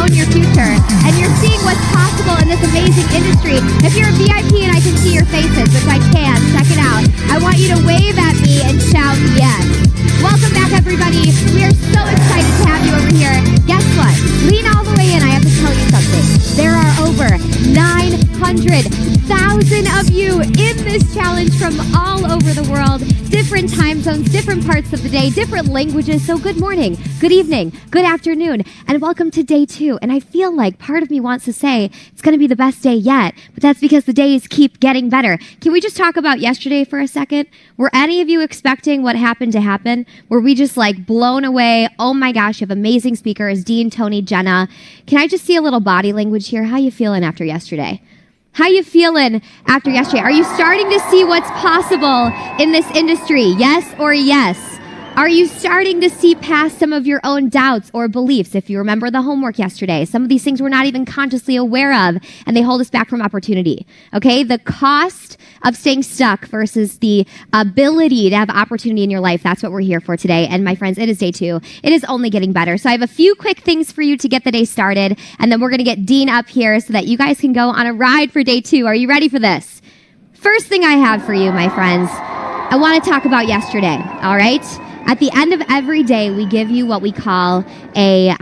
own your future, and you're seeing what's possible in this amazing industry. If you're a VIP and I can see your faces, which I can, check it out. I want you to wave at me and shout yes. Welcome back, everybody. We are so excited to have you over here. Guess what? Lean all the way in. I have to tell you something. There are over 900,000 of you in this challenge from all over the world, different time zones, different parts of the day, different languages. So good morning, good evening, good afternoon, and welcome to day 2. And I feel like part of me wants to say it's going to be the best day yet, but that's because the days keep getting better. Can we just talk about yesterday for a second? Were any of you expecting what happened to happen? Were we just like blown away? Oh my gosh, you have amazing speakers, Dean, Tony, Jenna. Can I just see a little body language here? How you feeling after yesterday? How you feeling after yesterday? Are you starting to see what's possible in this industry? Yes or yes? Are you starting to see past some of your own doubts or beliefs? If you remember the homework yesterday, some of these things we're not even consciously aware of, and they hold us back from opportunity. Okay? The cost of staying stuck versus the ability to have opportunity in your life. That's what we're here for today. And my friends, it is day 2. It is only getting better. So I have a few quick things for you to get the day started, and then we're going to get Dean up here so that you guys can go on a ride for day 2. Are you ready for this? First thing I have for you, my friends, I want to talk about yesterday. All right? At the end of every day, we give you what we call a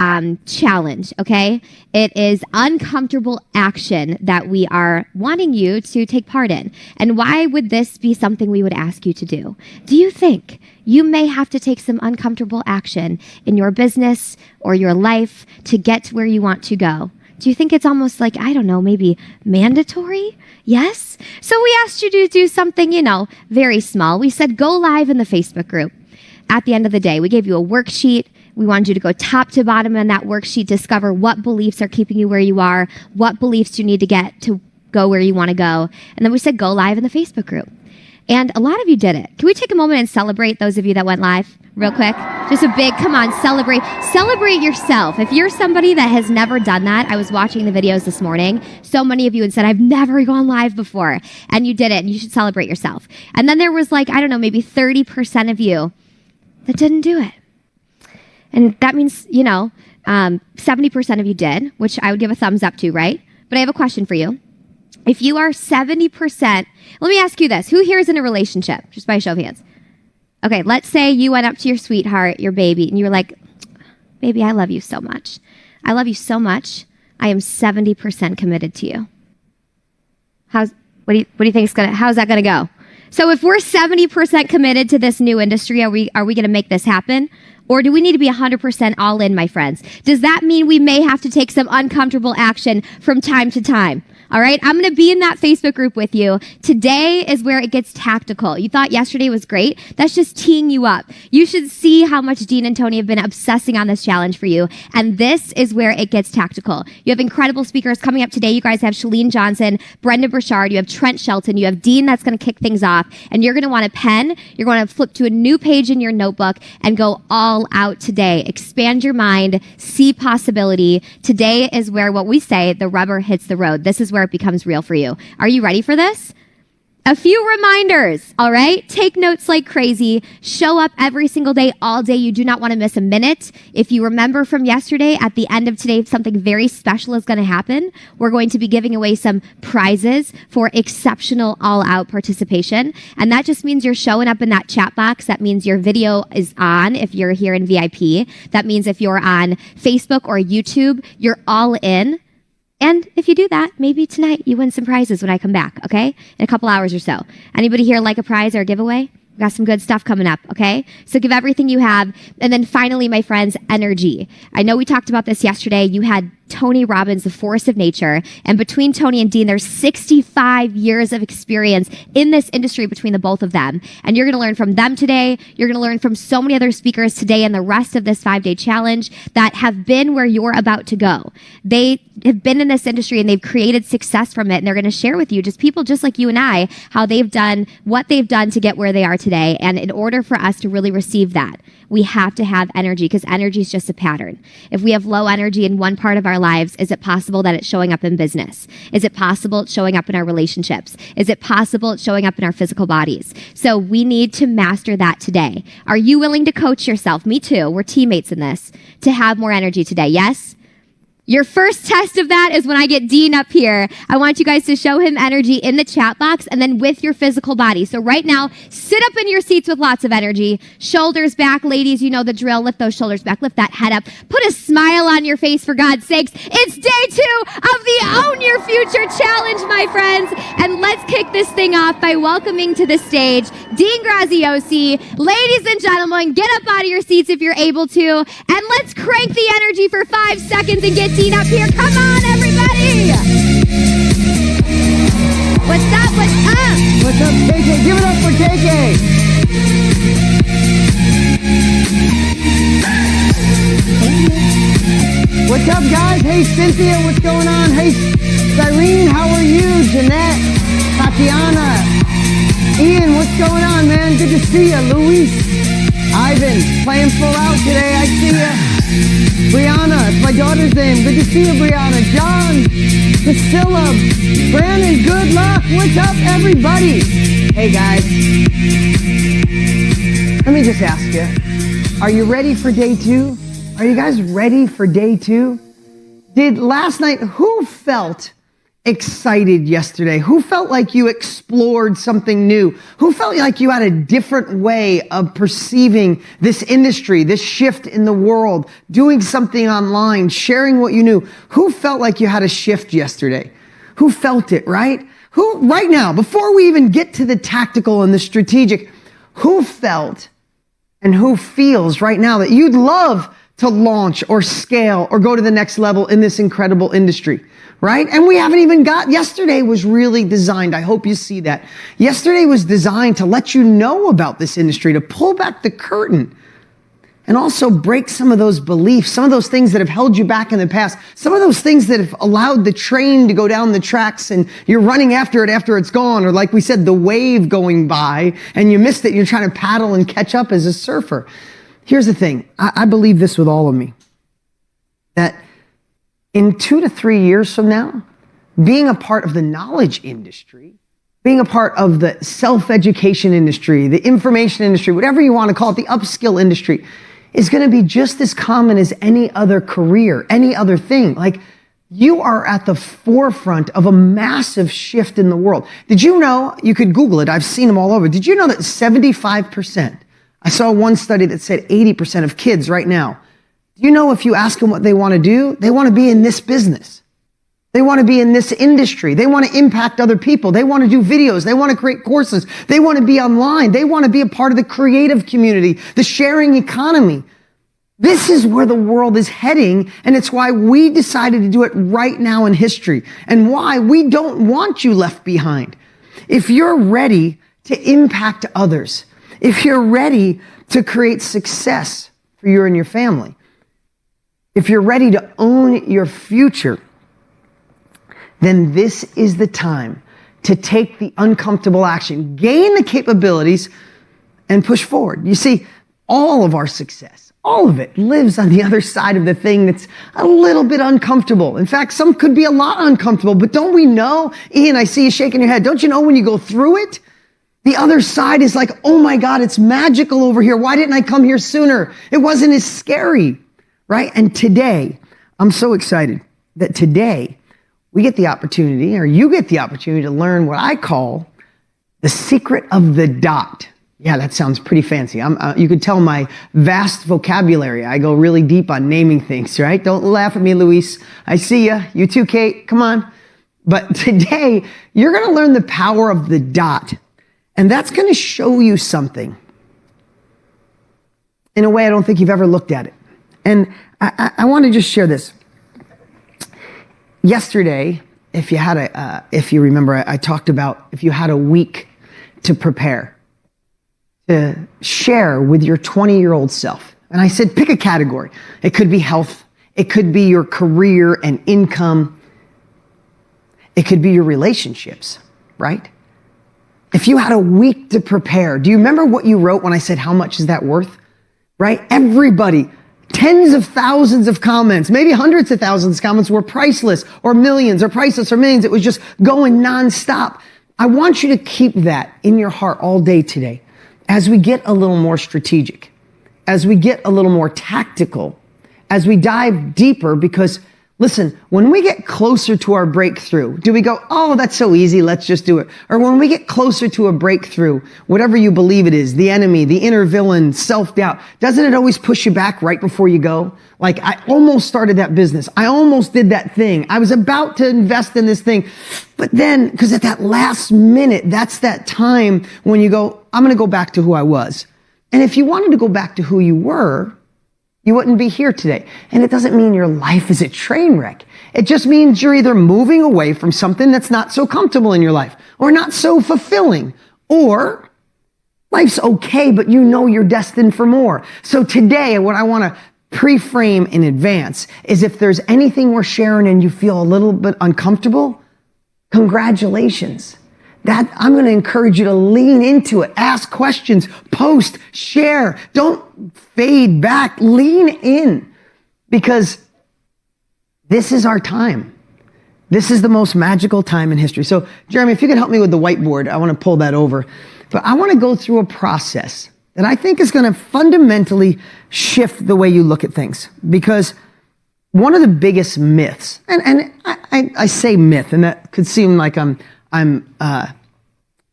challenge, okay? It is uncomfortable action that we are wanting you to take part in. And why would this be something we would ask you to do? Do you think you may have to take some uncomfortable action in your business or your life to get to where you want to go? Do you think it's almost like, I don't know, maybe mandatory? Yes? So we asked you to do something, very small. We said, go live in the Facebook group. At the end of the day, we gave you a worksheet. We wanted you to go top to bottom in that worksheet, discover what beliefs are keeping you where you are, what beliefs you need to get to go where you want to go. And then we said, go live in the Facebook group. And a lot of you did it. Can we take a moment and celebrate those of you that went live real quick? Just a big, come on, celebrate. Celebrate yourself. If you're somebody that has never done that, I was watching the videos this morning. So many of you had said, I've never gone live before. And you did it, and you should celebrate yourself. And then there was maybe 30% of you that didn't do it. And that means, 70% of you did, which I would give a thumbs up to, right? But I have a question for you. If you are 70%, let me ask you this. Who here is in a relationship? Just by a show of hands. Okay, let's say you went up to your sweetheart, your baby, and you were like, baby, I love you so much. I love you so much. I am 70% committed to you. What do you think how's that going to go? So if we're 70% committed to this new industry, are we going to make this happen? Or do we need to be 100% all in, my friends? Does that mean we may have to take some uncomfortable action from time to time? All right, I'm going to be in that Facebook group with you. Today is where it gets tactical. You thought yesterday was great? That's just teeing you up. You should see how much Dean and Tony have been obsessing on this challenge for you. And this is where it gets tactical. You have incredible speakers coming up today. You guys have Shalene Johnson, Brenda Burchard, you have Trent Shelton, you have Dean that's going to kick things off. And you're going to want a pen. You're going to flip to a new page in your notebook and go all out today. Expand your mind. See possibility. Today is where what we say, the rubber hits the road. This is where it becomes real for you. Are you ready for this? A few reminders, all right? Take notes like crazy. Show up every single day, all day. You do not want to miss a minute. If you remember from yesterday, at the end of today, something very special is going to happen. We're going to be giving away some prizes for exceptional all-out participation. And that just means you're showing up in that chat box. That means your video is on if you're here in VIP. That means if you're on Facebook or YouTube, you're all in. And if you do that, maybe tonight you win some prizes when I come back, okay? In a couple hours or so. Anybody here like a prize or a giveaway? We've got some good stuff coming up, okay? So give everything you have. And then finally, my friends, energy. I know we talked about this yesterday. You had Tony Robbins, the force of nature. And between Tony and Dean, there's 65 years of experience in this industry between the both of them. And you're going to learn from them today. You're going to learn from so many other speakers today and the rest of this 5-day challenge that have been where you're about to go. They have been in this industry and they've created success from it. And they're going to share with you, just people just like you and I, how they've done what they've done to get where they are today. And in order for us to really receive that, we have to have energy, because energy is just a pattern. If we have low energy in one part of our lives, is it possible that it's showing up in business? Is it possible it's showing up in our relationships? Is it possible it's showing up in our physical bodies? So we need to master that today. Are you willing to coach yourself? Me too. We're teammates in this. To have more energy today. Yes? Your first test of that is when I get Dean up here. I want you guys to show him energy in the chat box and then with your physical body. So right now, sit up in your seats with lots of energy. Shoulders back. Ladies, you know the drill. Lift those shoulders back. Lift that head up. Put a smile on your face, for God's sakes. It's day 2 of the Own Your Future Challenge, my friends. And let's kick this thing off by welcoming to the stage Dean Graziosi. Ladies and gentlemen, get up out of your seats if you're able to. And let's crank the energy for 5 seconds and get Dean up here. Come on, everybody. What's up? What's up? What's up, KK? Give it up for KK. What's up, guys? Hey, Cynthia, what's going on? Hey, Cyrene, how are you? Jeanette, Tatiana, Ian, what's going on, man? Good to see you. Luis, Ivan, playing full out today. I see you. Brianna, it's my daughter's name. Good to see you, Brianna. John, Priscilla, Brandon, good luck. What's up, everybody? Hey, guys. Let me just ask you, are you ready for day 2? Are you guys ready for day 2? Did last night, who felt excited yesterday? Who felt like you explored something new? Who felt like you had a different way of perceiving this industry, this shift in the world, doing something online, sharing what you knew? Who felt like you had a shift yesterday? Who felt it, right? Who, right now, before we even get to the tactical and the strategic, who felt and who feels right now that you'd love to launch or scale or go to the next level in this incredible industry, right? And we haven't even yesterday was really designed. I hope you see that. Yesterday was designed to let you know about this industry, to pull back the curtain and also break some of those beliefs, some of those things that have held you back in the past, some of those things that have allowed the train to go down the tracks and you're running after it after it's gone, or like we said, the wave going by and you missed it and you're trying to paddle and catch up as a surfer. Here's the thing. I believe this with all of me, that in 2 to 3 years from now, being a part of the knowledge industry, being a part of the self-education industry, the information industry, whatever you want to call it, the upskill industry, is going to be just as common as any other career, any other thing. Like, you are at the forefront of a massive shift in the world. Did you know, you could Google it, I've seen them all over. Did you know that 75%, I saw one study that said 80% of kids right now, do you know if you ask them what they want to do, they want to be in this business. They want to be in this industry. They want to impact other people. They want to do videos. They want to create courses. They want to be online. They want to be a part of the creative community, the sharing economy. This is where the world is heading, and it's why we decided to do it right now in history, and why we don't want you left behind. If you're ready to impact others, if you're ready to create success for you and your family, if you're ready to own your future, then this is the time to take the uncomfortable action, gain the capabilities, and push forward. You see, all of our success, all of it lives on the other side of the thing that's a little bit uncomfortable. In fact, some could be a lot uncomfortable, but don't we know, Ian, I see you shaking your head. Don't you know when you go through it, the other side is like, oh my God, it's magical over here. Why didn't I come here sooner? It wasn't as scary, right? And today, I'm so excited that today we get the opportunity, or you get the opportunity, to learn what I call the secret of the dot. Yeah, that sounds pretty fancy. You could tell my vast vocabulary. I go really deep on naming things, right? Don't laugh at me, Luis. I see ya. You too, Kate. Come on. But today, you're going to learn the power of the dot. And that's going to show you something in a way I don't think you've ever looked at it. And I want to just share this. Yesterday, if you remember, I talked about if you had a week to prepare, to share with your 20-year-old self. And I said, pick a category. It could be health. It could be your career and income. It could be your relationships, right? If you had a week to prepare, do you remember what you wrote when I said, how much is that worth? Right? Everybody, tens of thousands of comments, maybe hundreds of thousands of comments were priceless or millions or priceless or millions. It was just going nonstop. I want you to keep that in your heart all day today as we get a little more strategic, as we get a little more tactical, as we dive deeper, because Listen, when we get closer to our breakthrough, do we go, oh, that's so easy, let's just do it? Or when we get closer to a breakthrough, whatever you believe it is, the enemy, the inner villain, self-doubt, doesn't it always push you back right before you go? Like, I almost started that business. I almost did that thing. I was about to invest in this thing. But then, because at that last minute, that's that time when you go, I'm going to go back to who I was. And if you wanted to go back to who you were, you wouldn't be here today. And it doesn't mean your life is a train wreck. It just means you're either moving away from something that's not so comfortable in your life or not so fulfilling, or life's okay, but you know you're destined for more. So today, what I want to pre-frame in advance is if there's anything we're sharing and you feel a little bit uncomfortable, congratulations. That I'm going to encourage you to lean into it. Ask questions, post, share. Don't fade back. Lean in, because this is our time. This is the most magical time in history. So, Jeremy, if you can help me with the whiteboard, I want to pull that over. But I want to go through a process that I think is going to fundamentally shift the way you look at things. Because one of the biggest myths, and I say myth, and that could seem like I'm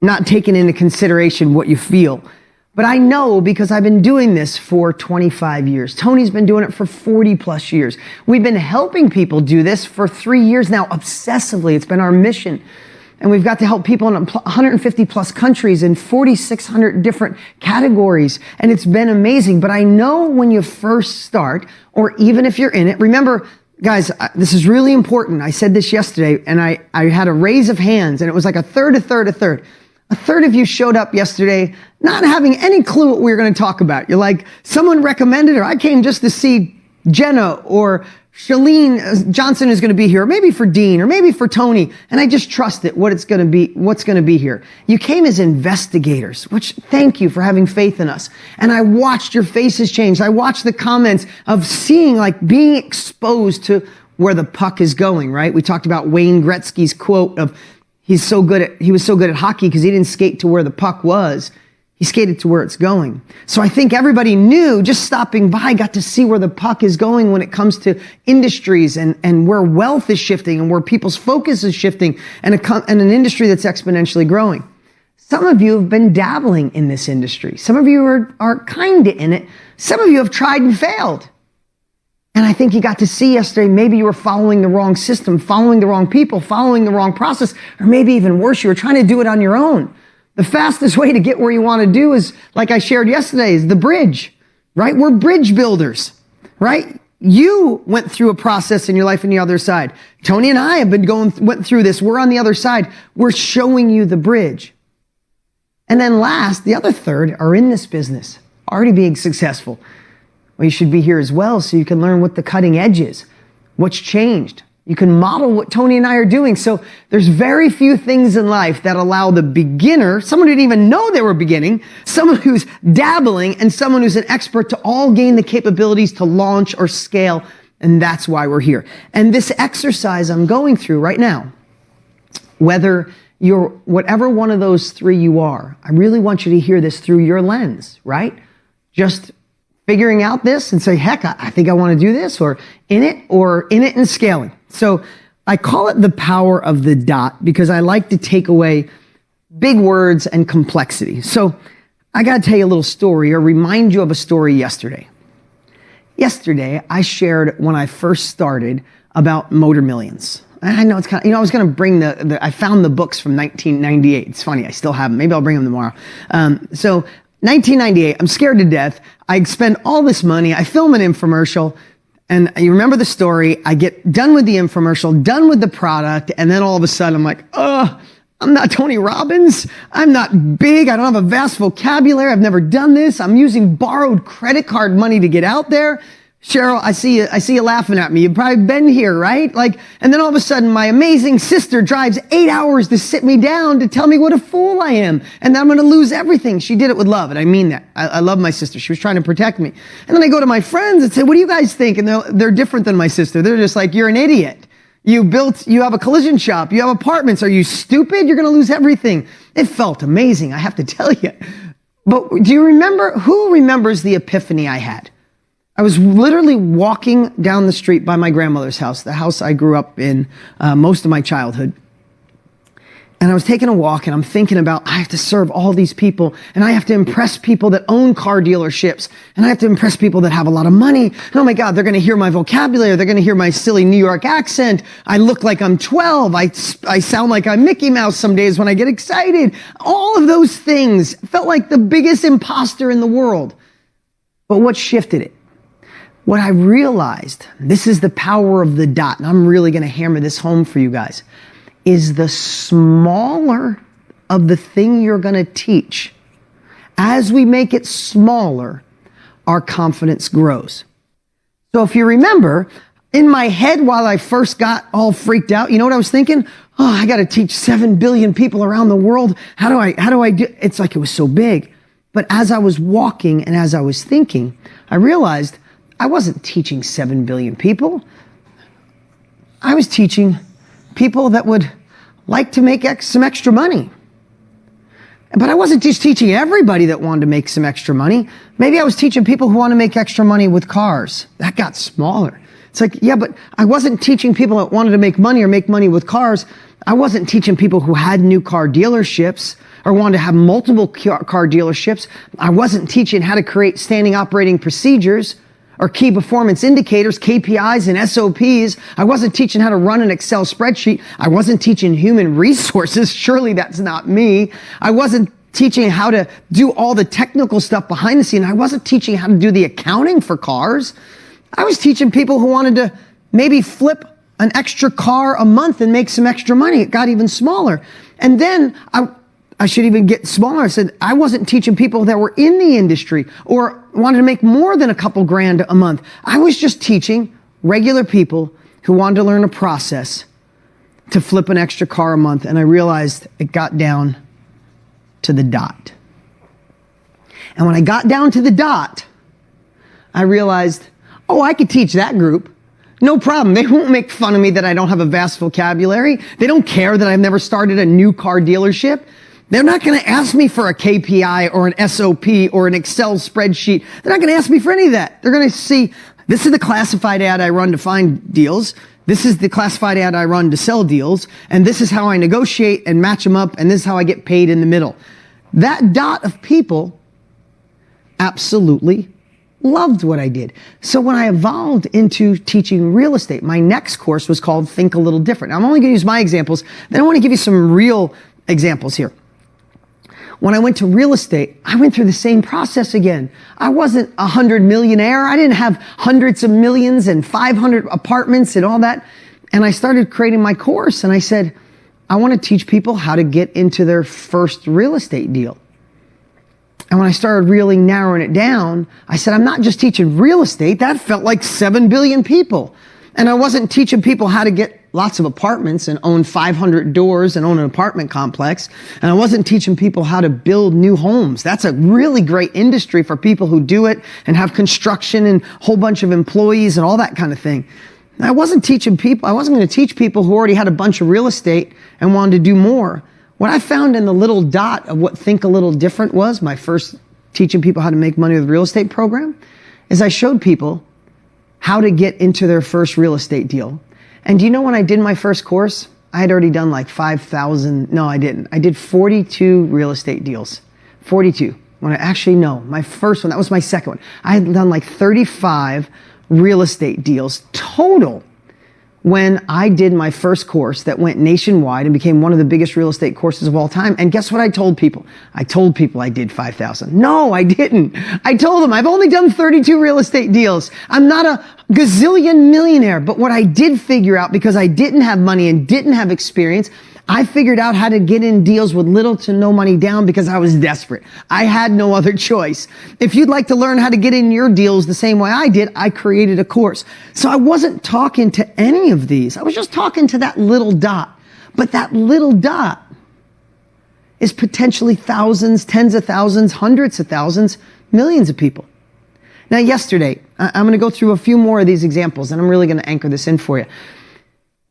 not taking into consideration what you feel. But I know, because I've been doing this for 25 years. Tony's been doing it for 40 plus years. We've been helping people do this for 3 years now, obsessively. It's been our mission. And we've got to help people in 150 plus countries in 4,600 different categories. And it's been amazing. But I know when you first start, or even if you're in it, remember, guys, this is really important. I said this yesterday, and I had a raise of hands, and it was like a third. A third of you showed up yesterday not having any clue what we were going to talk about. You're like, someone recommended, or I came just to see Jenna or Shalene Johnson is going to be here, or maybe for Dean, or maybe for Tony, and I just trust it, what's going to be here. You came as investigators, which, thank you for having faith in us. And I watched your faces change. I watched the comments of seeing, like, being exposed to where the puck is going, right? We talked about Wayne Gretzky's quote of, he was so good at hockey because he didn't skate to where the puck was. He skated to where it's going. So I think everybody knew, just stopping by, got to see where the puck is going when it comes to industries and where wealth is shifting and where people's focus is shifting, and an industry that's exponentially growing. Some of you have been dabbling in this industry. Some of you are kind of in it. Some of you have tried and failed. And I think you got to see yesterday, maybe you were following the wrong system, following the wrong people, following the wrong process, or maybe even worse, you were trying to do it on your own. The fastest way to get where you want to do is, like I shared yesterday, is the bridge, right? We're bridge builders, right? You went through a process in your life on the other side. Tony and I have went through this. We're on the other side. We're showing you the bridge. And then last, the other third are in this business, already being successful. Well, you should be here as well so you can learn what the cutting edge is, what's changed. You can model what Tony and I are doing. So there's very few things in life that allow the beginner, someone who didn't even know they were beginning, someone who's dabbling, and someone who's an expert to all gain the capabilities to launch or scale. And that's why we're here. And this exercise I'm going through right now, whether you're whatever one of those three you are, I really want you to hear this through your lens, right? Just figuring out this and say, heck, I think I want to do this, or in it and scaling. So I call it the power of the dot because I like to take away big words and complexity. So I got to tell you a little story, or remind you of a story yesterday. Yesterday, I shared when I first started about Motor Millions. I know it's kind of, I was going to bring I found the books from 1998. It's funny, I still have them. Maybe I'll bring them tomorrow. So 1998, I'm scared to death. I spend all this money. I film an infomercial, and you remember the story. I get done with the infomercial, done with the product, and then all of a sudden I'm like, I'm not Tony Robbins. I'm not big. I don't have a vast vocabulary. I've never done this. I'm using borrowed credit card money to get out there. Cheryl, I see you laughing at me. You've probably been here, right? And then all of a sudden, my amazing sister drives 8 hours to sit me down to tell me what a fool I am, and that I'm going to lose everything. She did it with love, and I mean that. I love my sister. She was trying to protect me. And then I go to my friends and say, what do you guys think? And they're different than my sister. They're just like, you're an idiot. You have a collision shop. You have apartments. Are you stupid? You're going to lose everything. It felt amazing, I have to tell you. But do you remember, who remembers the epiphany I had? I was literally walking down the street by my grandmother's house, the house I grew up in most of my childhood. And I was taking a walk and I'm thinking about, I have to serve all these people and I have to impress people that own car dealerships and I have to impress people that have a lot of money. And oh my God, they're going to hear my vocabulary. They're going to hear my silly New York accent. I look like I'm 12. I sound like I'm Mickey Mouse some days when I get excited. All of those things felt like the biggest imposter in the world. But what shifted it? What I realized, this is the power of the dot, and I'm really going to hammer this home for you guys, is the smaller of the thing you're going to teach. As we make it smaller, our confidence grows. So if you remember, in my head while I first got all freaked out, you know what I was thinking? Oh, I got to teach 7 billion people around the world. How do I do? It's like it was so big. But as I was walking and as I was thinking, I realized I wasn't teaching 7 billion people. I was teaching people that would like to make some extra money. But I wasn't just teaching everybody that wanted to make some extra money. Maybe I was teaching people who want to make extra money with cars. That got smaller. It's like, yeah, but I wasn't teaching people that wanted to make money or make money with cars. I wasn't teaching people who had new car dealerships or wanted to have multiple car dealerships. I wasn't teaching how to create standing operating procedures or key performance indicators, KPIs and SOPs. I wasn't teaching how to run an Excel spreadsheet. I wasn't teaching human resources. Surely that's not me. I wasn't teaching how to do all the technical stuff behind the scene. I wasn't teaching how to do the accounting for cars. I was teaching people who wanted to maybe flip an extra car a month and make some extra money. It got even smaller. And then I should even get smaller. I said, I wasn't teaching people that were in the industry or wanted to make more than a couple grand a month. I was just teaching regular people who wanted to learn a process to flip an extra car a month. And I realized it got down to the dot. And when I got down to the dot, I realized, oh, I could teach that group. No problem. They won't make fun of me that I don't have a vast vocabulary. They don't care that I've never started a new car dealership. They're not going to ask me for a KPI or an SOP or an Excel spreadsheet. They're not going to ask me for any of that. They're going to see, this is the classified ad I run to find deals. This is the classified ad I run to sell deals. And this is how I negotiate and match them up. And this is how I get paid in the middle. That dot of people absolutely loved what I did. So when I evolved into teaching real estate, my next course was called Think a Little Different. I'm only going to use my examples. Then I want to give you some real examples here. When I went to real estate, I went through the same process again. I wasn't a 100 millionaire. I didn't have hundreds of millions and 500 apartments and all that. And I started creating my course and I said, I want to teach people how to get into their first real estate deal. And when I started really narrowing it down, I said, I'm not just teaching real estate. That felt like 7 billion people. And I wasn't teaching people how to get lots of apartments and own 500 doors and own an apartment complex. And I wasn't teaching people how to build new homes. That's a really great industry for people who do it and have construction and a whole bunch of employees and all that kind of thing. I wasn't teaching people, I wasn't going to teach people who already had a bunch of real estate and wanted to do more. What I found in the little dot of what Think a Little Different was, my first teaching people how to make money with real estate program, is I showed people how to get into their first real estate deal. And do you know when I did my first course, I had already done like 5,000, no, I didn't. I did 42 real estate deals, 42. My first one, that was my second one. I had done like 35 real estate deals total when I did my first course that went nationwide and became one of the biggest real estate courses of all time. And guess what I told people? I told people I did 5,000. No, I didn't. I told them I've only done 32 real estate deals. I'm not a gazillion millionaire. But what I did figure out, because I didn't have money and didn't have experience, I figured out how to get in deals with little to no money down because I was desperate. I had no other choice. If you'd like to learn how to get in your deals the same way I did, I created a course. So I wasn't talking to any of these. I was just talking to that little dot. But that little dot is potentially thousands, tens of thousands, hundreds of thousands, millions of people. Now, yesterday, I'm going to go through a few more of these examples, and I'm really going to anchor this in for you.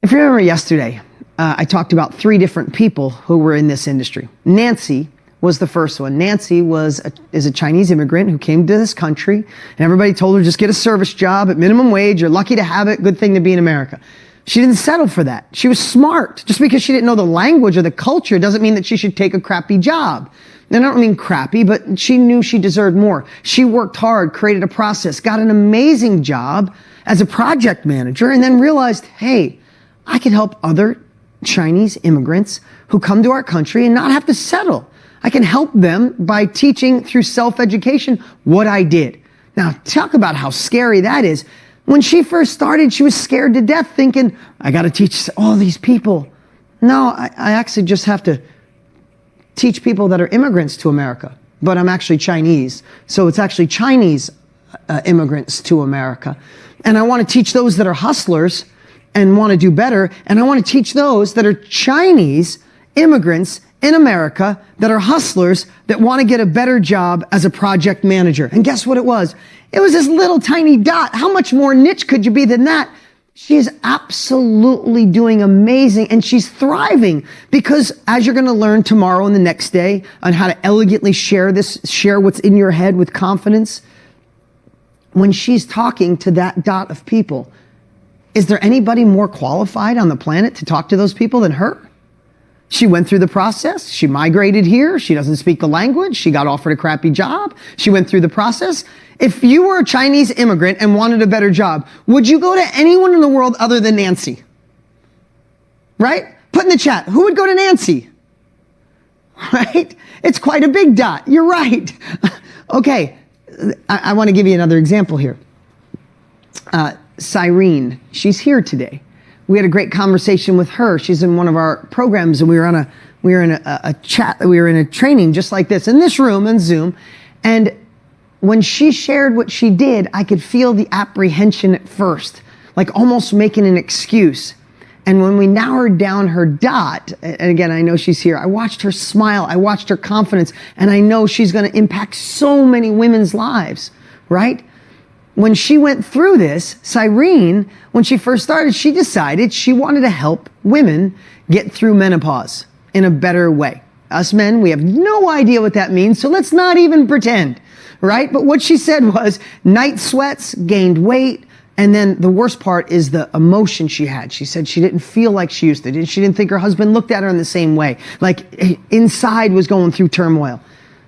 If you remember yesterday, I talked about 3 different people who were in this industry. Nancy was the first one. Nancy is a Chinese immigrant who came to this country, and everybody told her, just get a service job at minimum wage. You're lucky to have it. Good thing to be in America. She didn't settle for that. She was smart. Just because she didn't know the language or the culture doesn't mean that she should take a crappy job. And I don't mean crappy, but she knew she deserved more. She worked hard, created a process, got an amazing job as a project manager, and then realized, hey, I can help other Chinese immigrants who come to our country and not have to settle. I can help them by teaching through self-education what I did. Now, talk about how scary that is. When she first started, she was scared to death thinking, I got to teach all these people. No, I actually just have to teach people that are immigrants to America. But I'm actually Chinese. So it's actually Chinese immigrants to America. And I want to teach those that are hustlers and want to do better. And I want to teach those that are Chinese immigrants in America that are hustlers that want to get a better job as a project manager. And guess what it was? It was this little tiny dot. How much more niche could you be than that? She is absolutely doing amazing, and she's thriving because, as you're going to learn tomorrow and the next day on how to elegantly share what's in your head with confidence, when she's talking to that dot of people, is there anybody more qualified on the planet to talk to those people than her? She went through the process. She migrated here. She doesn't speak the language. She got offered a crappy job. She went through the process. If you were a Chinese immigrant and wanted a better job, would you go to anyone in the world other than Nancy? Right? Put in the chat, who would go to Nancy? Right? It's quite a big dot. You're right. Okay. I want to give you another example here. Cyrene, she's here today. We had a great conversation with her. She's in one of our programs, and we were in a chat. We were in a training just like this in this room on Zoom. And when she shared what she did, I could feel the apprehension at first, like almost making an excuse. And when we narrowed down her dot, and again, I know she's here, I watched her smile, I watched her confidence, and I know she's going to impact so many women's lives, right? When she went through this, Cyrene, when she first started, she decided she wanted to help women get through menopause in a better way. Us men, we have no idea what that means, so let's not even pretend, right? But what she said was night sweats, gained weight, and then the worst part is the emotion she had. She said she didn't feel like she used to. She didn't think her husband looked at her in the same way. Like inside was going through turmoil.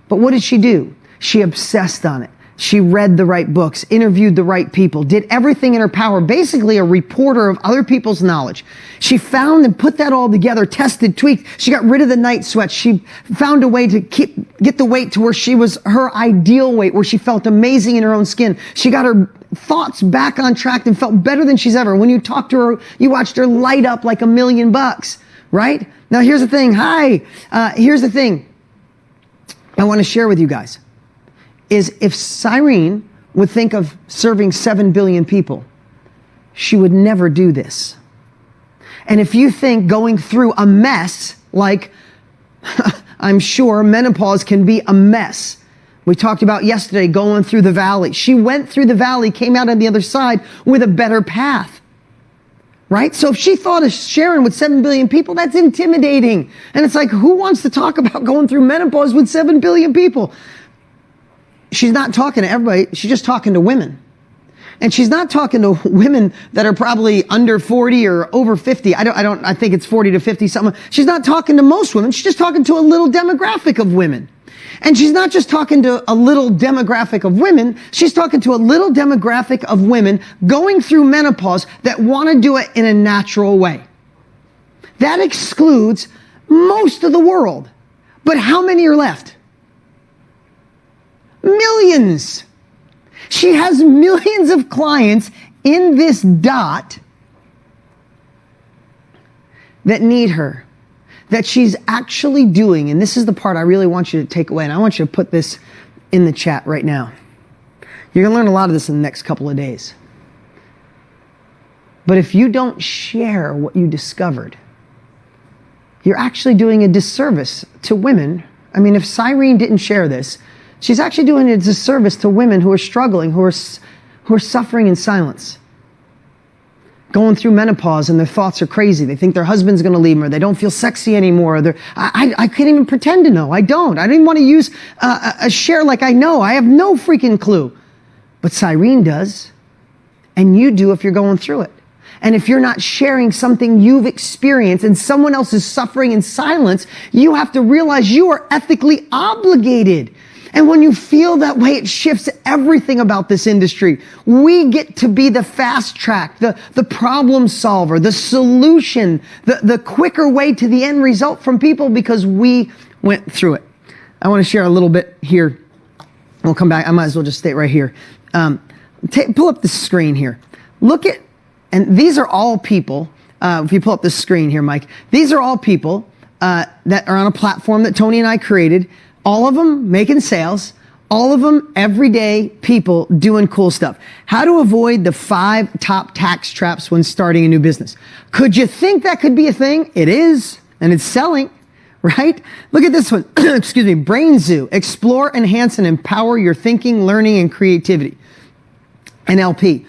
But what did she do? She obsessed on it. She read the right books, interviewed the right people, did everything in her power, basically a reporter of other people's knowledge. She found and put that all together, tested, tweaked. She got rid of the night sweats. She found a way to get the weight to where she was her ideal weight, where she felt amazing in her own skin. She got her thoughts back on track and felt better than she's ever. When you talked to her, you watched her light up like $1 million, right? Now here's the thing. Here's the thing I want to share with you guys. Is if Cyrene would think of serving 7 billion people, she would never do this. And if you think going through a mess, like I'm sure menopause can be a mess. We talked about yesterday going through the valley. She went through the valley, came out on the other side with a better path. Right? So if she thought of sharing with 7 billion people, that's intimidating. And it's like, who wants to talk about going through menopause with 7 billion people? She's not talking to everybody. She's just talking to women. And she's not talking to women that are probably under 40 or over 50. I think it's 40 to 50 something. She's not talking to most women. She's just talking to a little demographic of women. And she's not just talking to a little demographic of women. She's talking to a little demographic of women going through menopause that want to do it in a natural way. That excludes most of the world. But how many are left? Millions. She has millions of clients in this dot that need her, that she's actually doing. And this is the part I really want you to take away. And I want you to put this in the chat right now. You're going to learn a lot of this in the next couple of days. But if you don't share what you discovered, you're actually doing a disservice to women. I mean, if Cyrene didn't share this, she's actually doing a disservice to women who are struggling, who are suffering in silence. going through menopause and their thoughts are crazy. They think their husband's going to leave them, or they don't feel sexy anymore. Or I can't even pretend to know. I don't even want to use a share like I know. I have no freaking clue. But Cyrene does, and you do if you're going through it. And if you're not sharing something you've experienced and someone else is suffering in silence, you have to realize you are ethically obligated. And when you feel that way, it shifts everything about this industry. We get to be the fast track, the problem solver, the solution, the quicker way to the end result from people because we went through it. I want to share a little bit here. We'll come back. I might as well just stay right here. Pull up the screen here. Look at, and these are all people, if you pull up the screen here, Mike, these are all people that are on a platform that Tony and I created. All of them making sales, all of them everyday people doing cool stuff. How to avoid the 5 top tax traps when starting a new business. Could you think that could be a thing? It is, and it's selling, right? Look at this one. Excuse me. Brain Zoo. Explore, enhance, and empower your thinking, learning, and creativity. NLP.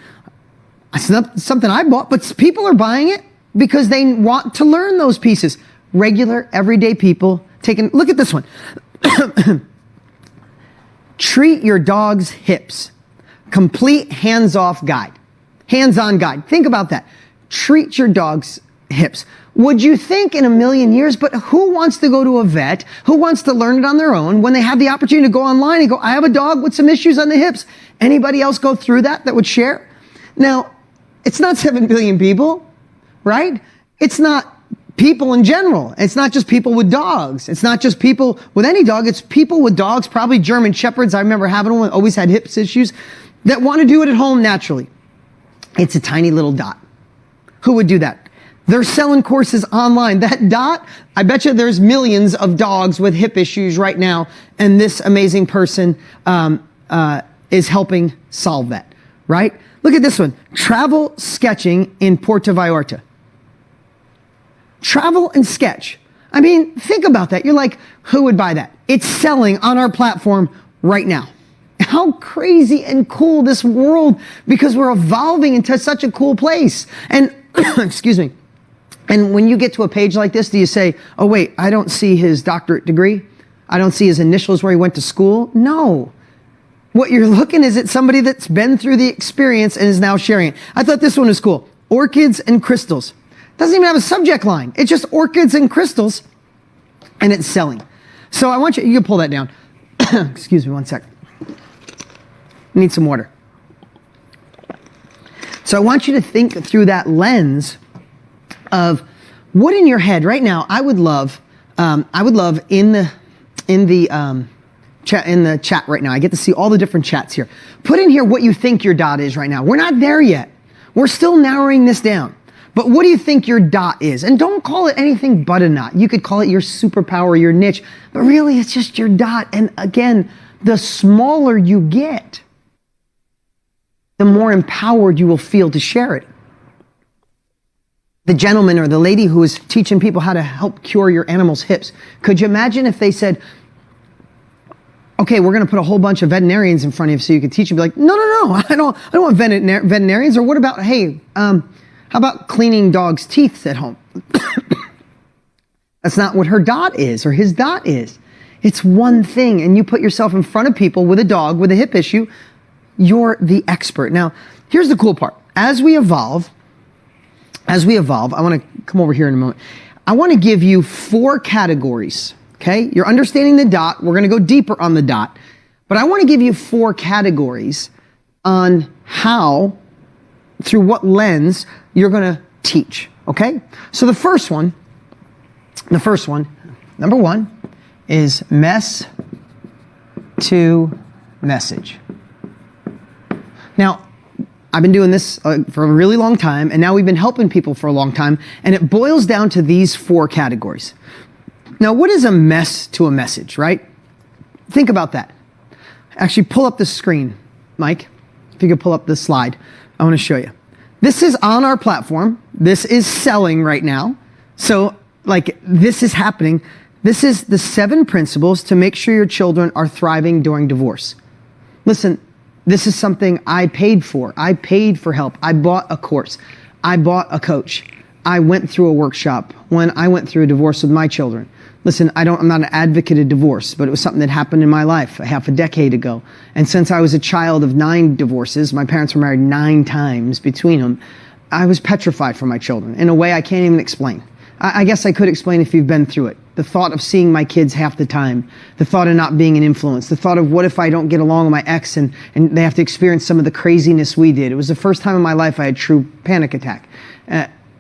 It's not something I bought, but people are buying it because they want to learn those pieces. Regular, everyday people taking, look at this one. Treat your dog's hips. Complete hands-off guide. Hands-on guide. Think about that. Treat your dog's hips. Would you think in a million years, but who wants to go to a vet? Who wants to learn it on their own when they have the opportunity to go online and go, I have a dog with some issues on the hips. Anybody else go through that would share? Now, it's not 7 billion people, right? It's not people in general. It's not just people with dogs. It's not just people with any dog. It's people with dogs, probably German Shepherds. I remember having one, always had hips issues, that want to do it at home naturally. It's a tiny little dot. Who would do that? They're selling courses online. That dot, I bet you there's millions of dogs with hip issues right now, and this amazing person is helping solve that, right? Look at this one. Travel sketching in Puerto Vallarta. Travel and sketch. I mean, think about that. You're like, who would buy that? It's selling on our platform right now. How crazy and cool this world, because we're evolving into such a cool place. And, excuse me. And when you get to a page like this, do you say, oh wait, I don't see his doctorate degree. I don't see his initials where he went to school. No. What you're looking is at somebody that's been through the experience and is now sharing it. I thought this one was cool. Orchids and crystals. Doesn't even have a subject line. It's just orchids and crystals, and it's selling. So I want you can pull that down. Excuse me one sec. Need some water. So I want you to think through that lens of what in your head right now. I would love in the chat right now. I get to see all the different chats here. Put in here what you think your dot is right now. We're not there yet. We're still narrowing this down. But what do you think your dot is? And don't call it anything but a dot. You could call it your superpower, your niche, but really it's just your dot. And again, the smaller you get, the more empowered you will feel to share it. The gentleman or the lady who is teaching people how to help cure your animal's hips. Could you imagine if they said, okay, we're going to put a whole bunch of veterinarians in front of you so you can teach them. Be like, no, I don't want veterinarians. Or what about, hey, how about cleaning dogs' teeth at home? That's not what her dot is or his dot is. It's one thing, and you put yourself in front of people with a dog with a hip issue, you're the expert. Now, here's the cool part. As we evolve, I want to come over here in a moment. I want to give you 4 categories, okay? You're understanding the dot. We're going to go deeper on the dot. But I want to give you 4 categories on how, through what lens, you're going to teach, okay? So the first one, number 1, is mess to message. Now, I've been doing this for a really long time, and now we've been helping people for a long time, and it boils down to these 4 categories. Now, what is a mess to a message, right? Think about that. Actually, pull up the screen, Mike. If you could pull up the slide, I want to show you. This is on our platform. This is selling right now. So, this is happening. This is the 7 principles to make sure your children are thriving during divorce. Listen, this is something I paid for. I paid for help. I bought a course. I bought a coach. I went through a workshop when I went through a divorce with my children. Listen, I'm not an advocate of divorce, but it was something that happened in my life half a decade ago. And since I was a child of 9 divorces, my parents were married 9 times between them, I was petrified for my children in a way I can't even explain. I guess I could explain if you've been through it. The thought of seeing my kids half the time, the thought of not being an influence, the thought of what if I don't get along with my ex and they have to experience some of the craziness we did. It was the first time in my life I had true panic attack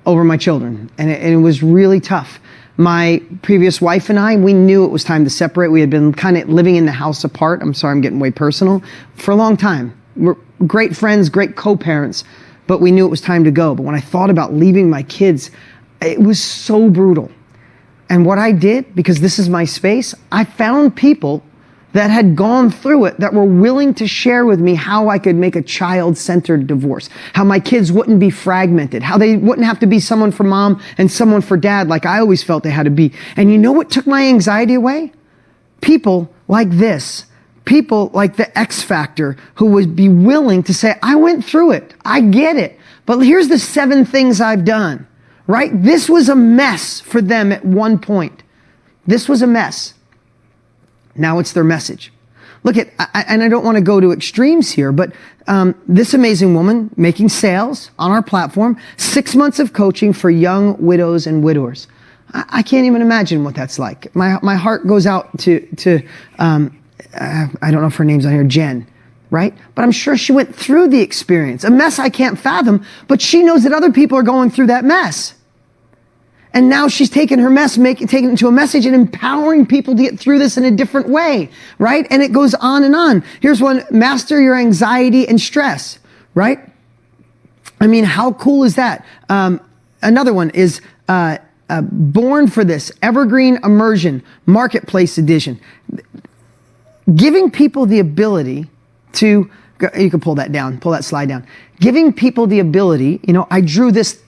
over my children, and it was really tough. My previous wife and I, we knew it was time to separate. We had been kind of living in the house apart. I'm sorry, I'm getting way personal. For a long time. We're great friends, great co-parents, but we knew it was time to go. But when I thought about leaving my kids, it was so brutal. And what I did, because this is my space, I found people that had gone through it that were willing to share with me how I could make a child-centered divorce, how my kids wouldn't be fragmented, how they wouldn't have to be someone for mom and someone for dad like I always felt they had to be. And you know what took my anxiety away? People like this. People like the X Factor who would be willing to say, I went through it. I get it. But here's the 7 things I've done, right? This was a mess for them at one point. This was a mess. Now it's their message. Look at, and I don't want to go to extremes here, but this amazing woman making sales on our platform, 6 months of coaching for young widows and widowers. I can't even imagine what that's like. My heart goes out to I don't know if her name's on here, Jen, right? But I'm sure she went through the experience, a mess I can't fathom, but she knows that other people are going through that mess. And now she's taking her mess, taking it into a message and empowering people to get through this in a different way, right? And it goes on and on. Here's one, master your anxiety and stress, right? I mean, how cool is that? Another one is Born for This, Evergreen Immersion, Marketplace Edition. Giving people the ability to, you can pull that down, pull that slide down. Giving people the ability, I drew this,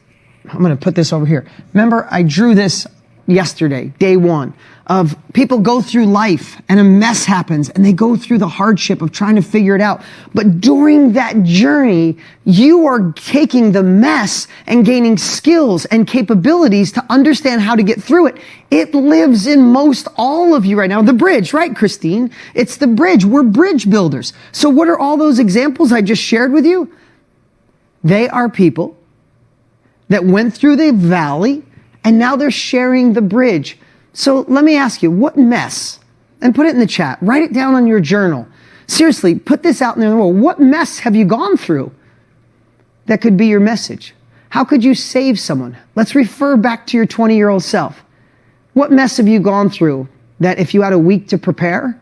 I'm going to put this over here. Remember, I drew this yesterday, day 1, of people go through life and a mess happens and they go through the hardship of trying to figure it out. But during that journey, you are taking the mess and gaining skills and capabilities to understand how to get through it. It lives in most all of you right now. The bridge, right, Christine? It's the bridge. We're bridge builders. So what are all those examples I just shared with you? They are people that went through the valley and now they're sharing the bridge. So let me ask you, what mess? And put it in the chat. Write it down on your journal. Seriously, put this out in the world. What mess have you gone through that could be your message? How could you save someone? Let's refer back to your 20-year-old self. What mess have you gone through that if you had a week to prepare,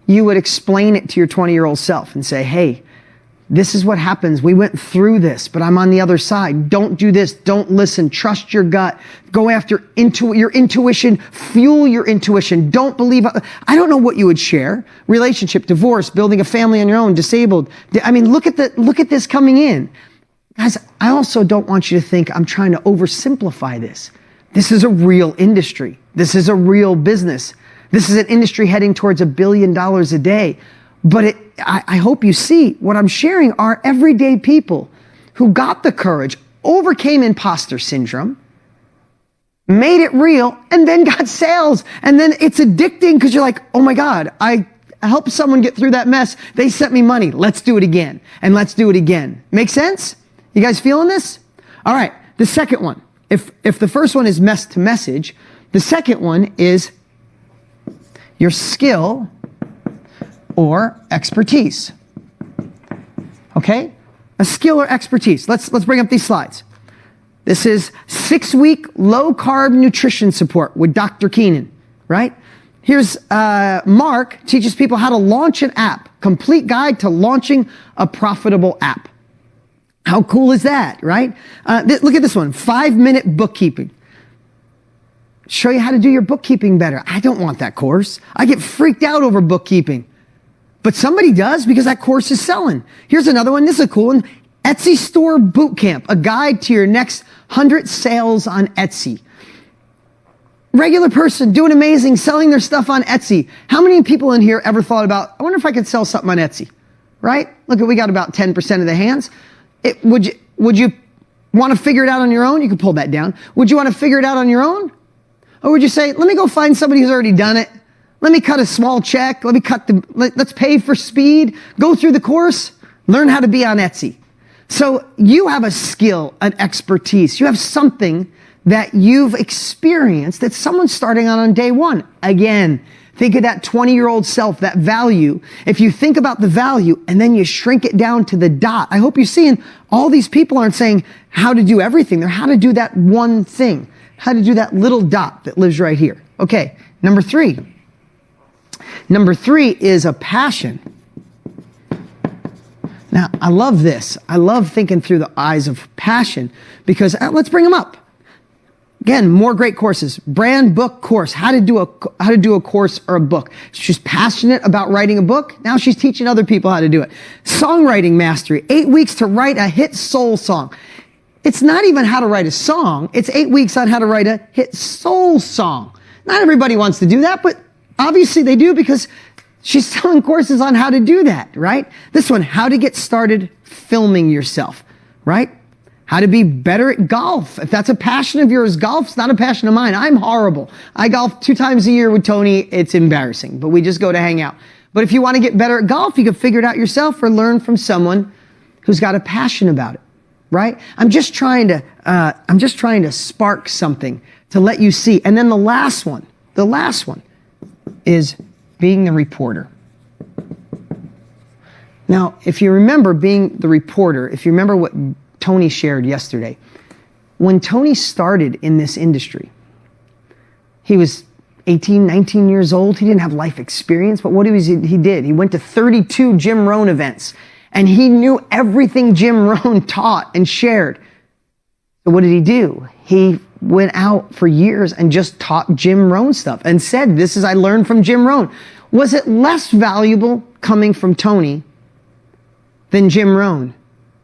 you would explain it to your 20-year-old self and say, hey, this is what happens. We went through this, but I'm on the other side. Don't do this. Don't listen. Trust your gut. Go after your intuition. Fuel your intuition. Don't believe. I don't know what you would share. Relationship, divorce, building a family on your own, disabled. I mean, look at this coming in. Guys, I also don't want you to think I'm trying to oversimplify this. This is a real industry. This is a real business. This is an industry heading towards $1 billion a day. But I hope you see what I'm sharing are everyday people who got the courage, overcame imposter syndrome, made it real, and then got sales. And then it's addicting because you're like, oh my God, I helped someone get through that mess. They sent me money. Let's do it again. And let's do it again. Make sense? You guys feeling this? All right. The second one, if the first one is mess to message, the second one is your skill or expertise. Okay? A skill or expertise. Let's bring up these slides. This is 6-week low-carb nutrition support with Dr. Keenan, right? Here's Mark teaches people how to launch an app. Complete guide to launching a profitable app. How cool is that, right? Look at this one. 5-minute bookkeeping. Show you how to do your bookkeeping better. I don't want that course. I get freaked out over bookkeeping. But somebody does because that course is selling. Here's another one. This is a cool one. Etsy Store Bootcamp, a guide to your next 100 sales on Etsy. Regular person doing amazing, selling their stuff on Etsy. How many people in here ever thought about, I wonder if I could sell something on Etsy, right? Look, we got about 10% of the hands. Would you want to figure it out on your own? You can pull that down. Would you want to figure it out on your own? Or would you say, let me go find somebody who's already done it. Let me cut a small check. Let's pay for speed. Go through the course. Learn how to be on Etsy. So you have a skill, an expertise. You have something that you've experienced that someone's starting on day one. Again, think of that 20-year-old self, that value. If you think about the value and then you shrink it down to the dot, I hope you're seeing all these people aren't saying how to do everything. They're how to do that one thing, how to do that little dot that lives right here. Okay, number three. Number three is a passion. Now, I love this. I love thinking through the eyes of passion because let's bring them up. Again, more great courses. Brand book course. How to do a course or a book. She's passionate about writing a book. Now she's teaching other people how to do it. Songwriting mastery. 8 weeks to write a hit soul song. It's not even how to write a song. It's 8 weeks on how to write a hit soul song. Not everybody wants to do that, but obviously they do because she's selling courses on how to do that, right? This one, how to get started filming yourself, right? How to be better at golf. If that's a passion of yours, golf's not a passion of mine. I'm horrible. I golf 2 times a year with Tony. It's embarrassing, but we just go to hang out. But if you want to get better at golf, you can figure it out yourself or learn from someone who's got a passion about it, right? I'm just trying to spark something to let you see. And then the last one is being the reporter. Now, if you remember being the reporter, if you remember what Tony shared yesterday, when Tony started in this industry, he was 18, 19 years old. He didn't have life experience, but what he did, he went to 32 Jim Rohn events and he knew everything Jim Rohn taught and shared. So what did he do? He went out for years and just taught Jim Rohn stuff and said, this is I learned from Jim Rohn. Was it less valuable coming from Tony than Jim Rohn?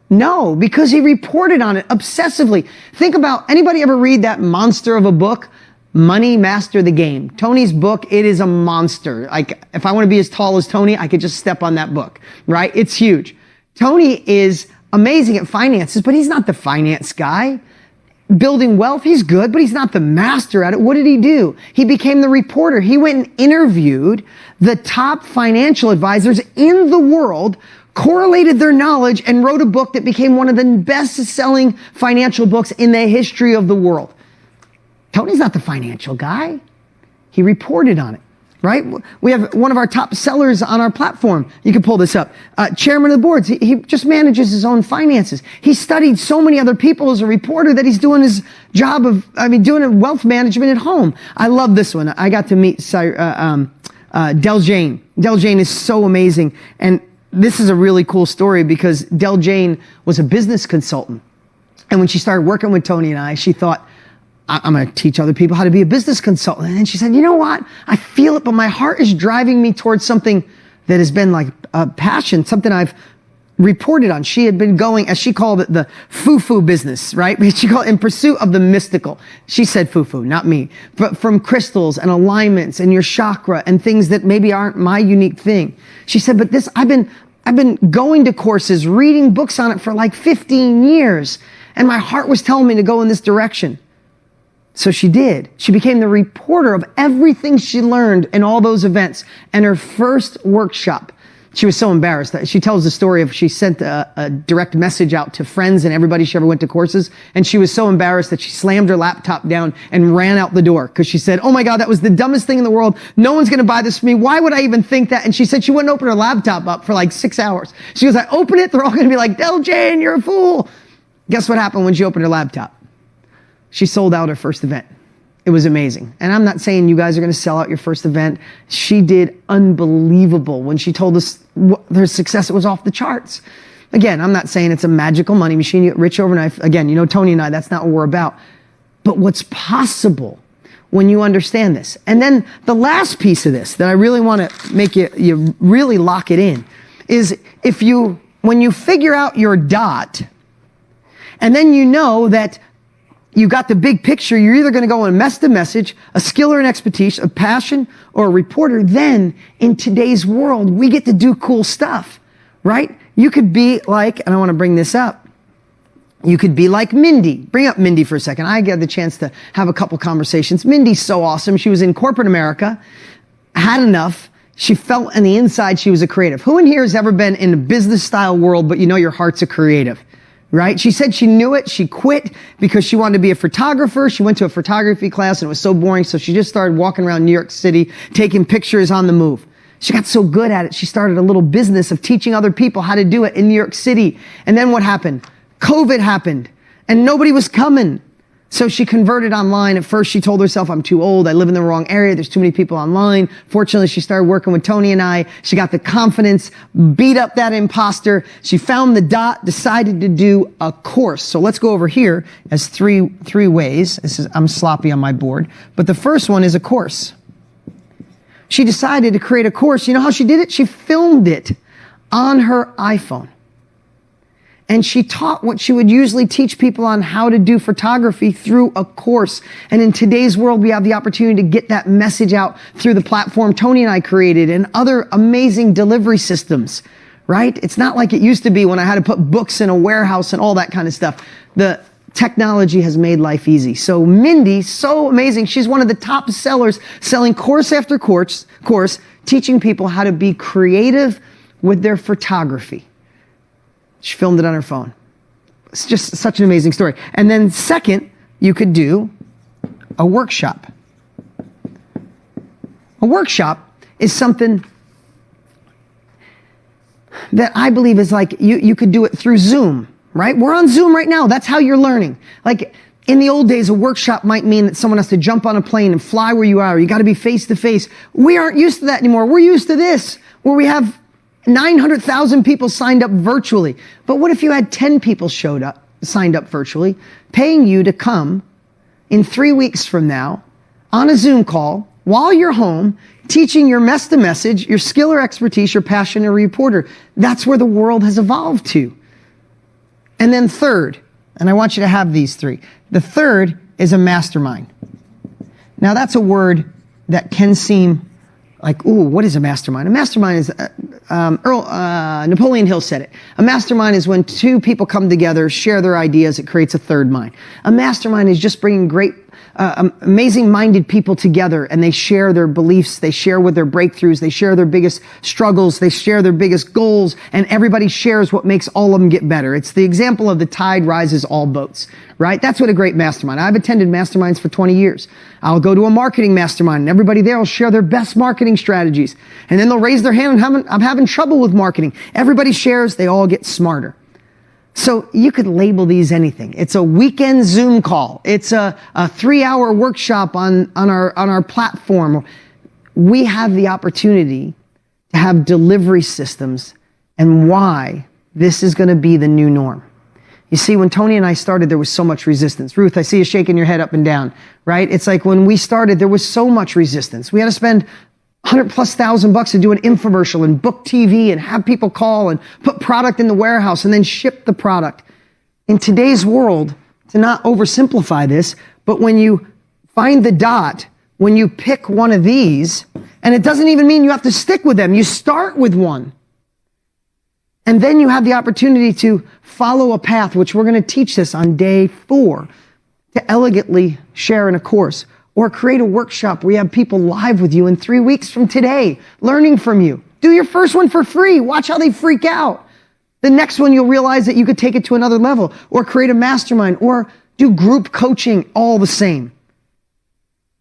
No, because he reported on it obsessively. Think about, anybody ever read that monster of a book, Money Master the Game? Tony's book, it is a monster. Like, if I want to be as tall as Tony, I could just step on that book, right? It's huge. Tony is amazing at finances, but he's not the finance guy. Building wealth, he's good, but he's not the master at it. What did he do? He became the reporter. He went and interviewed the top financial advisors in the world, correlated their knowledge, and wrote a book that became one of the best-selling financial books in the history of the world. Tony's not the financial guy. He reported on it, right? We have one of our top sellers on our platform. You can pull this up. Chairman of the boards. He just manages his own finances. He studied so many other people as a reporter that he's doing his job doing wealth management at home. I love this one. I got to meet Del Jane. Del Jane is so amazing. And this is a really cool story because Del Jane was a business consultant. And when she started working with Tony and I, she thought, I'm going to teach other people how to be a business consultant. And then she said, you know what? I feel it, but my heart is driving me towards something that has been like a passion, something I've reported on. She had been going, as she called it, the foo-foo business, right? She called it in pursuit of the mystical. She said foo-foo, not me. But from crystals and alignments and your chakra and things that maybe aren't my unique thing. She said, but this, I've been going to courses, reading books on it for like 15 years. And my heart was telling me to go in this direction. So she did. She became the reporter of everything she learned in all those events. And her first workshop, she was so embarrassed that she tells the story of she sent a direct message out to friends and everybody she ever went to courses. And she was so embarrassed that she slammed her laptop down and ran out the door because she said, oh my God, that was the dumbest thing in the world. No one's going to buy this for me. Why would I even think that? And she said she wouldn't open her laptop up for like 6 hours. She goes, I open it. They're all going to be like, Del Jane, you're a fool. Guess what happened when she opened her laptop? She sold out her first event. It was amazing. And I'm not saying you guys are going to sell out your first event. She did unbelievable. When she told us her success, it was off the charts. Again, I'm not saying it's a magical money machine. You get rich overnight. Again, you know, Tony and I, that's not what we're about. But what's possible when you understand this? And then the last piece of this that I really want to make you really lock it in is when you figure out your dot, and then you know that you got the big picture, you're either going to go and message, a skill or an expertise, a passion or a reporter. Then in today's world, we get to do cool stuff, right? You could be like, and I want to bring this up, You could be like Mindy. Bring up Mindy for a second. I got the chance to have a couple conversations. Mindy's so awesome. She was in corporate America, had enough. She felt on the inside she was a creative. Who in here has ever been in a business style world, but you know your heart's a creative, right? She said she knew it. She quit because she wanted to be a photographer. She went to a photography class and it was so boring. So she just started walking around New York City, taking pictures on the move. She got so good at it. She started a little business of teaching other people how to do it in New York City. And then what happened? COVID happened and nobody was coming. So she converted online. At first she told herself, I'm too old. I live in the wrong area. There's too many people online. Fortunately, she started working with Tony and I. She got the confidence, beat up that imposter. She found the dot, decided to do a course. So let's go over here as three ways. I'm sloppy on my board, but the first one is a course. She decided to create a course. You know how she did it? She filmed it on her iPhone. And she taught what she would usually teach people on how to do photography through a course. And in today's world, we have the opportunity to get that message out through the platform Tony and I created and other amazing delivery systems, right? It's not like it used to be when I had to put books in a warehouse and all that kind of stuff. The technology has made life easy. So Mindy, so amazing. She's one of the top sellers, selling course after course, teaching people how to be creative with their photography. She filmed it on her phone. It's just such an amazing story. And then second, you could do a workshop. A workshop is something that I believe is like, you could do it through Zoom, right? We're on Zoom right now. That's how you're learning. Like in the old days, a workshop might mean that someone has to jump on a plane and fly where you are. You got to be face to face. We aren't used to that anymore. We're used to this, where we have 900,000 people signed up virtually. But what if you had 10 people signed up virtually, paying you to come in 3 weeks from now on a Zoom call while you're home, teaching your message, your skill or expertise, your passion or reporter. That's where the world has evolved to. And then third, and I want you to have these three. The third is a mastermind. Now that's a word that can seem like, ooh, what is a mastermind? A mastermind is, Napoleon Hill said it. A mastermind is when two people come together, share their ideas, it creates a third mind. A mastermind is just bringing great, amazing-minded people together, and they share their beliefs, they share with their breakthroughs, they share their biggest struggles, they share their biggest goals, and everybody shares what makes all of them get better. It's the example of the tide rises all boats, right? That's what a great mastermind. I've attended masterminds for 20 years. I'll go to a marketing mastermind, and everybody there will share their best marketing strategies. And then they'll raise their hand and I'm having trouble with marketing. Everybody shares, they all get smarter. So you could label these anything. It's a weekend Zoom call. It's a 3-hour workshop on our platform. We have the opportunity to have delivery systems and why this is going to be the new norm. You see, when Tony and I started, there was so much resistance. Ruth, I see you shaking your head up and down, right? It's like when we started, there was so much resistance. We had to spend $100,000+ to do an infomercial and book TV and have people call and put product in the warehouse and then ship the product. In today's world, to not oversimplify this, but when you find the dot, when you pick one of these, and it doesn't even mean you have to stick with them, you start with one. And then you have the opportunity to follow a path, which we're going to teach this on day 4, to elegantly share in a course. Or create a workshop where you have people live with you in 3 weeks from today, learning from you. Do your first one for free. Watch how they freak out. The next one, you'll realize that you could take it to another level, or create a mastermind, or do group coaching, all the same.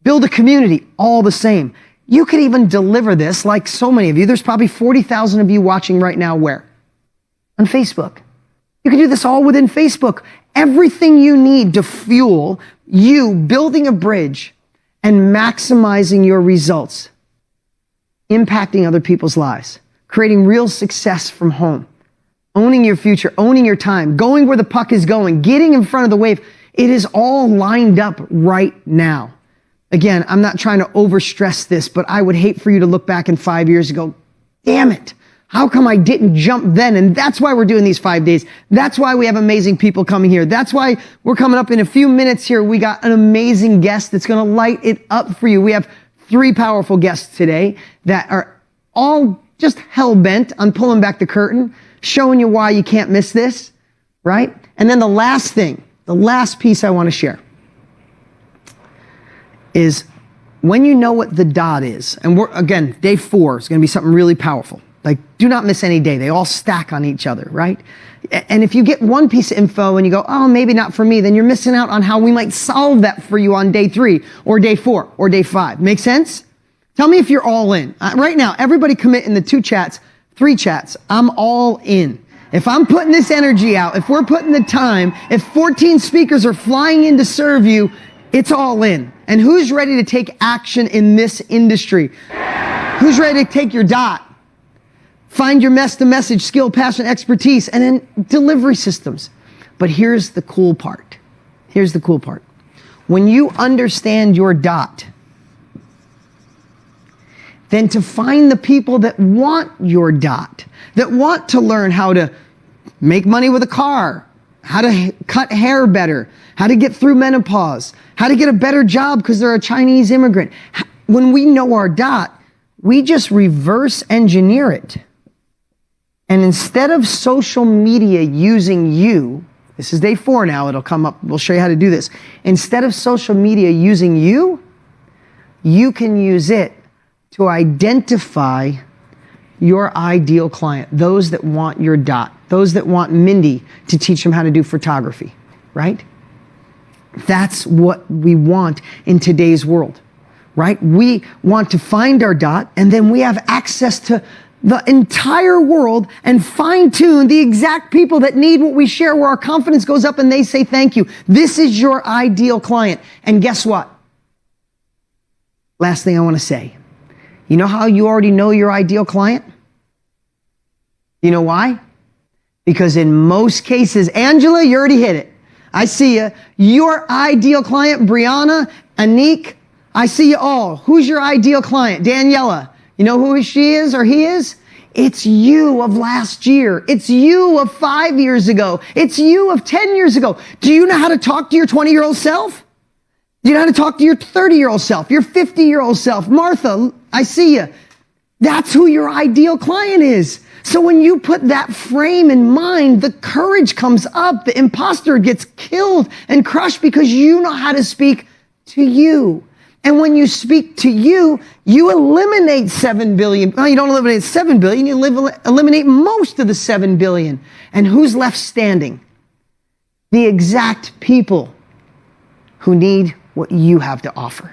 Build a community, all the same. You could even deliver this like so many of you. There's probably 40,000 of you watching right now where? On Facebook. You can do this all within Facebook. Everything you need to fuel you building a bridge and maximizing your results, impacting other people's lives, creating real success from home, owning your future, owning your time, going where the puck is going, getting in front of the wave. It is all lined up right now. Again, I'm not trying to overstress this, but I would hate for you to look back in 5 years and go, damn it, how come I didn't jump then? And that's why we're doing these 5 days. That's why we have amazing people coming here. That's why we're coming up in a few minutes here. We got an amazing guest that's going to light it up for you. We have 3 powerful guests today that are all just hell-bent on pulling back the curtain, showing you why you can't miss this, right? And then the last thing, the last piece I want to share is when you know what the dot is, and again, day 4 is going to be something really powerful. Like, do not miss any day. They all stack on each other, right? And if you get one piece of info and you go, oh, maybe not for me, then you're missing out on how we might solve that for you on day 3 or day 4 or day 5. Make sense? Tell me if you're all in. Right now, everybody commit in the 2 chats, 3 chats. I'm all in. If I'm putting this energy out, if we're putting the time, if 14 speakers are flying in to serve you, it's all in. And who's ready to take action in this industry? Who's ready to take your dot? Find your message, skill, passion, expertise, and then delivery systems. But here's the cool part. Here's the cool part. When you understand your dot, then to find the people that want your dot, that want to learn how to make money with a car, how to cut hair better, how to get through menopause, how to get a better job because they're a Chinese immigrant. When we know our dot, we just reverse engineer it. And instead of social media using you, this is day 4 now, it'll come up, we'll show you how to do this. Instead of social media using you, you can use it to identify your ideal client, those that want your dot, those that want Mindy to teach them how to do photography, right? That's what we want in today's world, right? We want to find our dot, and then we have access to the entire world and fine-tune the exact people that need what we share, where our confidence goes up and they say thank you. This is your ideal client. And guess what? Last thing I want to say. You know how you already know your ideal client? You know why? Because in most cases, Angela, you already hit it. I see you. Your ideal client, Brianna, Anik, I see you all. Who's your ideal client? Daniela. You know who she is or he is? It's you of last year. It's you of 5 years ago. It's you of 10 years ago. Do you know how to talk to your 20-year-old self? Do you know how to talk to your 30-year-old self, your 50-year-old self? Martha, I see you. That's who your ideal client is. So when you put that frame in mind, the courage comes up. The imposter gets killed and crushed because you know how to speak to you. And when you speak to you, you eliminate 7 billion. Well, you don't eliminate 7 billion, you eliminate most of the 7 billion. And who's left standing? The exact people who need what you have to offer.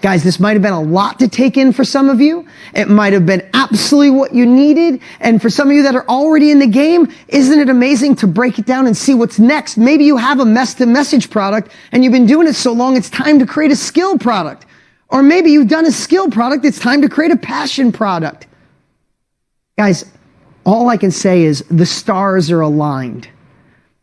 Guys, this might have been a lot to take in for some of you. It might have been absolutely what you needed. And for some of you that are already in the game, isn't it amazing to break it down and see what's next? Maybe you have a message product and you've been doing it so long, it's time to create a skill product. Or maybe you've done a skill product, it's time to create a passion product. Guys, all I can say is the stars are aligned.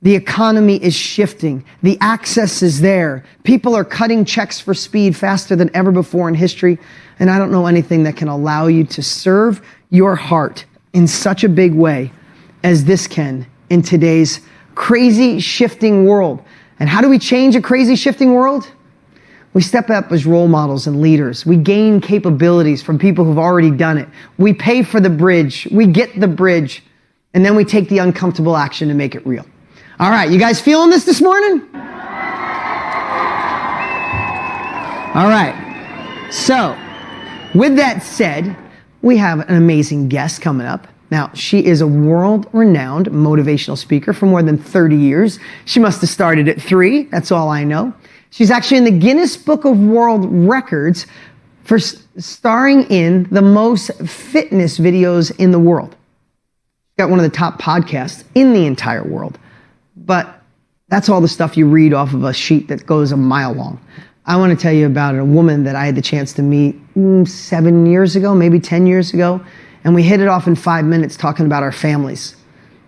The economy is shifting. The access is there. People are cutting checks for speed faster than ever before in history. And I don't know anything that can allow you to serve your heart in such a big way as this can in today's crazy shifting world. And how do we change a crazy shifting world? We step up as role models and leaders. We gain capabilities from people who've already done it. We pay for the bridge. We get the bridge. And then we take the uncomfortable action to make it real. All right, you guys feeling this morning? All right. So, with that said, we have an amazing guest coming up. Now, she is a world-renowned motivational speaker for more than 30 years. She must have started at 3. That's all I know. She's actually in the Guinness Book of World Records for starring in the most fitness videos in the world. She's got one of the top podcasts in the entire world. But that's all the stuff you read off of a sheet that goes a mile long. I want to tell you about a woman that I had the chance to meet 7 years ago, maybe 10 years ago. And we hit it off in 5 minutes talking about our families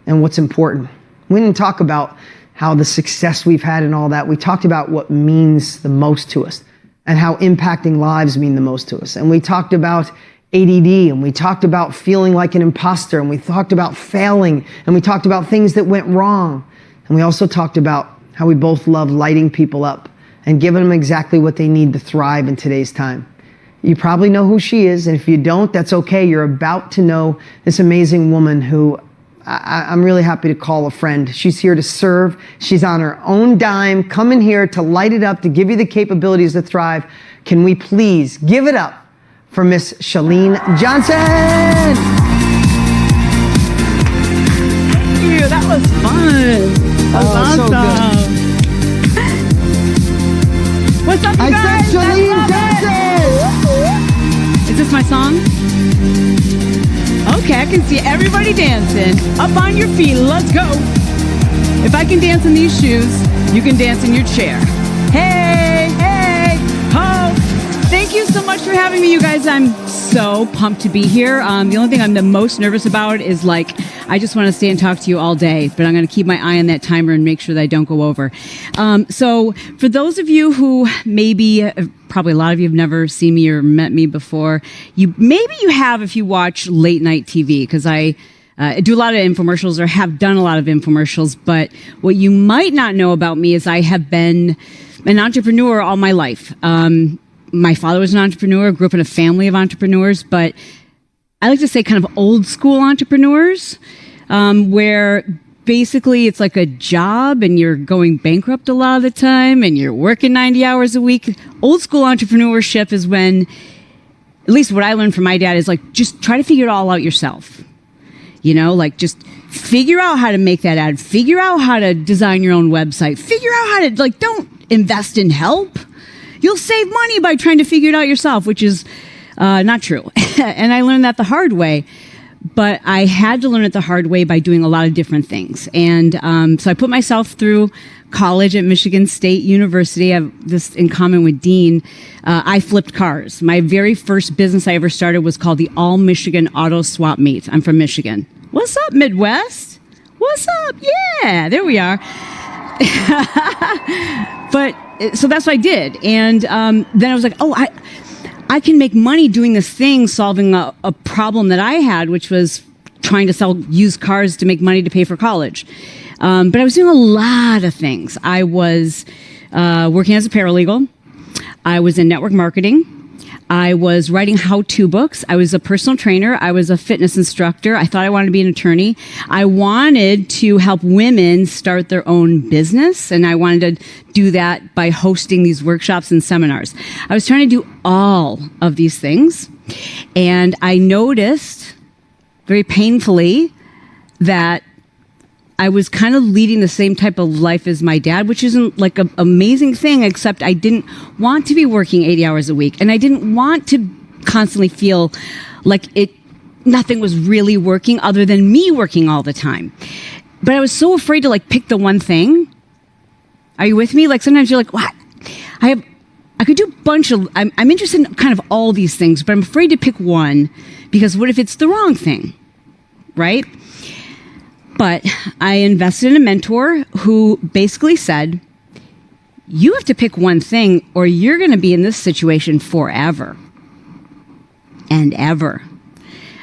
and what's important. We didn't talk about how the success we've had and all that. We talked about what means the most to us and how impacting lives mean the most to us. And we talked about ADD, and we talked about feeling like an imposter, and we talked about failing, and we talked about things that went wrong. And we also talked about how we both love lighting people up and giving them exactly what they need to thrive in today's time. You probably know who she is, and if you don't, that's okay. You're about to know this amazing woman who I'm really happy to call a friend. She's here to serve. She's on her own dime, coming here to light it up, to give you the capabilities to thrive. Can we please give it up for Miss Chalene Johnson? Thank you. That was fun. That was awesome. So good. What's up, you I guys? said Chalene Johnson. Is this my song? Okay, I can see everybody dancing. Up on your feet, let's go. If I can dance in these shoes, you can dance in your chair. Hey, hey, ho. Thank you so much for having me, you guys. I'm so pumped to be here. The only thing I'm the most nervous about is I just want to stay and talk to you all day, but I'm going to keep my eye on that timer and make sure that I don't go over. So for those of you who maybe, probably a lot of you have never seen me or met me before, maybe you have if you watch late night TV, because I do a lot of infomercials or have done a lot of infomercials, but what you might not know about me is I have been an entrepreneur all my life. My father was an entrepreneur, grew up in a family of entrepreneurs, but I like to say kind of old school entrepreneurs, where basically it's like a job and you're going bankrupt a lot of the time and you're working 90 hours a week. Old school entrepreneurship is when, at least what I learned from my dad is just try to figure it all out yourself. Just figure out how to make that ad, figure out how to design your own website, figure out how to, don't invest in help. You'll save money by trying to figure it out yourself, which is not true. And I learned that the hard way. But I had to learn it the hard way by doing a lot of different things. And so I put myself through college at Michigan State University. I have this in common with Dean. I flipped cars. My very first business I ever started was called the All Michigan Auto Swap Meet. I'm from Michigan. What's up, Midwest? What's up? Yeah, there we are. But so that's what I did. And then I was like, I can make money doing this thing, solving a problem that I had, which was trying to sell used cars to make money to pay for college. But I was doing a lot of things. I was working as a paralegal. I was in network marketing. I was writing how-to books. I was a personal trainer. I was a fitness instructor. I thought I wanted to be an attorney. I wanted to help women start their own business, and I wanted to do that by hosting these workshops and seminars. I was trying to do all of these things, and I noticed very painfully that I was kind of leading the same type of life as my dad, which isn't like an amazing thing, except I didn't want to be working 80 hours a week. And I didn't want to constantly feel like nothing was really working other than me working all the time. But I was so afraid to pick the one thing. Are you with me? Sometimes you're like, what? I could do a bunch of, I'm interested in kind of all these things, but I'm afraid to pick one because what if it's the wrong thing? Right? But I invested in a mentor who basically said, you have to pick one thing or you're going to be in this situation forever and ever.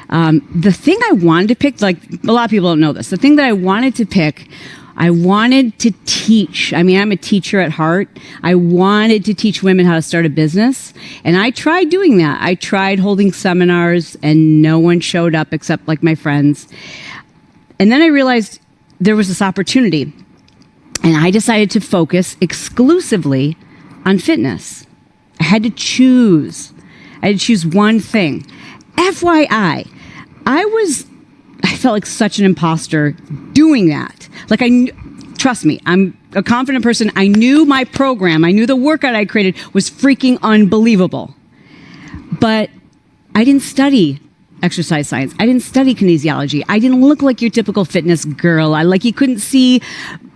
The thing I wanted to pick, a lot of people don't know this, the thing that I wanted to pick, I wanted to teach. I'm a teacher at heart. I wanted to teach women how to start a business. And I tried doing that. I tried holding seminars and no one showed up except my friends. And then I realized there was this opportunity, and I decided to focus exclusively on fitness. I had to choose one thing. FYI, I felt like such an imposter doing that. Trust me, I'm a confident person. I knew my program, I knew the workout I created was freaking unbelievable. But I didn't study exercise science. I didn't study kinesiology. I didn't look like your typical fitness girl. You couldn't see,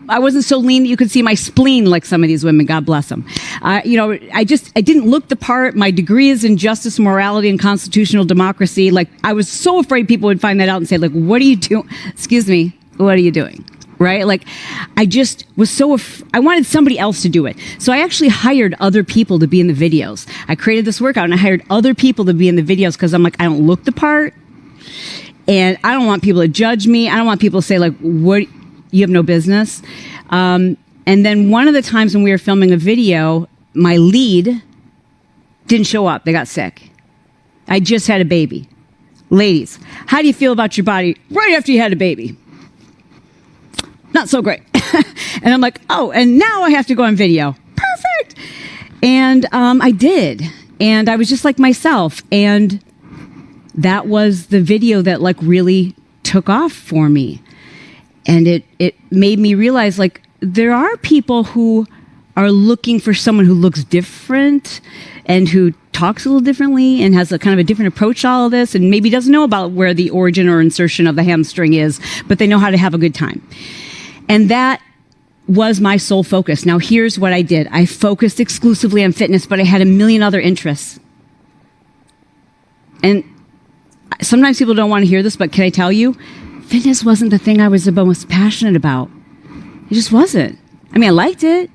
I wasn't so lean that you could see my spleen like some of these women, God bless them. I didn't look the part. My degree is in justice, morality, and constitutional democracy. I was so afraid people would find that out and say, what are you doing? Excuse me, what are you doing? Right? I just was I wanted somebody else to do it. So I actually hired other people to be in the videos. I created this workout and I hired other people to be in the videos because I'm I don't look the part and I don't want people to judge me. I don't want people to say what, you have no business. And then one of the times when we were filming a video, my lead didn't show up. They got sick. I just had a baby. Ladies, how do you feel about your body right after you had a baby? not so great. And I'm like, oh, and now I have to go on video. Perfect. And I did. And I was just like myself. And that was the video that like really took off for me. And it made me realize like there are people who are looking for someone who looks different and who talks a little differently and has a kind of a different approach to all of this and maybe doesn't know about where the origin or insertion of the hamstring is, but they know how to have a good time. And that was my sole focus. Now, here's what I did. I focused exclusively on fitness, but I had a million other interests. And sometimes people don't want to hear this, but can I tell you, fitness wasn't the thing I was the most passionate about. It just wasn't. I mean, I liked it.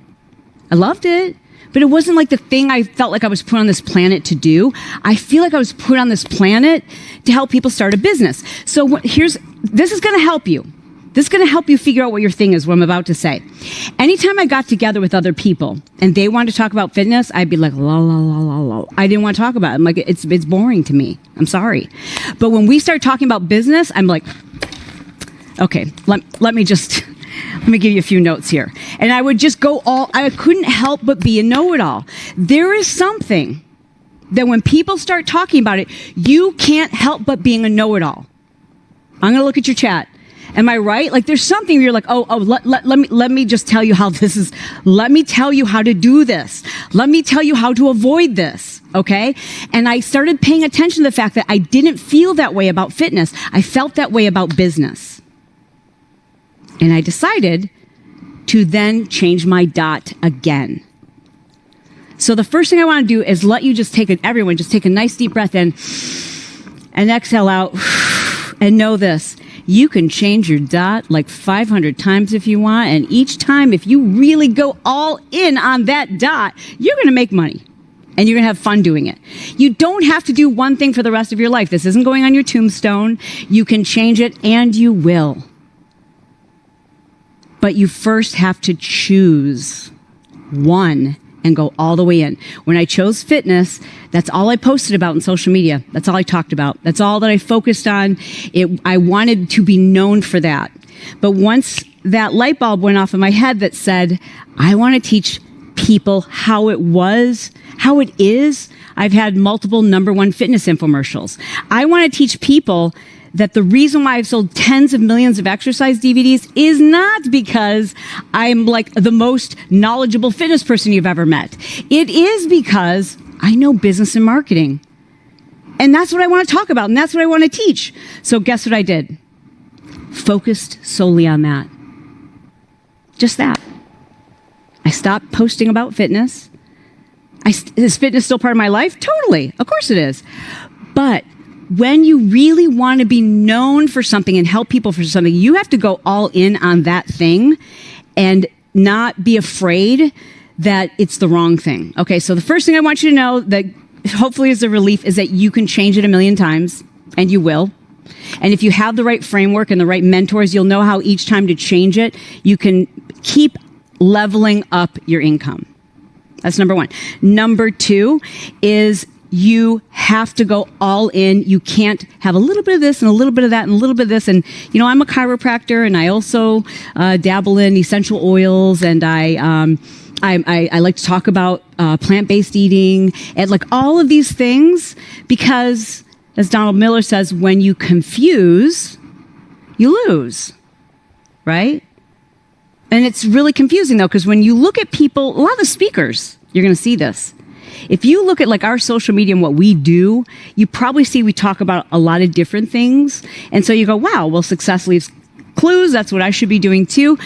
I loved it. But it wasn't like the thing I felt like I was put on this planet to do. I feel like I was put on this planet to help people start a business. So this is going to help you. This is going to help you figure out what your thing is, what I'm about to say. Anytime I got together with other people and they wanted to talk about fitness, I'd be like, la, la, la, la, la. I didn't want to talk about it. I'm like, it's boring to me. I'm sorry. But when we start talking about business, I'm like, okay, let me give you a few notes here. And I would just I couldn't help but be a know-it-all. There is something that when people start talking about it, you can't help but being a know-it-all. I'm going to look at your chat. Am I right? Like there's something where you're like, let me just tell you how this is. Let me tell you how to do this. Let me tell you how to avoid this. Okay. And I started paying attention to the fact that I didn't feel that way about fitness. I felt that way about business. And I decided to then change my dot again. So the first thing I want to do is let you everyone just take a nice deep breath in and exhale out and know this. You can change your dot like 500 times if you want. And each time, if you really go all in on that dot, you're going to make money. And you're going to have fun doing it. You don't have to do one thing for the rest of your life. This isn't going on your tombstone. You can change it, and you will. But you first have to choose one and go all the way in. When I chose fitness, that's all I posted about in social media. That's all I talked about. That's all that I focused on. I wanted to be known for that. But once that light bulb went off in my head that said, I want to teach people how it is. I've had multiple #1 fitness infomercials. I want to teach people that the reason why I've sold tens of millions of exercise DVDs is not because I'm like the most knowledgeable fitness person you've ever met. It is because I know business and marketing. And that's what I want to talk about, and that's what I want to teach. So guess what I did? Focused solely on that. Just that. I stopped posting about fitness. Is fitness still part of my life? Totally. Of course it is. But when you really want to be known for something and help people for something, you have to go all in on that thing and not be afraid that it's the wrong thing. Okay, so the first thing I want you to know that hopefully is a relief is that you can change it a million times, and you will. And if you have the right framework and the right mentors, you'll know how each time to change it, you can keep leveling up your income. That's #1. #2 is you have to go all in. You can't have a little bit of this and a little bit of that and a little bit of this. And, you know, I'm a chiropractor and I also dabble in essential oils, and I like to talk about plant-based eating and like all of these things because, as Donald Miller says, when you confuse, you lose, right? And it's really confusing though, because when you look at people, a lot of the speakers, you're going to see this. If you look at like our social media and what we do, you probably see we talk about a lot of different things. And so you go, wow, well, success leaves clues. That's what I should be doing too.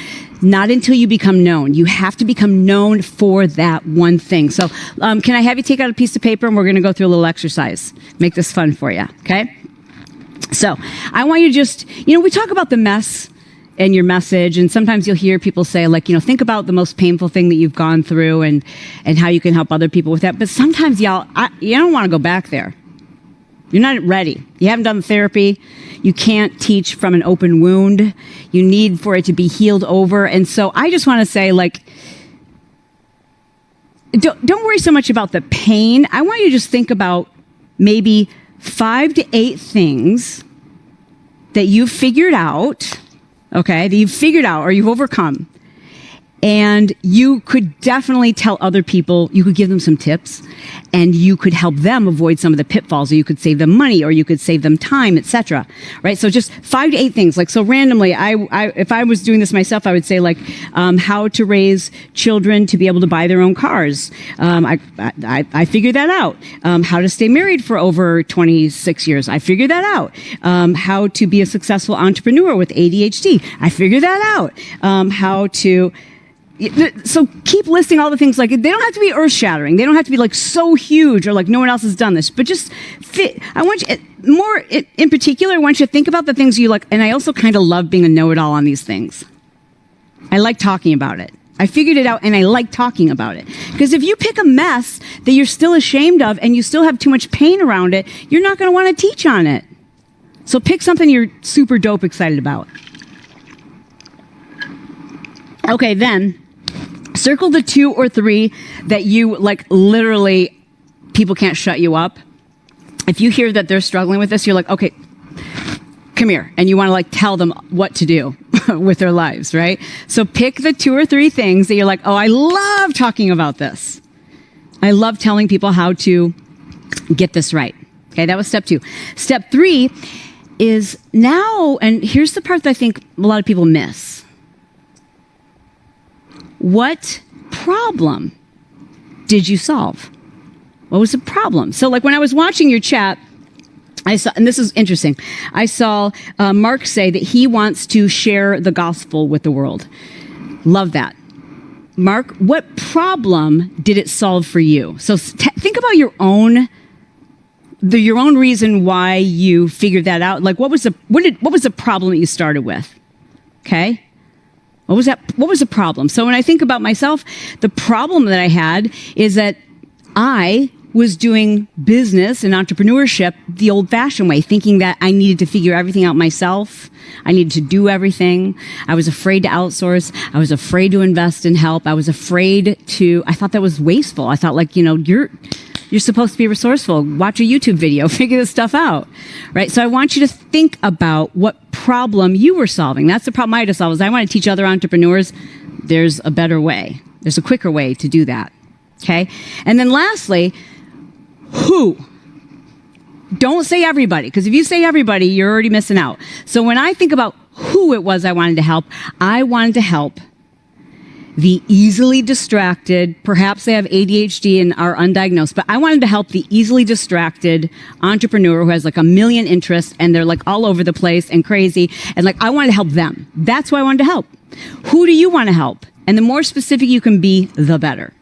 Not until you become known. You have to become known for that one thing. So can I have you take out a piece of paper and we're going to go through a little exercise. Make this fun for you, okay? So I want you to just, we talk about the mess in your message, and sometimes you'll hear people say, like, think about the most painful thing that you've gone through and how you can help other people with that. But sometimes, you don't want to go back there. You're not ready. You haven't done the therapy. You can't teach from an open wound. You need for it to be healed over. And so I just want to say, like, don't worry so much about the pain. I want you to just think about maybe 5 to 8 things that you've figured out okay, that you've figured out or you've overcome. And you could definitely tell other people, you could give them some tips, and you could help them avoid some of the pitfalls, or you could save them money, or you could save them time, etc. Right? So just 5 to 8 things. Like, so randomly, if I was doing this myself, I would say like, how to raise children to be able to buy their own cars. I figured that out. How to stay married for over 26 years. I figured that out. How to be a successful entrepreneur with ADHD. I figured that out. So keep listing all the things. Like, they don't have to be earth-shattering. They don't have to be like so huge or like no one else has done this, but just fit. I want you more in particular, I want you to think about the things you like. And I also kind of love being a know-it-all on these things. I like talking about it. I figured it out and I like talking about it. Because if you pick a mess that you're still ashamed of and you still have too much pain around it, you're not going to want to teach on it. So pick something you're super dope excited about. Okay, then circle the 2 or 3 that you like literally people can't shut you up. If you hear that they're struggling with this, you're like, okay, come here. And you want to like tell them what to do with their lives, right? So pick the 2 or 3 things that you're like, oh, I love talking about this. I love telling people how to get this right. Okay, that was step 2. Step 3 is now, and here's the part that I think a lot of people miss. What problem did you solve? What was the problem? So like when I was watching your chat, I saw, and this is interesting, I saw Mark say that he wants to share the gospel with the world. Love that. Mark, what problem did it solve for you? So think about your own reason why you figured that out. Like what was the problem that you started with? Okay? What was the problem? So when I think about myself, the problem that I had is that I was doing business and entrepreneurship the old-fashioned way, thinking that I needed to figure everything out myself. I needed to do everything. I was afraid to outsource. I was afraid to invest in help. I thought that was wasteful. I thought like, you're supposed to be resourceful. Watch a YouTube video, figure this stuff out, right? So I want you to think about what problem you were solving. That's the problem I had to solve. I want to teach other entrepreneurs there's a better way. There's a quicker way to do that, okay? And then lastly, who? Don't say everybody, because if you say everybody, you're already missing out. So when I think about who it was I wanted to help the easily distracted, perhaps they have ADHD and are undiagnosed, but I wanted to help the easily distracted entrepreneur who has like a million interests and they're like all over the place and crazy. And like, I wanted to help them. That's who I wanted to help. Who do you want to help? And the more specific you can be, the better.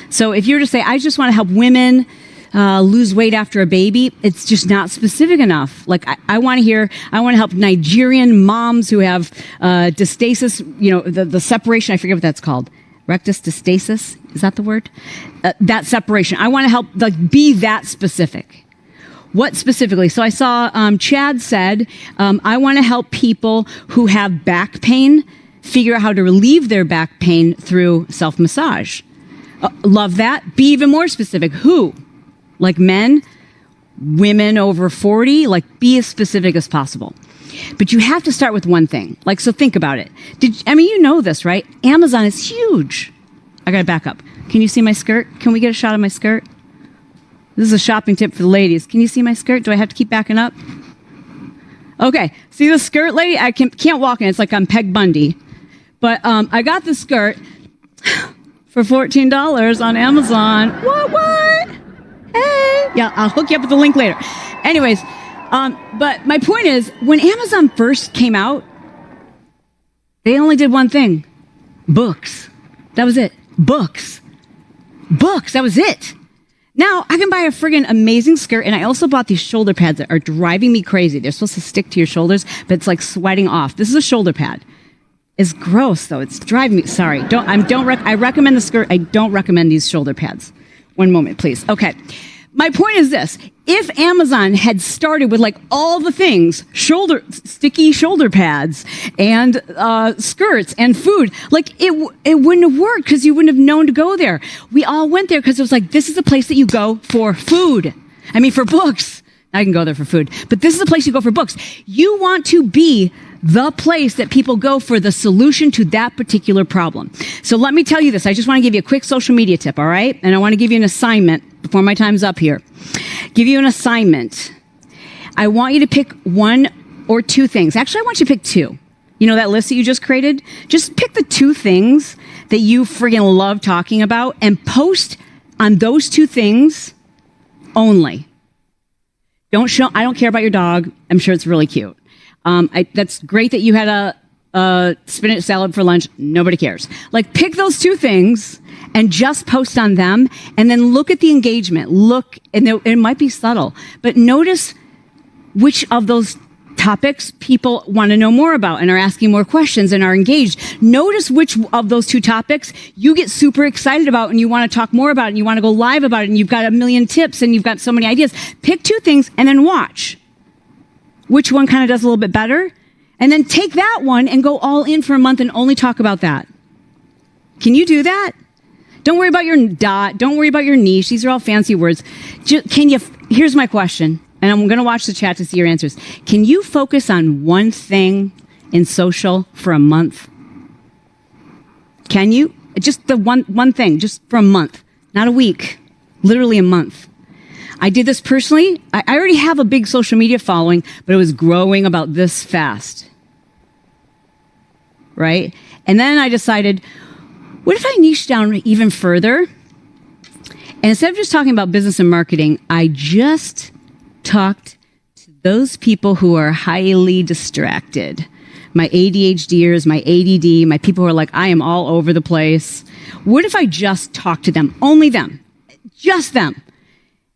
So if you were to say, I just want to help women lose weight after a baby, it's just not specific enough. Like I want to help Nigerian moms who have dystasis, the separation, I forget what that's called. Rectus dystasis, is that the word? That separation. I want to help be that specific. What specifically? So I saw Chad said, I want to help people who have back pain figure out how to relieve their back pain through self-massage. Love that. Be even more specific. Who? Like men, women over 40, like be as specific as possible. But you have to start with one thing. Like, so think about it. You know this, right? Amazon is huge. I gotta back up. Can you see my skirt? Can we get a shot of my skirt? This is a shopping tip for the ladies. Can you see my skirt? Do I have to keep backing up? Okay, see the skirt, lady? I can't walk in. It's like I'm Peg Bundy. But I got the skirt for $14 on Amazon. What? Hey! Yeah, I'll hook you up with the link later. Anyways, but my point is, when Amazon first came out, they only did one thing. Books. That was it. Books. That was it. Now, I can buy a friggin' amazing skirt, and I also bought these shoulder pads that are driving me crazy. They're supposed to stick to your shoulders, but it's like sweating off. This is a shoulder pad. It's gross, though. It's driving me... Sorry. I recommend the skirt. I don't recommend these shoulder pads. One moment, please. Okay. My point is this. If Amazon had started with like all the things, sticky shoulder pads and skirts and food, like it wouldn't have worked because you wouldn't have known to go there. We all went there because it was like, this is the place that you go for food. For books. I can go there for food, but this is the place you go for books. You want to be the place that people go for the solution to that particular problem. So let me tell you this. I just want to give you a quick social media tip, all right? And I want to give you an assignment before my time's up here. Give you an assignment. I want you to pick one or two things. Actually, I want you to pick two. You know that list that you just created? Just pick the two things that you friggin' love talking about and post on those two things only. I don't care about your dog. I'm sure it's really cute. That's great that you had a spinach salad for lunch. Nobody cares. Like, pick those two things and just post on them, and then look at the engagement. Look, and it might be subtle, but notice which of those topics people want to know more about and are asking more questions and are engaged. Notice which of those two topics you get super excited about and you want to talk more about it and you want to go live about it and you've got a million tips and you've got so many ideas. Pick two things and then watch which one kind of does a little bit better, and then take that one and go all in for a month and only talk about that. Can you do that? Don't worry about your dot. Don't worry about your niche. These are all fancy words. Here's my question. And I'm going to watch the chat to see your answers. Can you focus on one thing in social for a month? Can you? Just the one thing, just for a month, not a week, literally a month. I did this personally. I already have a big social media following, but it was growing about this fast. Right? And then I decided, what if I niche down even further? And instead of just talking about business and marketing, I just talked to those people who are highly distracted. My ADHDers, my ADD, my people who are like, I am all over the place. What if I just talked to them? Only them. Just them.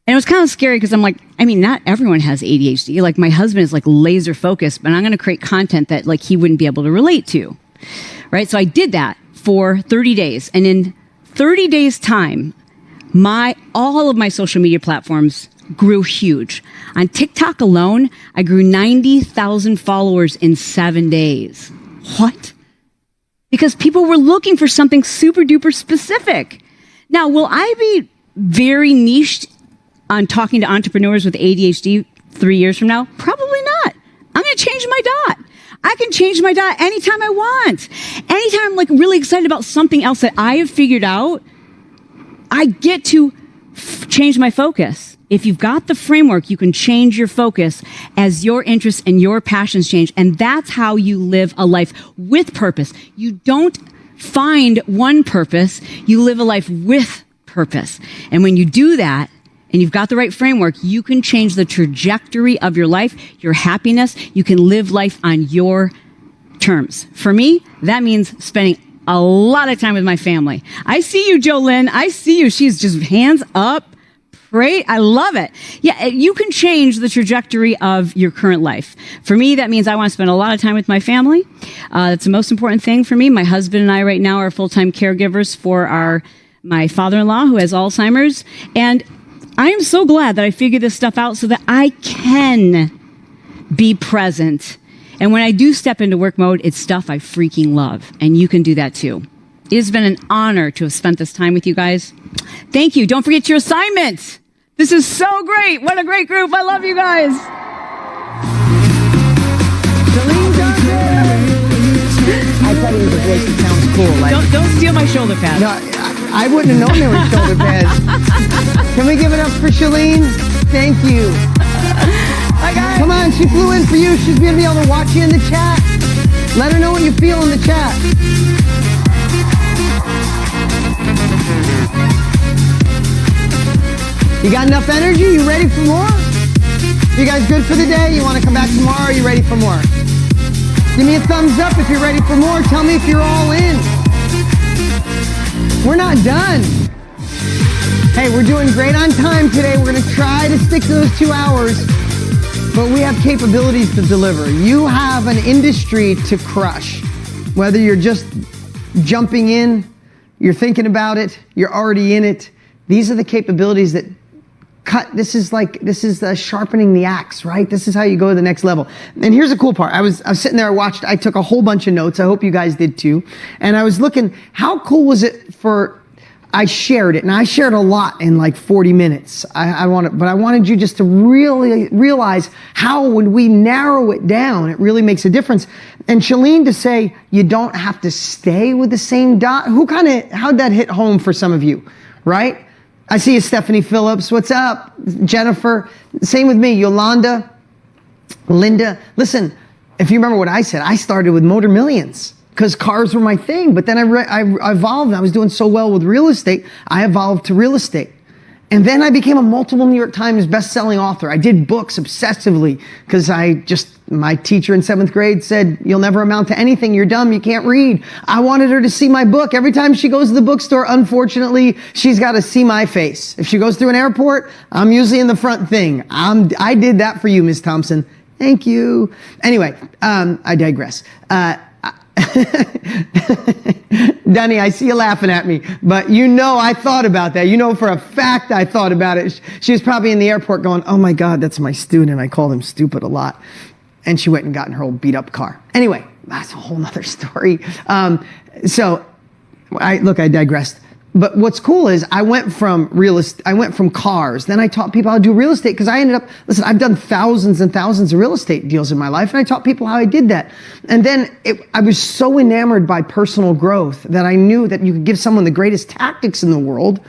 And it was kind of scary because I'm like, I mean, not everyone has ADHD. Like, my husband is like laser focused, but I'm going to create content that like he wouldn't be able to relate to. Right? So I did that for 30 days. And in 30 days time, all of my social media platforms grew huge. On TikTok alone, I grew 90,000 followers in 7 days. What? Because people were looking for something super duper specific. Now, will I be very niched on talking to entrepreneurs with ADHD 3 years from now? Probably not. I'm going to change my dot. I can change my dot anytime I want. Anytime I'm like really excited about something else that I have figured out, I get to change my focus. If you've got the framework, you can change your focus as your interests and your passions change. And that's how you live a life with purpose. You don't find one purpose, you live a life with purpose. And when you do that, and you've got the right framework, you can change the trajectory of your life, your happiness. You can live life on your terms. For me, that means spending a lot of time with my family. I see you, Jolynn. I see you. She's just hands up. Great. I love it. Yeah, you can change the trajectory of your current life. For me, that means I want to spend a lot of time with my family. That's the most important thing for me. My husband and I right now are full-time caregivers for my father-in-law who has Alzheimer's. And I am so glad that I figured this stuff out so that I can be present. And when I do step into work mode, it's stuff I freaking love. And you can do that too. It has been an honor to have spent this time with you guys. Thank you. Don't forget your assignment. This is so great. What a great group. I love you guys. I thought it was a voice that sounds cool. Like, Don't steal my shoulder pads. no, I wouldn't have known they were shoulder pads. Can we give it up for Shalene? Thank you. Hi, guys. Come on, she flew in for you. She's going to be able to watch you in the chat. Let her know what you feel in the chat. You got enough energy? You ready for more? You guys good for the day? You want to come back tomorrow? Are you ready for more? Give me a thumbs up if you're ready for more. Tell me if you're all in. We're not done. Hey, we're doing great on time today. We're going to try to stick to those 2 hours, but we have capabilities to deliver. You have an industry to crush. Whether you're just jumping in, you're thinking about it, you're already in it. These are the capabilities that cut. This is sharpening the axe, right? This is how you go to the next level. And here's the cool part. I was sitting there, I took a whole bunch of notes. I hope you guys did too. And I was looking, how cool was it for I shared it, and I shared a lot in like 40 minutes. But I wanted you just to really realize how when we narrow it down, it really makes a difference. And Shalene, to say you don't have to stay with the same dot, how'd that hit home for some of you, right? I see you, Stephanie Phillips. What's up? Jennifer. Same with me, Yolanda, Linda. Listen, if you remember what I said, I started with Motor Millions because cars were my thing. But then I evolved. I was doing so well with real estate, I evolved to real estate. And then I became a multiple New York Times best-selling author. I did books obsessively because my teacher in 7th grade said, you'll never amount to anything. You're dumb. You can't read. I wanted her to see my book. Every time she goes to the bookstore, unfortunately, she's got to see my face. If she goes through an airport, I'm usually in the front thing. I did that for you, Ms. Thompson. Thank you. Anyway, I digress. Dunny, I see you laughing at me, but I thought about that. For a fact I thought about it. She was probably in the airport going, oh my God, that's my student. I call him stupid a lot. And she went and got in her old beat up car. Anyway, that's a whole nother story. I digressed. But what's cool is I went from cars, then I taught people how to do real estate because I've done thousands and thousands of real estate deals in my life, and I taught people how I did that. And then I was so enamored by personal growth that I knew that you could give someone the greatest tactics in the world,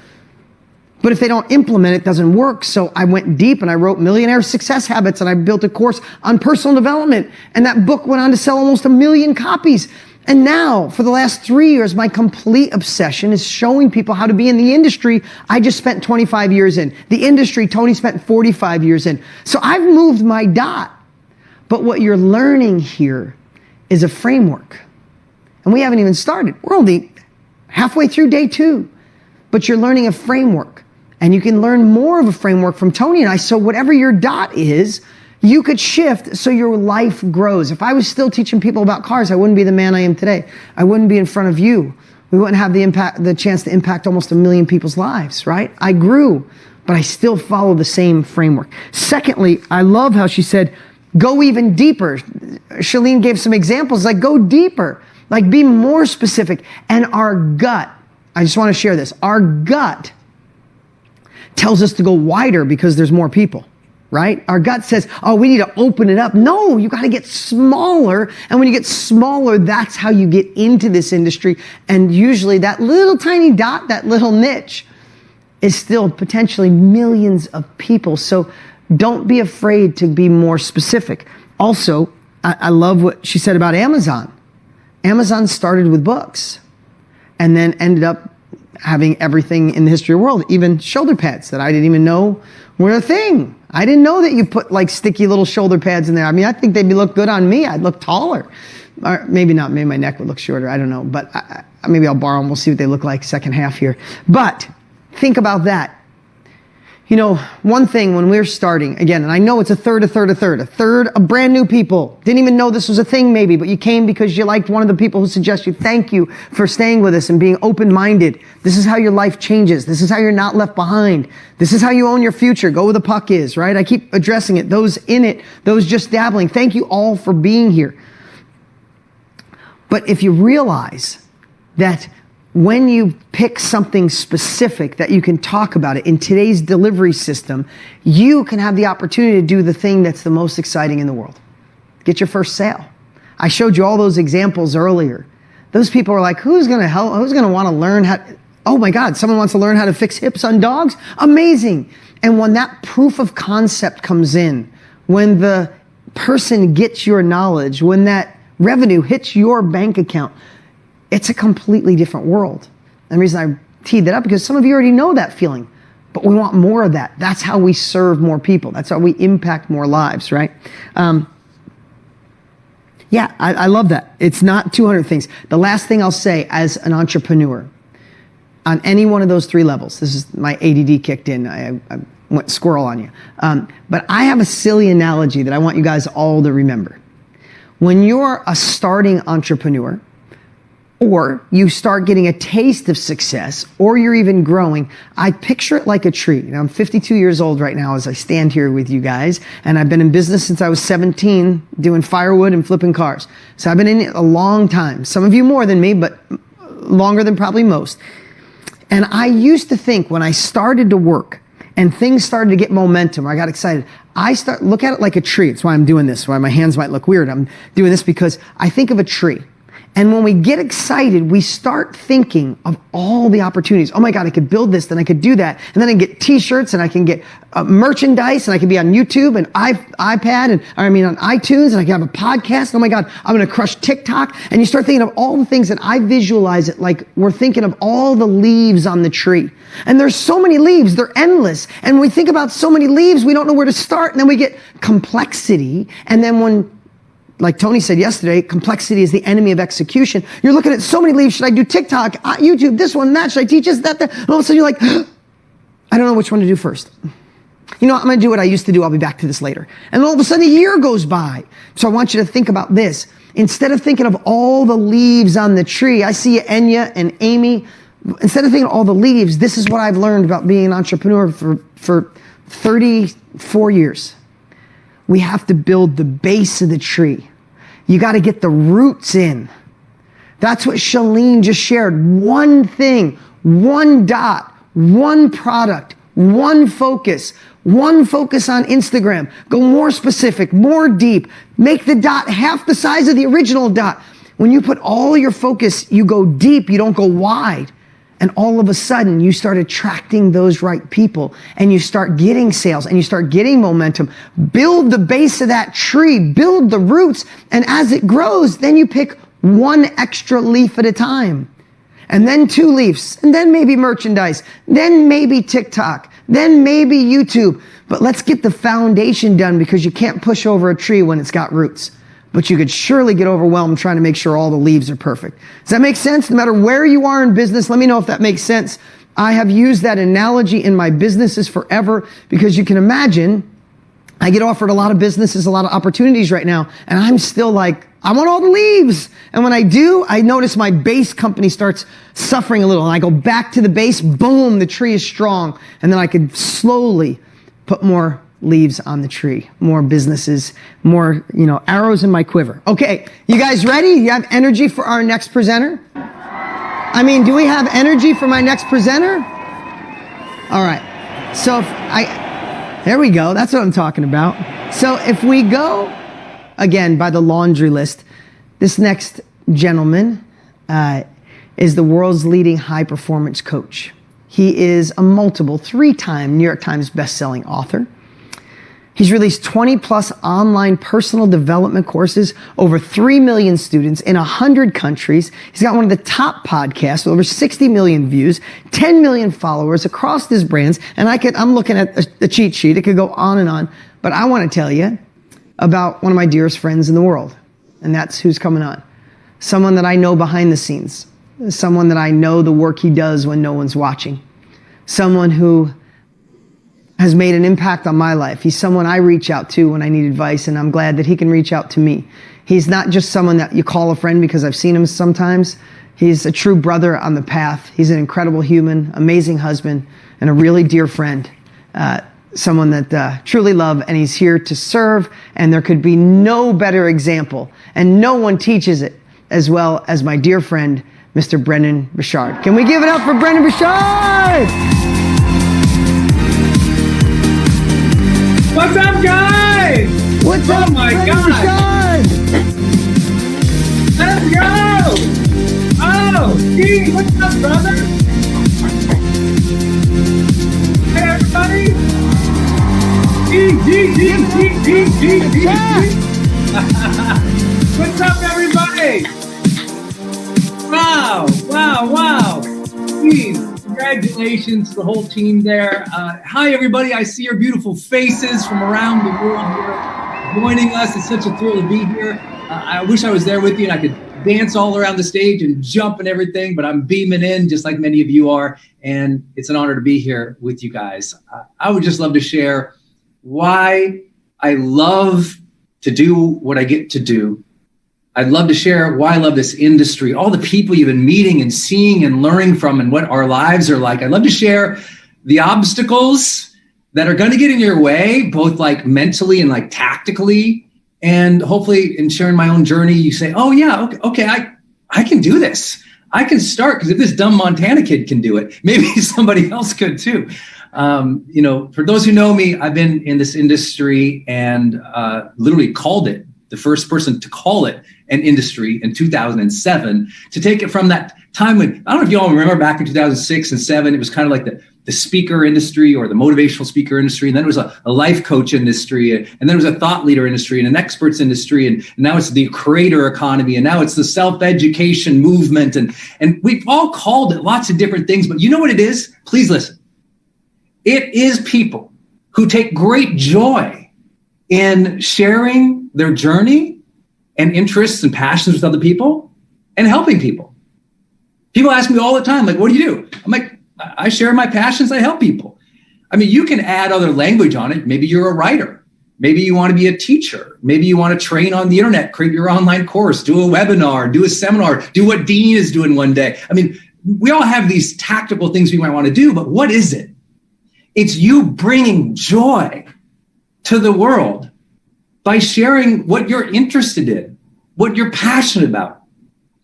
but if they don't implement it, it doesn't work. So I went deep and I wrote Millionaire Success Habits, and I built a course on personal development, and that book went on to sell almost 1 million copies. And now, for the last 3 years, my complete obsession is showing people how to be in the industry I just spent 25 years in. The industry Tony spent 45 years in. So I've moved my dot. But what you're learning here is a framework. And we haven't even started. We're only halfway through day 2. But you're learning a framework. And you can learn more of a framework from Tony and I. So whatever your dot is, you could shift so your life grows. If I was still teaching people about cars, I wouldn't be the man I am today. I wouldn't be in front of you. We wouldn't have the chance to impact almost 1 million people's lives, right? I grew, but I still follow the same framework. Secondly, I love how she said, go even deeper. Shalene gave some examples, like go deeper, like be more specific. And our gut, I just want to share this, our gut tells us to go wider because there's more people. Right? Our gut says, oh, we need to open it up. No, you got to get smaller. And when you get smaller, that's how you get into this industry. And usually that little tiny dot, that little niche is still potentially millions of people. So don't be afraid to be more specific. Also, I love what she said about Amazon. Amazon started with books and then ended up having everything in the history of the world, even shoulder pads that I didn't even know were a thing. I didn't know that you put like sticky little shoulder pads in there. I mean, I think they'd look good on me. I'd look taller. Or maybe not. Maybe my neck would look shorter. I don't know. But maybe I'll borrow them. We'll see what they look like second half here. But think about that. One thing when we're starting, again, and I know it's a third of brand new people. Didn't even know this was a thing maybe, but you came because you liked one of the people who suggest you. Thank you for staying with us and being open-minded. This is how your life changes. This is how you're not left behind. This is how you own your future. Go where the puck is, right? I keep addressing it. Those in it, those just dabbling. Thank you all for being here. But if you realize that when you pick something specific that you can talk about it in today's delivery system, you can have the opportunity to do the thing that's the most exciting in the world. Get your first sale. I showed you all those examples earlier. Those people are like, who's going to help? Who's going to want to learn how? Oh my God, someone wants to learn how to fix hips on dogs? Amazing. And when that proof of concept comes in, when the person gets your knowledge, when that revenue hits your bank account, it's a completely different world. And the reason I teed that up because some of you already know that feeling, but we want more of that. That's how we serve more people. That's how we impact more lives, right? I love that. It's not 200 things. The last thing I'll say as an entrepreneur on any one of those 3 levels, this is my ADD kicked in. I went squirrel on you. But I have a silly analogy that I want you guys all to remember. When you're a starting entrepreneur, or you start getting a taste of success, or you're even growing, I picture it like a tree. Now, I'm 52 years old right now as I stand here with you guys, and I've been in business since I was 17, doing firewood and flipping cars. So I've been in it a long time. Some of you more than me, but longer than probably most. And I used to think when I started to work and things started to get momentum, I got excited. Look at it like a tree. It's why I'm doing this, why my hands might look weird. I'm doing this because I think of a tree. And when we get excited, we start thinking of all the opportunities. Oh my God, I could build this, then I could do that. And then I can get t-shirts and I can get merchandise and I can be on YouTube and iPad and on iTunes and I can have a podcast. Oh my God, I'm going to crush TikTok. And you start thinking of all the things that I visualize it like we're thinking of all the leaves on the tree. And there's so many leaves, they're endless. And when we think about so many leaves, we don't know where to start. And then we get complexity. And then when, like Tony said yesterday, complexity is the enemy of execution. You're looking at so many leaves. Should I do TikTok, YouTube, this one, that? Should I teach this, that? And all of a sudden you're like, I don't know which one to do first. You know what? I'm going to do what I used to do. I'll be back to this later. And all of a sudden a year goes by. So I want you to think about this. Instead of thinking of all the leaves on the tree, I see Enya and Amy. Instead of thinking of all the leaves, this is what I've learned about being an entrepreneur for 34 years. We have to build the base of the tree. You got to get the roots in. That's what Shalene just shared. One thing, one dot, one product, one focus on Instagram. Go more specific, more deep. Make the dot half the size of the original dot. When you put all your focus, you go deep, you don't go wide. And all of a sudden, you start attracting those right people and you start getting sales and you start getting momentum. Build the base of that tree, build the roots. And as it grows, then you pick one extra leaf at a time. And then 2 leaves, and then maybe merchandise, then maybe TikTok, then maybe YouTube. But let's get the foundation done because you can't push over a tree when it's got roots. But you could surely get overwhelmed trying to make sure all the leaves are perfect. Does that make sense? No matter where you are in business, let me know if that makes sense. I have used that analogy in my businesses forever because you can imagine I get offered a lot of businesses, a lot of opportunities right now, and I'm still like, I want all the leaves. And when I do, I notice my base company starts suffering a little, and I go back to the base, boom, the tree is strong, and then I could slowly put more leaves on the tree, more businesses, more, arrows in my quiver. Okay, you guys ready? You have energy for our next presenter? Do we have energy for my next presenter? All right. So there we go. That's what I'm talking about. So if we go, again, by the laundry list, this next gentleman is the world's leading high-performance coach. He is a multiple 3-time New York Times best-selling author. He's released 20 plus online personal development courses, over 3 million students in 100 countries. He's got one of the top podcasts with over 60 million views, 10 million followers across his brands. And I'm looking at a cheat sheet. It could go on and on. But I want to tell you about one of my dearest friends in the world. And that's who's coming on. Someone that I know behind the scenes. Someone that I know the work he does when no one's watching. Someone who has made an impact on my life. He's someone I reach out to when I need advice, and I'm glad that he can reach out to me. He's not just someone that you call a friend because I've seen him sometimes. He's a true brother on the path. He's an incredible human, amazing husband, and a really dear friend. Someone that truly love, and he's here to serve, and there could be no better example, and no one teaches it as well as my dear friend, Mr. Brendon Burchard. Can we give it up for Brendon Burchard? What's up, guys? What's up, my God? Let's go! Oh, Steve, what's up, brother? Hey, everybody! What's up, everybody? Wow. Steve, congratulations to the whole team there. Hi, everybody. I see your beautiful faces from around the world here joining us. It's such a thrill to be here. I wish I was there with you and I could dance all around the stage and jump and everything, but I'm beaming in just like many of you are. And it's an honor to be here with you guys. I would just love to share why I love to do what I get to do. I'd love to share why I love this industry, all the people you've been meeting and seeing and learning from and what our lives are like. I'd love to share the obstacles that are going to get in your way, both like mentally and like tactically. And hopefully in sharing my own journey, you say, oh yeah, okay, I can do this. I can start, because if this dumb Montana kid can do it, maybe somebody else could too. For those who know me, I've been in this industry and literally called it, the first person to call it an industry in 2007, to take it from that time when, I don't know if you all remember back in 2006 and 7, it was kind of like the speaker industry or the motivational speaker industry. And then it was a life coach industry. And then there was a thought leader industry and an experts industry. And now it's the creator economy. And now it's the self-education movement. And we've all called it lots of different things. But you know what it is? Please listen. It is people who take great joy in sharing their journey and interests and passions with other people and helping people. People ask me all the time, like, what do you do? I'm like, I share my passions, I help people. I mean, you can add other language on it. Maybe you're a writer. Maybe you want to be a teacher. Maybe you want to train on the internet, create your online course, do a webinar, do a seminar, do what Dean is doing one day. I mean, we all have these tactical things we might want to do, but what is it? It's you bringing joy to the world by sharing what you're interested in, what you're passionate about,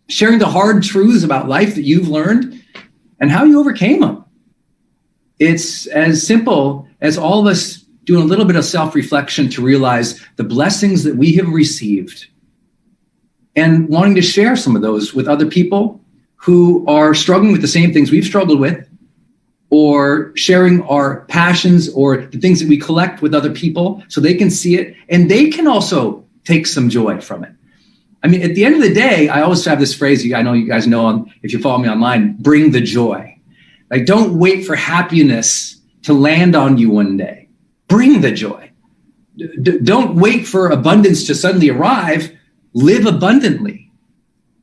sharing the hard truths about life that you've learned and how you overcame them. It's as simple as all of us doing a little bit of self-reflection to realize the blessings that we have received and wanting to share some of those with other people who are struggling with the same things we've struggled with, or sharing our passions or the things that we collect with other people so they can see it and they can also take some joy from it. I mean, at the end of the day, I always have this phrase, I know you guys know if you follow me online, bring the joy. Like, don't wait for happiness to land on you one day. Bring the joy. Don't wait for abundance to suddenly arrive. Live abundantly.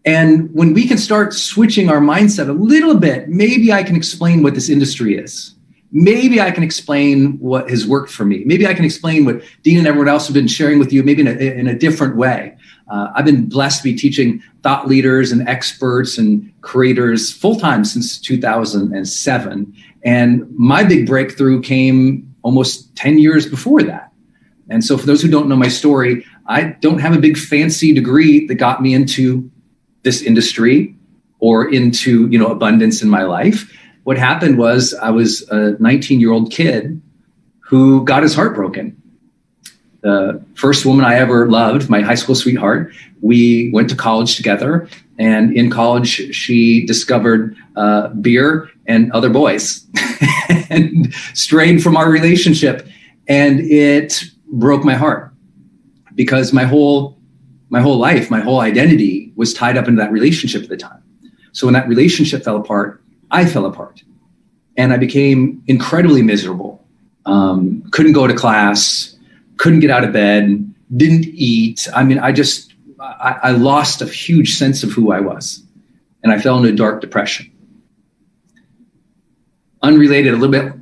And when we can start switching our mindset a little bit, maybe I can explain what this industry is. Maybe I can explain what has worked for me. Maybe I can explain what Dean and everyone else have been sharing with you, maybe in a different way. I've been blessed to be teaching thought leaders and experts and creators full-time since 2007. And my big breakthrough came almost 10 years before that. And so for those who don't know my story, I don't have a big fancy degree that got me into this industry or into, abundance in my life. What happened was I was a 19-year-old kid who got his heart broken. The first woman I ever loved, my high school sweetheart, we went to college together. And in college, she discovered beer and other boys and strayed from our relationship. And it broke my heart because my whole life, my whole identity was tied up into that relationship at the time. So when that relationship fell apart, I fell apart and I became incredibly miserable. Couldn't go to class, couldn't get out of bed, didn't eat. I mean, I lost a huge sense of who I was and I fell into a dark depression. Unrelated, a little bit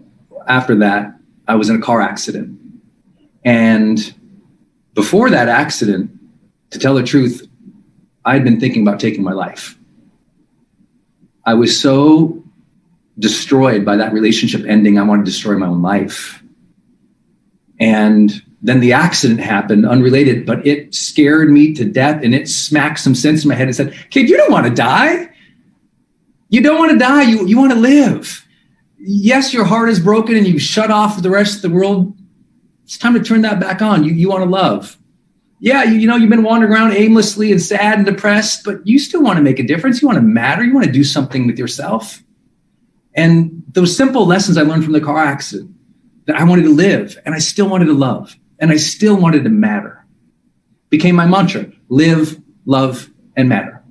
after that, I was in a car accident. And before that accident, to tell the truth, I'd been thinking about taking my life. I was so destroyed by that relationship ending, I wanted to destroy my own life. And then the accident happened, unrelated, but it scared me to death and it smacked some sense in my head and said, kid, you don't want to die. You don't want to die. You want to live. Yes, your heart is broken and you've shut off the rest of the world. It's time to turn that back on. You want to love. Yeah, you've been wandering around aimlessly and sad and depressed, but you still want to make a difference. You want to matter. You want to do something with yourself. And those simple lessons I learned from the car accident, that I wanted to live and I still wanted to love and I still wanted to matter, became my mantra: live, love, and matter.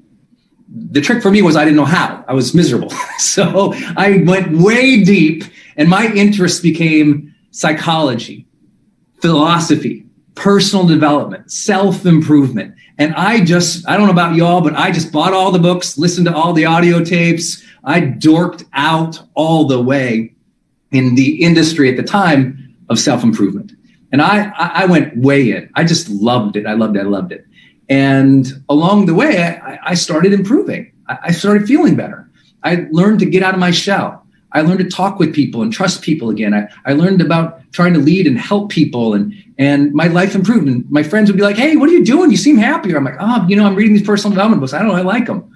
The trick for me was I didn't know how. I was miserable. So I went way deep and my interest became psychology, philosophy, personal development, self-improvement. And I don't know about y'all, but I just bought all the books, listened to all the audio tapes. I dorked out all the way in the industry at the time of self-improvement. And I went way in. I just loved it. I loved it. And along the way, I started improving. I started feeling better. I learned to get out of my shell. I learned to talk with people and trust people again. I learned about trying to lead and help people, and my life improved. And my friends would be like, hey, what are you doing? You seem happier. I'm like, I'm reading these personal development books. I like them.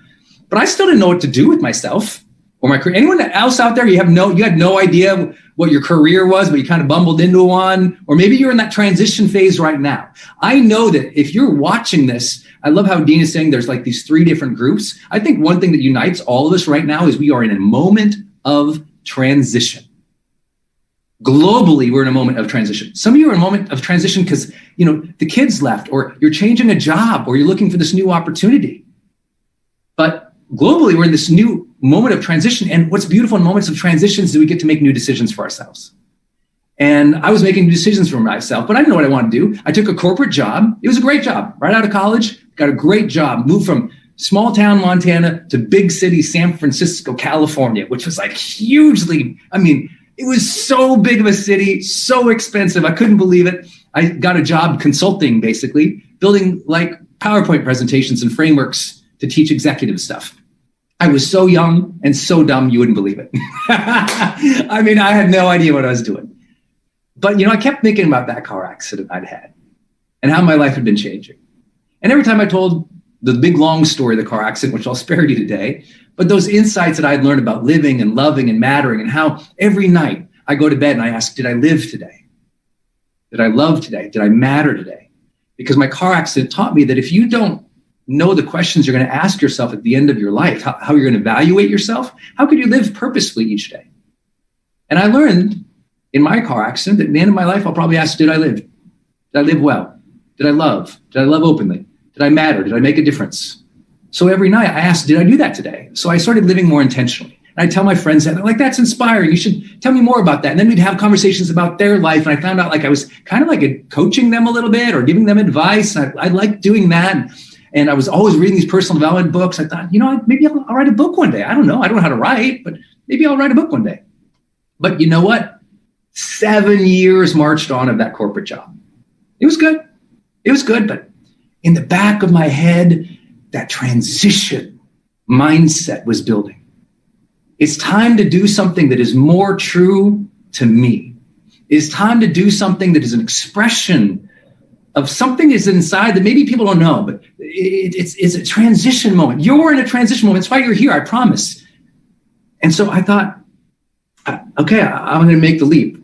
but I still didn't know what to do with myself or my career. Anyone else out there, you had no idea what your career was, but you kind of bumbled into one, or maybe you're in that transition phase right now. I know that if you're watching this, I love how Dean is saying there's like these 3 different groups. I think one thing that unites all of us right now is we are in a moment of transition. Globally, we're in a moment of transition. Some of you are in a moment of transition because, the kids left, or you're changing a job, or you're looking for this new opportunity. But globally, we're in this new moment of transition. And what's beautiful in moments of transitions is we get to make new decisions for ourselves. And I was making decisions for myself, but I didn't know what I wanted to do. I took a corporate job. It was a great job. Right out of college, got a great job. Moved from small town Montana to big city San Francisco, California, which was like hugely, it was so big of a city, so expensive. I couldn't believe it. I got a job consulting, basically, building like PowerPoint presentations and frameworks to teach executive stuff. I was so young and so dumb, you wouldn't believe it. I had no idea what I was doing. But, I kept thinking about that car accident I'd had and how my life had been changing. And every time I told the big, long story of the car accident, which I'll spare you today, but those insights that I'd learned about living and loving and mattering, and how every night I go to bed and I ask, did I live today? Did I love today? Did I matter today? Because my car accident taught me that if you don't know the questions you're going to ask yourself at the end of your life, how you're going to evaluate yourself, how could you live purposefully each day? And I learned in my car accident that at the end of my life, I'll probably ask, did I live? Did I live well? Did I love? Did I love openly? Did I matter? Did I make a difference? So every night I asked, did I do that today? So I started living more intentionally. And I tell my friends that, they're like, that's inspiring. You should tell me more about that. And then we'd have conversations about their life. And I found out like I was kind of like coaching them a little bit or giving them advice. And I liked doing that. And I was always reading these personal development books. I thought, maybe I'll write a book one day. I don't know. I don't know how to write, but maybe I'll write a book one day. But you know what? 7 years marched on of that corporate job. It was good. But in the back of my head, that transition mindset was building. It's time to do something that is more true to me. It's time to do something that is an expression of something is inside that maybe people don't know, but it's a transition moment. You're in a transition moment. That's why you're here, I promise. And so I thought, okay, I'm going to make the leap.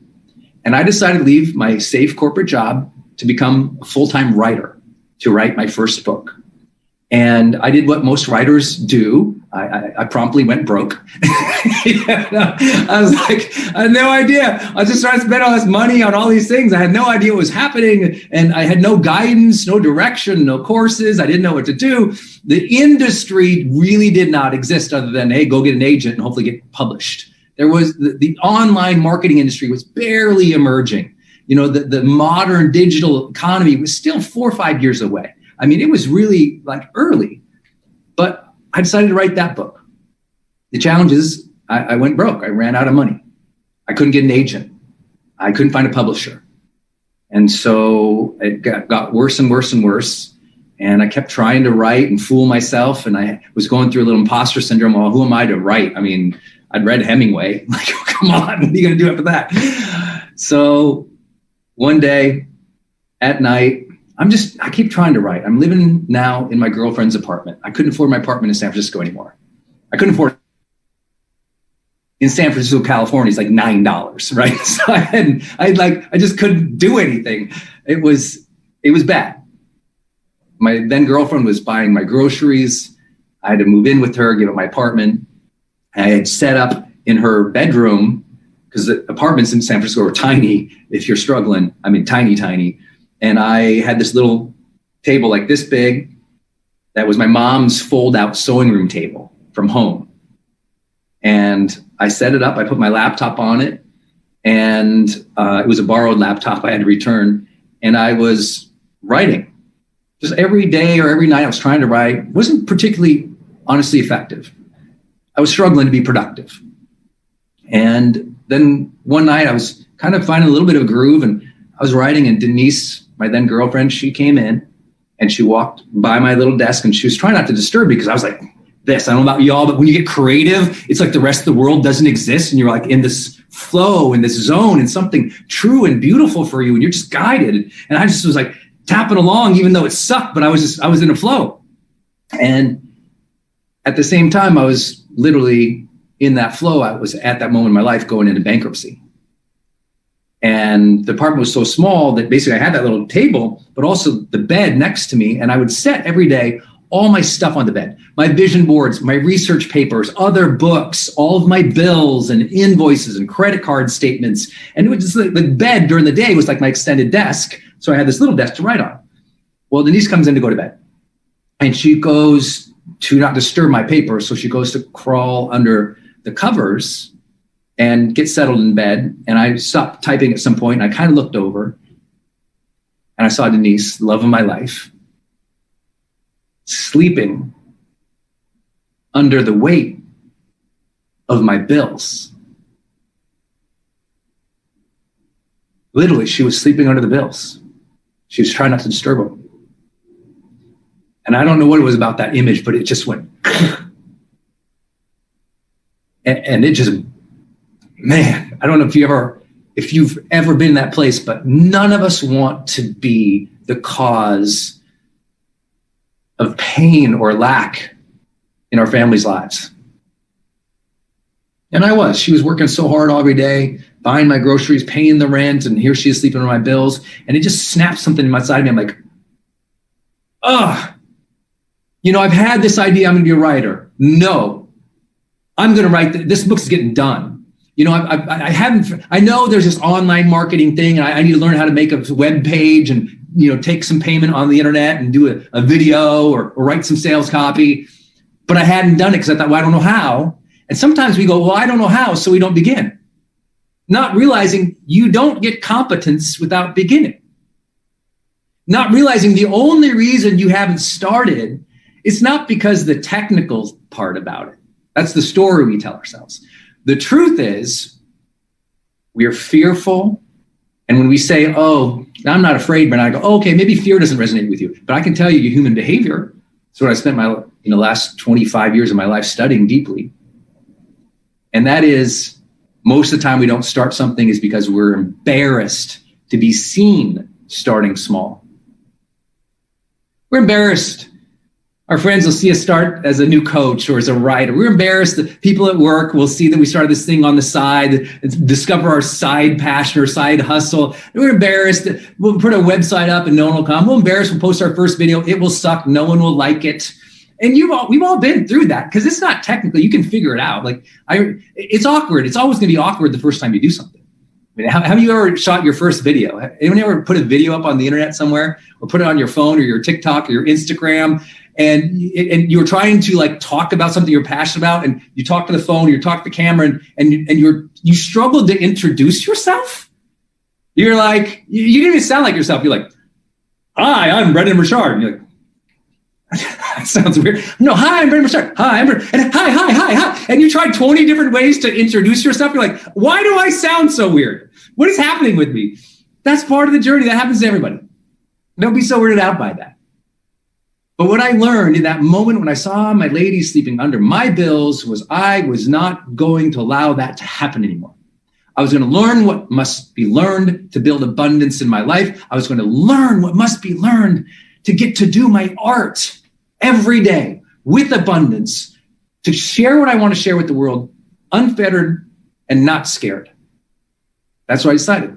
And I decided to leave my safe corporate job to become a full-time writer, to write my first book. And I did what most writers do. I promptly went broke. I was like, I had no idea. I was just trying to spend all this money on all these things. I had no idea what was happening. And I had no guidance, no direction, no courses. I didn't know what to do. The industry really did not exist other than, hey, go get an agent and hopefully get published. There was the online marketing industry was barely emerging. The modern digital economy was still 4 or 5 years away. It was really like early, but I decided to write that book. The challenge is I went broke. I ran out of money. I couldn't get an agent. I couldn't find a publisher. And so it got worse and worse and worse. And I kept trying to write and fool myself. And I was going through a little imposter syndrome. Well, who am I to write? I'd read Hemingway. Like, come on, what are you going to do after that? So one day at night, I keep trying to write. I'm living now in my girlfriend's apartment. I couldn't afford my apartment in San Francisco anymore. I couldn't afford in San Francisco, California, it's like $9, right? So I just couldn't do anything. It was bad. My then girlfriend was buying my groceries. I had to move in with her, give up my apartment. I had set up in her bedroom because the apartments in San Francisco are tiny. If you're struggling, tiny. And I had this little table like this big that was my mom's fold-out sewing room table from home. And I set it up. I put my laptop on it. And it was a borrowed laptop I had to return. And I was writing. Just every day or every night I was trying to write. It wasn't particularly, honestly, effective. I was struggling to be productive. And then one night I was kind of finding a little bit of a groove, and I was writing, and Denise, my then girlfriend, she came in and she walked by my little desk, and she was trying not to disturb me because I was like this. I don't know about y'all, but when you get creative, it's like the rest of the world doesn't exist, and you're like in this flow, in this zone, and something true and beautiful for you, and you're just guided. And I just was like tapping along, even though it sucked, but I was in a flow. And At the same time, I was literally in that flow. I was at that moment in my life going into bankruptcy. And the apartment was so small that basically I had that little table, but also the bed next to me. And I would set every day all my stuff on the bed, my vision boards, my research papers, other books, all of my bills and invoices and credit card statements. And it was just like the bed during the day was like my extended desk. So I had this little desk to write on. Well, Denise comes in to go to bed and she goes to not disturb my papers. So she goes to crawl under the covers and get settled in bed. And I stopped typing at some point and I kind of looked over and I saw Denise, love of my life, sleeping under the weight of my bills. Literally, she was sleeping under the bills. She was trying not to disturb them. And I don't know what it was about that image, but it just went, and it just, man, I don't know if you've ever been in that place, but none of us want to be the cause of pain or lack in our families' lives. And she was working so hard every day, buying my groceries, paying the rent, and here she is sleeping on my bills. And it just snapped something inside of me. I'm like, I've had this idea I'm going to be a writer. No, I'm going to write. This book's getting done. I know there's this online marketing thing and I need to learn how to make a web page and, take some payment on the internet and do a video or write some sales copy. But I hadn't done it because I thought, well, I don't know how. And sometimes we go, well, I don't know how, so we don't begin. Not realizing you don't get competence without beginning. Not realizing the only reason you haven't started is not because the technical part about it. That's the story we tell ourselves. The truth is, we're fearful. And when we say, oh, I'm not afraid, but I go, okay, maybe fear doesn't resonate with you. But I can tell you human behavior. That's what I spent my last 25 years of my life studying deeply. And that is, most of the time we don't start something is because we're embarrassed to be seen starting small. We're embarrassed. Our friends will see us start as a new coach or as a writer. We're embarrassed that people at work will see that we started this thing on the side, discover our side passion or side hustle. We're embarrassed that we'll put a website up and no one will come. We're embarrassed we'll post our first video. It will suck. No one will like it. And we've all been through that because it's not technical. You can figure it out. It's awkward. It's always going to be awkward the first time you do something. I mean, have you ever shot your first video? Anyone ever put a video up on the internet somewhere or put it on your phone or your TikTok or your Instagram? And you're trying to talk about something you're passionate about, and you talk to the phone, you talk to the camera, and you struggle to introduce yourself. You're like, you didn't even sound like yourself. You're like, hi, I'm Brendan Richard. And you're like, that sounds weird. No, hi, I'm Brendan Richard. Hi, I'm Brendan. And hi. And you tried 20 different ways to introduce yourself. You're like, why do I sound so weird? What is happening with me? That's part of the journey. That happens to everybody. Don't be so weirded out by that. But what I learned in that moment when I saw my lady sleeping under my bills was I was not going to allow that to happen anymore. I was going to learn what must be learned to build abundance in my life. I was going to learn what must be learned to get to do my art every day with abundance, to share what I want to share with the world, unfettered and not scared. That's what I decided.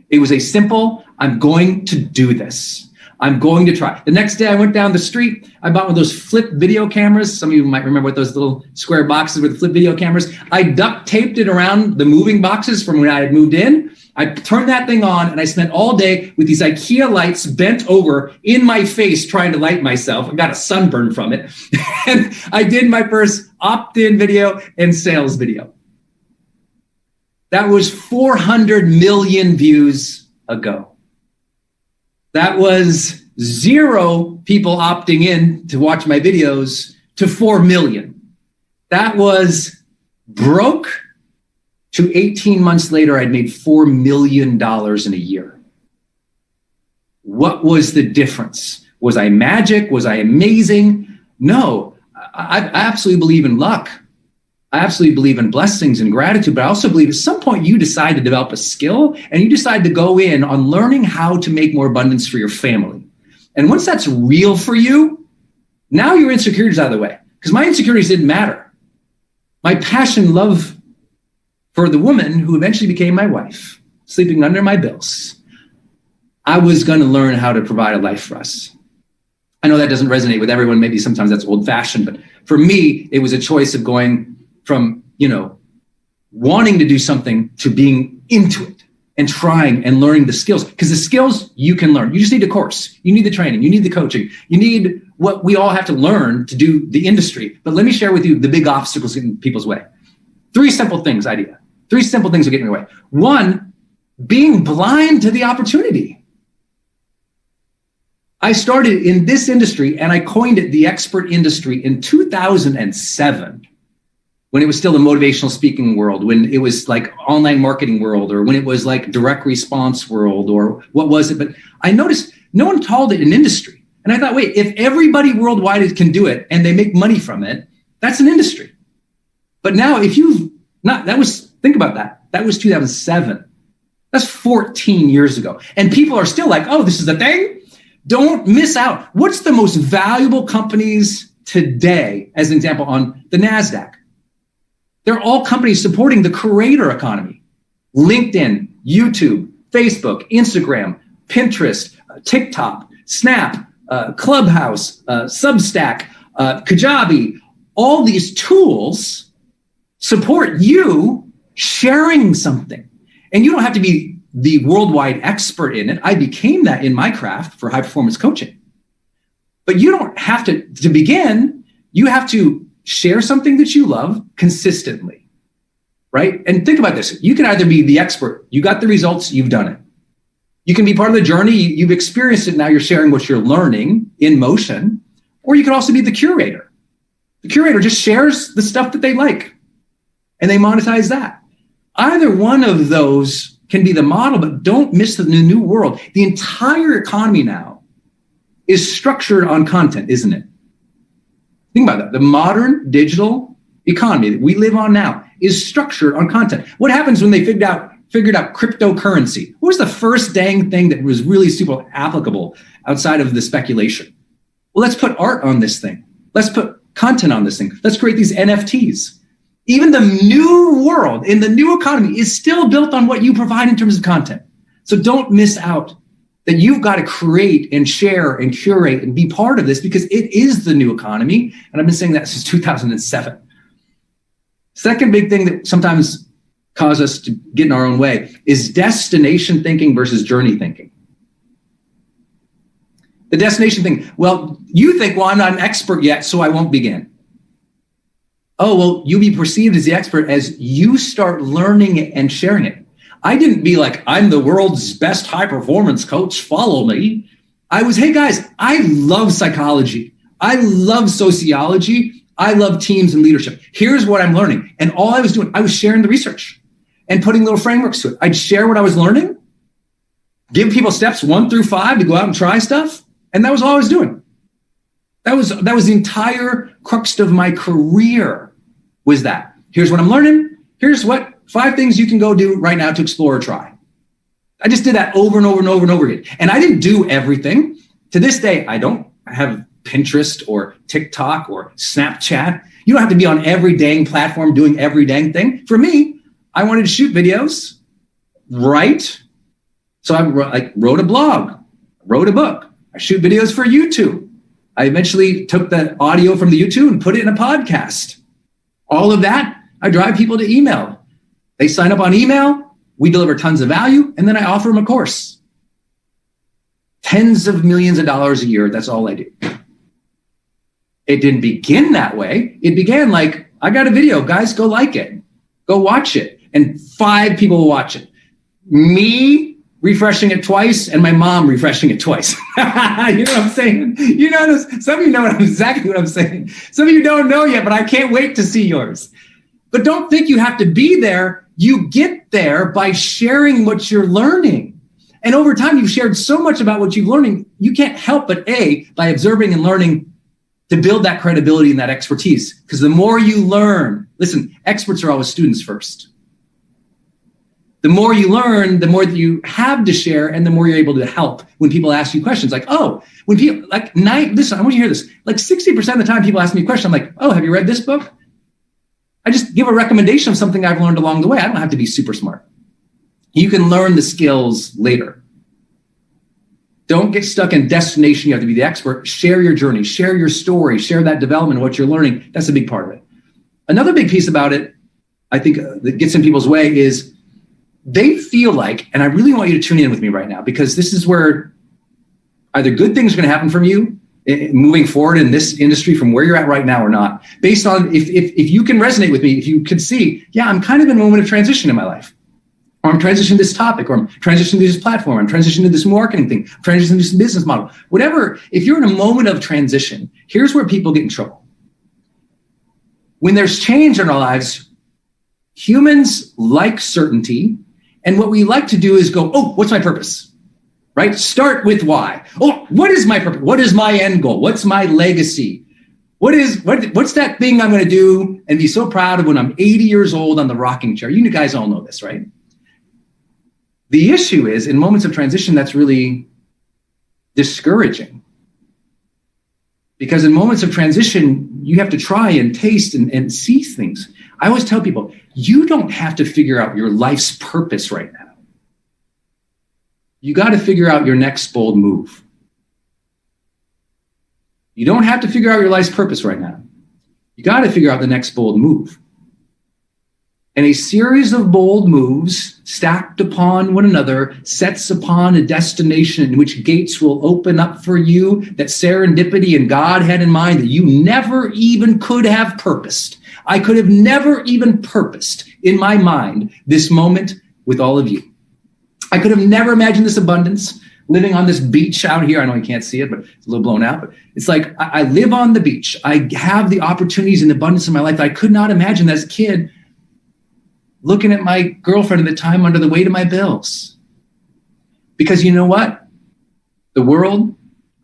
It was a simple, I'm going to do this. I'm going to try. The next day I went down the street. I bought one of those flip video cameras. Some of you might remember what those little square boxes with flip video cameras. I duct taped it around the moving boxes from when I had moved in. I turned that thing on and I spent all day with these IKEA lights bent over in my face trying to light myself. I got a sunburn from it. And I did my first opt-in video and sales video. That was 400 million views ago. That was 0 people opting in to watch my videos to 4 million. That was broke to 18 months later, I'd made $4 million in a year. What was the difference? Was I magic? Was I amazing? No, I absolutely believe in luck. I absolutely believe in blessings and gratitude, but I also believe at some point you decide to develop a skill and you decide to go in on learning how to make more abundance for your family. And once that's real for you, now your insecurities out of the way. because my insecurities didn't matter. My passion, love for the woman who eventually became my wife, sleeping under my bills. I was going to learn how to provide a life for us. I know that doesn't resonate with everyone. Maybe sometimes that's old fashioned, but for me, it was a choice of going from, wanting to do something to being into it and trying and learning the skills, because the skills you can learn. You just need a course. You need the training. You need the coaching. You need what we all have to learn to do the industry. But let me share with you the big obstacles in people's way. 3 simple things, idea. 3 simple things are getting in your way. 1, being blind to the opportunity. I started in this industry and I coined it the expert industry in 2007. When it was still the motivational speaking world, when it was like online marketing world, or when it was like direct response world, or what was it? But I noticed no one called it an industry. And I thought, wait, if everybody worldwide can do it and they make money from it, that's an industry. But now think about that. That was 2007. That's 14 years ago. And people are still like, oh, this is the thing. Don't miss out. What's the most valuable companies today, as an example, on the NASDAQ? They're all companies supporting the creator economy. LinkedIn, YouTube, Facebook, Instagram, Pinterest, TikTok, Snap, Clubhouse, Substack, Kajabi. All these tools support you sharing something. And you don't have to be the worldwide expert in it. I became that in my craft for high performance coaching. But you don't have to begin, you have to share something that you love consistently, right? And think about this. You can either be the expert, you got the results, you've done it. You can be part of the journey, you've experienced it, now you're sharing what you're learning in motion. Or you can also be the curator. The curator just shares the stuff that they like and they monetize that. Either one of those can be the model, but don't miss the new world. The entire economy now is structured on content, isn't it? Think about that. The modern digital economy that we live on now is structured on content. What happens when they figured out cryptocurrency? What was the first dang thing that was really super applicable outside of the speculation? Well, let's put art on this thing. Let's put content on this thing. Let's create these NFTs. Even the new world in the new economy is still built on what you provide in terms of content. So don't miss out that you've got to create and share and curate and be part of this, because it is the new economy. And I've been saying that since 2007. Second big thing that sometimes causes us to get in our own way is destination thinking versus journey thinking. The destination thing, well, you think, well, I'm not an expert yet, so I won't begin. Oh, well, you'll be perceived as the expert as you start learning it and sharing it. I didn't be like, I'm the world's best high performance coach, follow me. I was, hey guys, I love psychology. I love sociology. I love teams and leadership. Here's what I'm learning. And all I was doing, I was sharing the research and putting little frameworks to it. I'd share what I was learning, give people steps 1 through 5 to go out and try stuff. And that was all I was doing. That was the entire crux of my career was that. Here's what I'm learning. Here's what 5 things you can go do right now to explore or try. I just did that over and over and over and over again. And I didn't do everything. To this day, I don't have Pinterest or TikTok or Snapchat. You don't have to be on every dang platform doing every dang thing. For me, I wanted to shoot videos, write. So I wrote a blog, wrote a book. I shoot videos for YouTube. I eventually took the audio from the YouTube and put it in a podcast. All of that, I drive people to email. They sign up on email. We deliver tons of value. And then I offer them a course. Tens of millions of dollars a year. That's all I do. It didn't begin that way. It began like, I got a video. Guys, go like it. Go watch it. And 5 people will watch it. Me refreshing it twice and my mom refreshing it twice. You know what I'm saying? You know, some of you know exactly what I'm saying. Some of you don't know yet, but I can't wait to see yours. But don't think you have to be there. You get there by sharing what you're learning. And over time, you've shared so much about what you're learning, you can't help but by observing and learning to build that credibility and that expertise. Because the more you learn, listen, experts are always students first. The more you learn, the more that you have to share, and the more you're able to help when people ask you questions. Like, oh, when people, listen, I want you to hear this. Like 60% of the time people ask me a question, I'm like, oh, have you read this book? I just give a recommendation of something I've learned along the way. I don't have to be super smart. You can learn the skills later. Don't get stuck in destination. You have to be the expert. Share your journey, share your story, share that development, what you're learning. That's a big part of it. Another big piece about it, I think that gets in people's way is they feel like, and I really want you to tune in with me right now, because this is where either good things are going to happen from you moving forward in this industry from where you're at right now or not, based on if you can resonate with me, if you can see, yeah, I'm kind of in a moment of transition in my life, or I'm transitioning to this topic, or I'm transitioning to this platform, I'm transitioning to this marketing thing, I'm transitioning to this business model, whatever. If you're in a moment of transition, here's where people get in trouble. When there's change in our lives, humans like certainty. And what we like to do is go, oh, what's my purpose? Right? Start with why. Oh, what is my purpose? What is my end goal? What's my legacy? What's that thing I'm going to do and be so proud of when I'm 80 years old on the rocking chair? You guys all know this, right? The issue is in moments of transition, that's really discouraging. Because in moments of transition, you have to try and taste and see things. I always tell people, you don't have to figure out your life's purpose right now. You got to figure out your next bold move. You don't have to figure out your life's purpose right now. You got to figure out the next bold move. And a series of bold moves stacked upon one another sets upon a destination in which gates will open up for you that serendipity and God had in mind that you never even could have purposed. I could have never even purposed in my mind this moment with all of you. I could have never imagined this abundance living on this beach out here. I know you can't see it, but it's a little blown out. But it's like I live on the beach. I have the opportunities and abundance in my life that I could not imagine as a kid, looking at my girlfriend at the time under the weight of my bills. Because you know what? The world,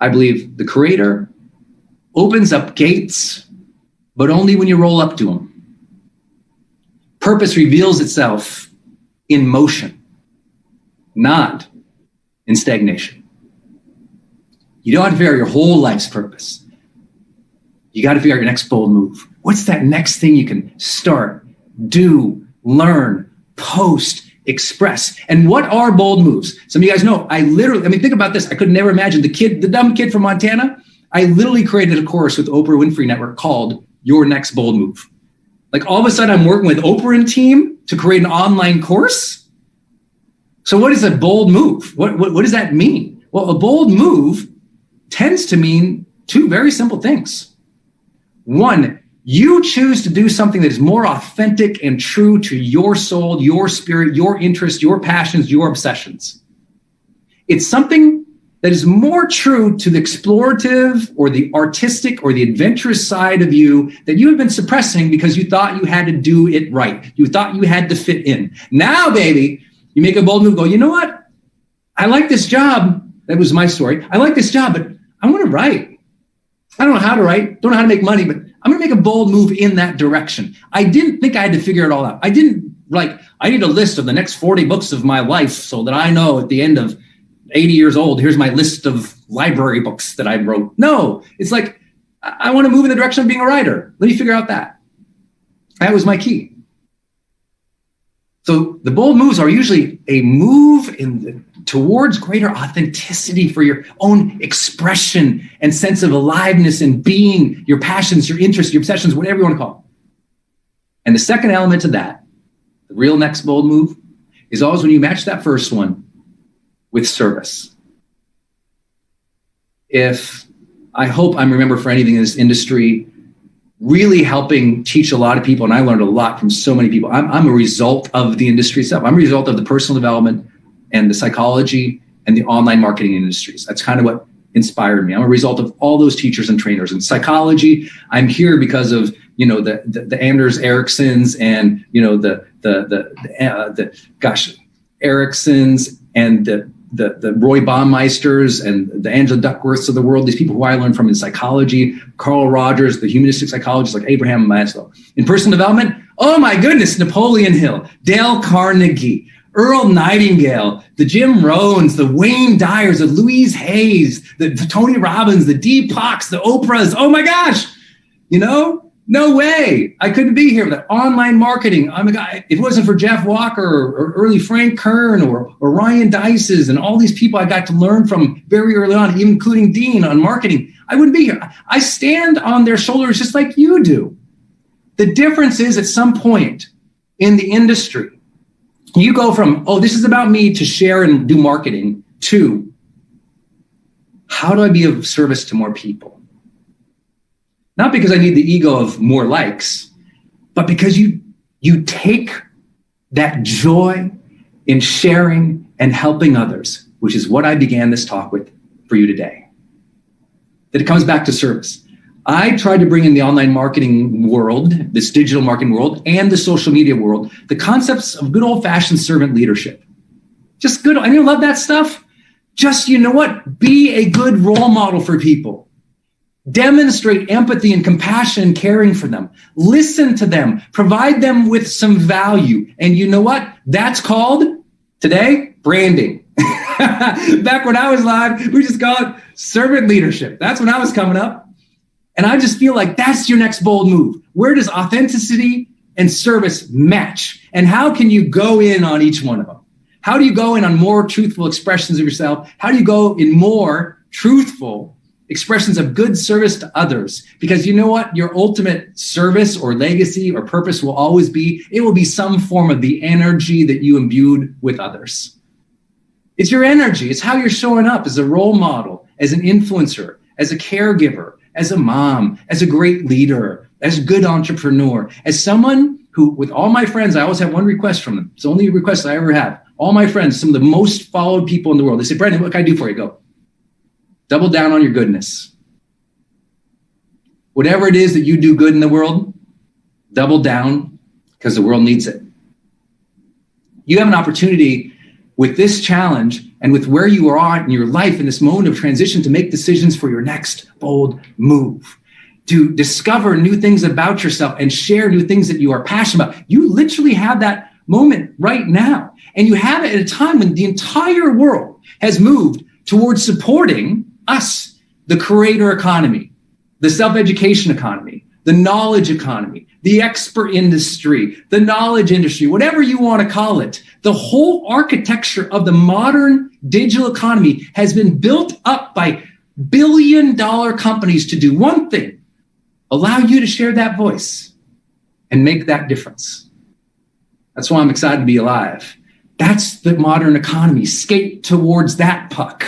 I believe the Creator, opens up gates, but only when you roll up to them. Purpose reveals itself in motion, not in stagnation. You don't have to figure out your whole life's purpose. You got to figure out your next bold move. What's that next thing you can start, do, learn, post, express? And what are bold moves? Some of you guys know, think about this. I could never imagine the dumb kid from Montana. I literally created a course with Oprah Winfrey Network called Your Next Bold Move. Like all of a sudden I'm working with Oprah and team to create an online course. So what is a bold move? What does that mean? Well, a bold move tends to mean two very simple things. One, you choose to do something that is more authentic and true to your soul, your spirit, your interests, your passions, your obsessions. It's something that is more true to the explorative or the artistic or the adventurous side of you that you have been suppressing because you thought you had to do it right. You thought you had to fit in. Now, baby, you make a bold move, go, you know what? I like this job. That was my story. I like this job, but I want to write. I don't know how to write, don't know how to make money, but I'm going to make a bold move in that direction. I didn't think I had to figure it all out. I need a list of the next 40 books of my life so that I know at the end of 80 years old, here's my list of library books that I wrote. No, it's like, I want to move in the direction of being a writer. Let me figure out that. That was my key. So the bold moves are usually a move towards greater authenticity for your own expression and sense of aliveness and being, your passions, your interests, your obsessions, whatever you want to call it. And the second element to that, the real next bold move, is always when you match that first one with service. I hope I'm remembered for anything in this industry, really helping teach a lot of people, and I learned a lot from so many people. I'm a result of the industry itself. I'm a result of the personal development and the psychology and the online marketing industries. That's kind of what inspired me. I'm a result of all those teachers and trainers. In psychology, I'm here because of the Anders Ericssons and Ericssons and the Roy Baummeisters and the Angela Duckworths of the world, these people who I learned from in psychology, Carl Rogers, the humanistic psychologists like Abraham Maslow. In personal development, oh my goodness, Napoleon Hill, Dale Carnegie, Earl Nightingale, the Jim Rohns, the Wayne Dyers, the Louise Hayes, the Tony Robbins, the Deepoks, the Oprahs. Oh my gosh, no way. I couldn't be here with that online marketing. I'm a guy. If it wasn't for Jeff Walker or early Frank Kern or Ryan Dices and all these people I got to learn from very early on, even including Dean on marketing, I wouldn't be here. I stand on their shoulders just like you do. The difference is at some point in the industry, you go from, oh, this is about me to share and do marketing to how do I be of service to more people? Not because I need the ego of more likes, but because you take that joy in sharing and helping others, which is what I began this talk with for you today. That it comes back to service. I tried to bring in the online marketing world, this digital marketing world, and the social media world, the concepts of good old-fashioned servant leadership. Just good. I love that stuff. Just, be a good role model for people. Demonstrate empathy and compassion and caring for them. Listen to them. Provide them with some value. And you know what? That's called, today, branding. Back when I was live, we just called it servant leadership. That's when I was coming up. And I just feel like that's your next bold move. Where does authenticity and service match? And how can you go in on each one of them? How do you go in on more truthful expressions of yourself? How do you go in more truthful expressions of good service to others? Because you know what? Your ultimate service or legacy or purpose will always be, it will be some form of the energy that you imbued with others. It's your energy. It's how you're showing up as a role model, as an influencer, as a caregiver, as a mom, as a great leader, as a good entrepreneur, as someone who, with all my friends, I always have one request from them. It's the only request I ever have. All my friends, some of the most followed people in the world, they say, Brendan, what can I do for you? Go. Double down on your goodness. Whatever it is that you do good in the world, double down because the world needs it. You have an opportunity with this challenge and with where you are in your life in this moment of transition to make decisions for your next bold move, to discover new things about yourself and share new things that you are passionate about. You literally have that moment right now. And you have it at a time when the entire world has moved towards supporting us, the creator economy, the self-education economy, the knowledge economy, the expert industry, the knowledge industry, whatever you want to call it. The whole architecture of the modern digital economy has been built up by billion-dollar companies to do one thing: allow you to share that voice and make that difference. That's why I'm excited to be alive. That's the modern economy. Skate towards that puck,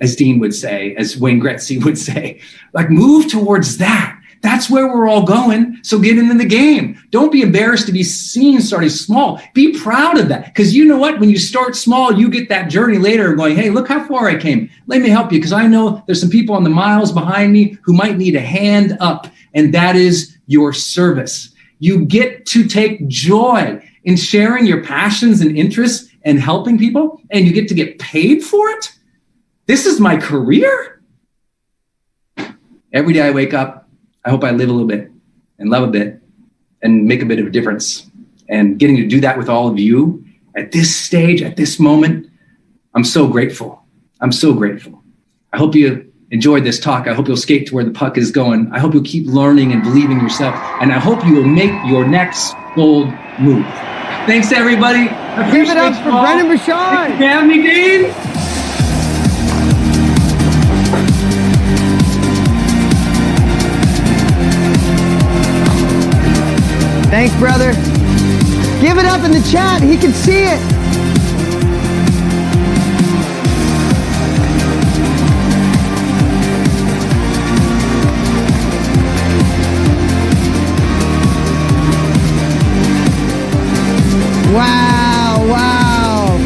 as Dean would say, as Wayne Gretzky would say. Like, move towards that. That's where we're all going. So get into the game. Don't be embarrassed to be seen starting small. Be proud of that. Because you know what? When you start small, you get that journey later going, hey, look how far I came. Let me help you. Because I know there's some people on the miles behind me who might need a hand up. And that is your service. You get to take joy in sharing your passions and interests and helping people. And you get to get paid for it. This is my career. Every day I wake up, I hope I live a little bit and love a bit and make a bit of a difference. And getting to do that with all of you at this stage, at this moment, I'm so grateful. I'm so grateful. I hope you enjoyed this talk. I hope you'll skate to where the puck is going. I hope you'll keep learning and believing yourself. And I hope you will make your next bold move. Thanks, everybody. Give it up for Brendan Bouchard. Thanks for having me, Dean. Thanks, brother. Give it up in the chat. He can see it. Wow.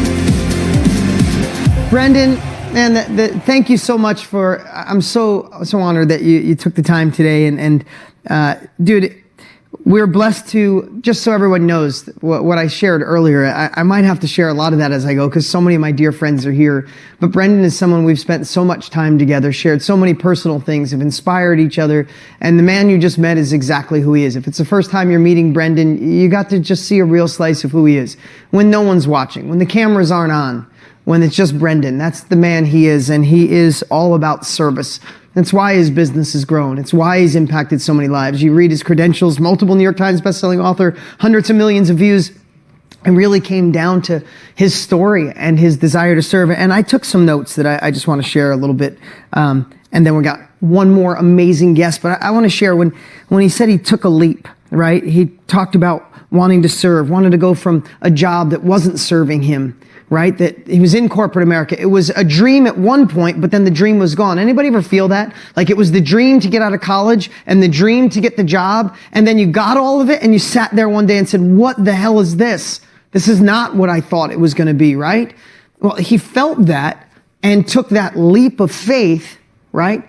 Brendan, man, thank you so much I'm so honored that you took the time today. And dude, We're blessed to, just so everyone knows what I shared earlier, I might have to share a lot of that as I go because so many of my dear friends are here. But Brendan is someone we've spent so much time together, shared so many personal things, have inspired each other. And the man you just met is exactly who he is. If it's the first time you're meeting Brendan, you got to just see a real slice of who he is. When no one's watching, when the cameras aren't on, when it's just Brendan, that's the man he is. And he is all about service. That's why his business has grown. It's why he's impacted so many lives. You read his credentials, multiple New York Times bestselling author, hundreds of millions of views. It really came down to his story and his desire to serve. And I took some notes that I just want to share a little bit. And then we got one more amazing guest. But I want to share when he said he took a leap, right? He talked about wanting to serve, wanted to go from a job that wasn't serving him, right? That he was in corporate America. It was a dream at one point, but then the dream was gone. Anybody ever feel that? Like it was the dream to get out of college and the dream to get the job. And then you got all of it and you sat there one day and said, what the hell is this? This is not what I thought it was going to be, right? Well, he felt that and took that leap of faith, right?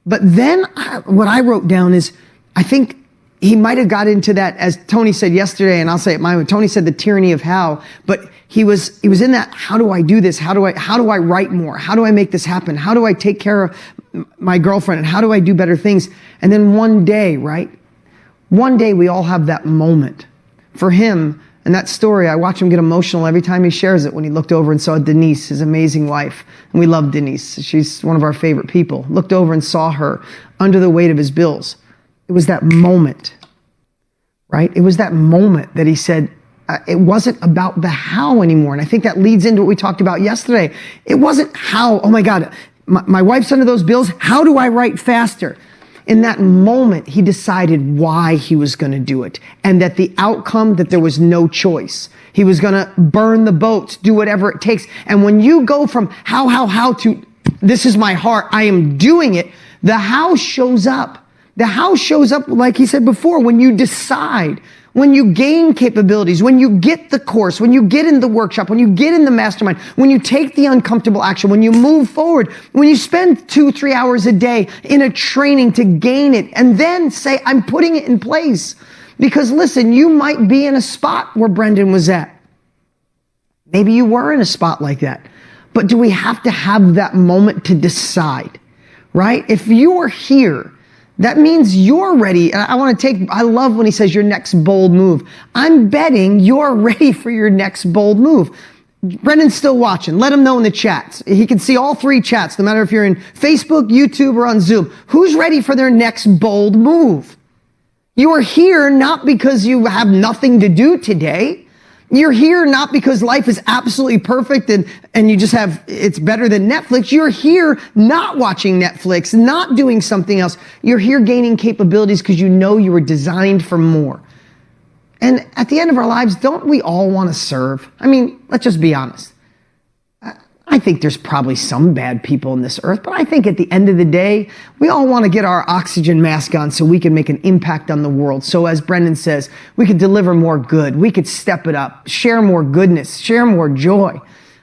But then what I wrote down is, I think he might have got into that, as Tony said yesterday, and I'll say it my way. Tony said the tyranny of how, but he was in that, how do I do this? How do I write more? How do I make this happen? How do I take care of my girlfriend? And how do I do better things? And then one day, right? One day we all have that moment. For him, and that story, I watch him get emotional every time he shares it when he looked over and saw Denise, his amazing wife. And we love Denise. She's one of our favorite people. Looked over and saw her under the weight of his bills. It was that moment, right? It was that moment that he said, it wasn't about the how anymore. And I think that leads into what we talked about yesterday. It wasn't how, oh my God, my wife's under those bills. How do I write faster? In that moment, he decided why he was going to do it. And that the outcome, that there was no choice. He was going to burn the boats, do whatever it takes. And when you go from how to, this is my heart, I am doing it, the how shows up. The how shows up, like he said before, when you decide, when you gain capabilities, when you get the course, when you get in the workshop, when you get in the mastermind, when you take the uncomfortable action, when you move forward, when you spend 2-3 hours a day in a training to gain it, and then say, I'm putting it in place. Because listen, you might be in a spot where Brendan was at. Maybe you were in a spot like that. But do we have to have that moment to decide, right? If you are here, that means you're ready. And I love when he says your next bold move. I'm betting you're ready for your next bold move. Brendan's still watching. Let him know in the chats. He can see all 3 chats, no matter if you're in Facebook, YouTube, or on Zoom. Who's ready for their next bold move? You are here not because you have nothing to do today. You're here not because life is absolutely perfect and you just have, it's better than Netflix. You're here not watching Netflix, not doing something else. You're here gaining capabilities because you know you were designed for more. And at the end of our lives, don't we all want to serve? I mean, let's just be honest. I think there's probably some bad people on this earth, but I think at the end of the day, we all want to get our oxygen mask on so we can make an impact on the world. So as Brendan says, we could deliver more good. We could step it up, share more goodness, share more joy.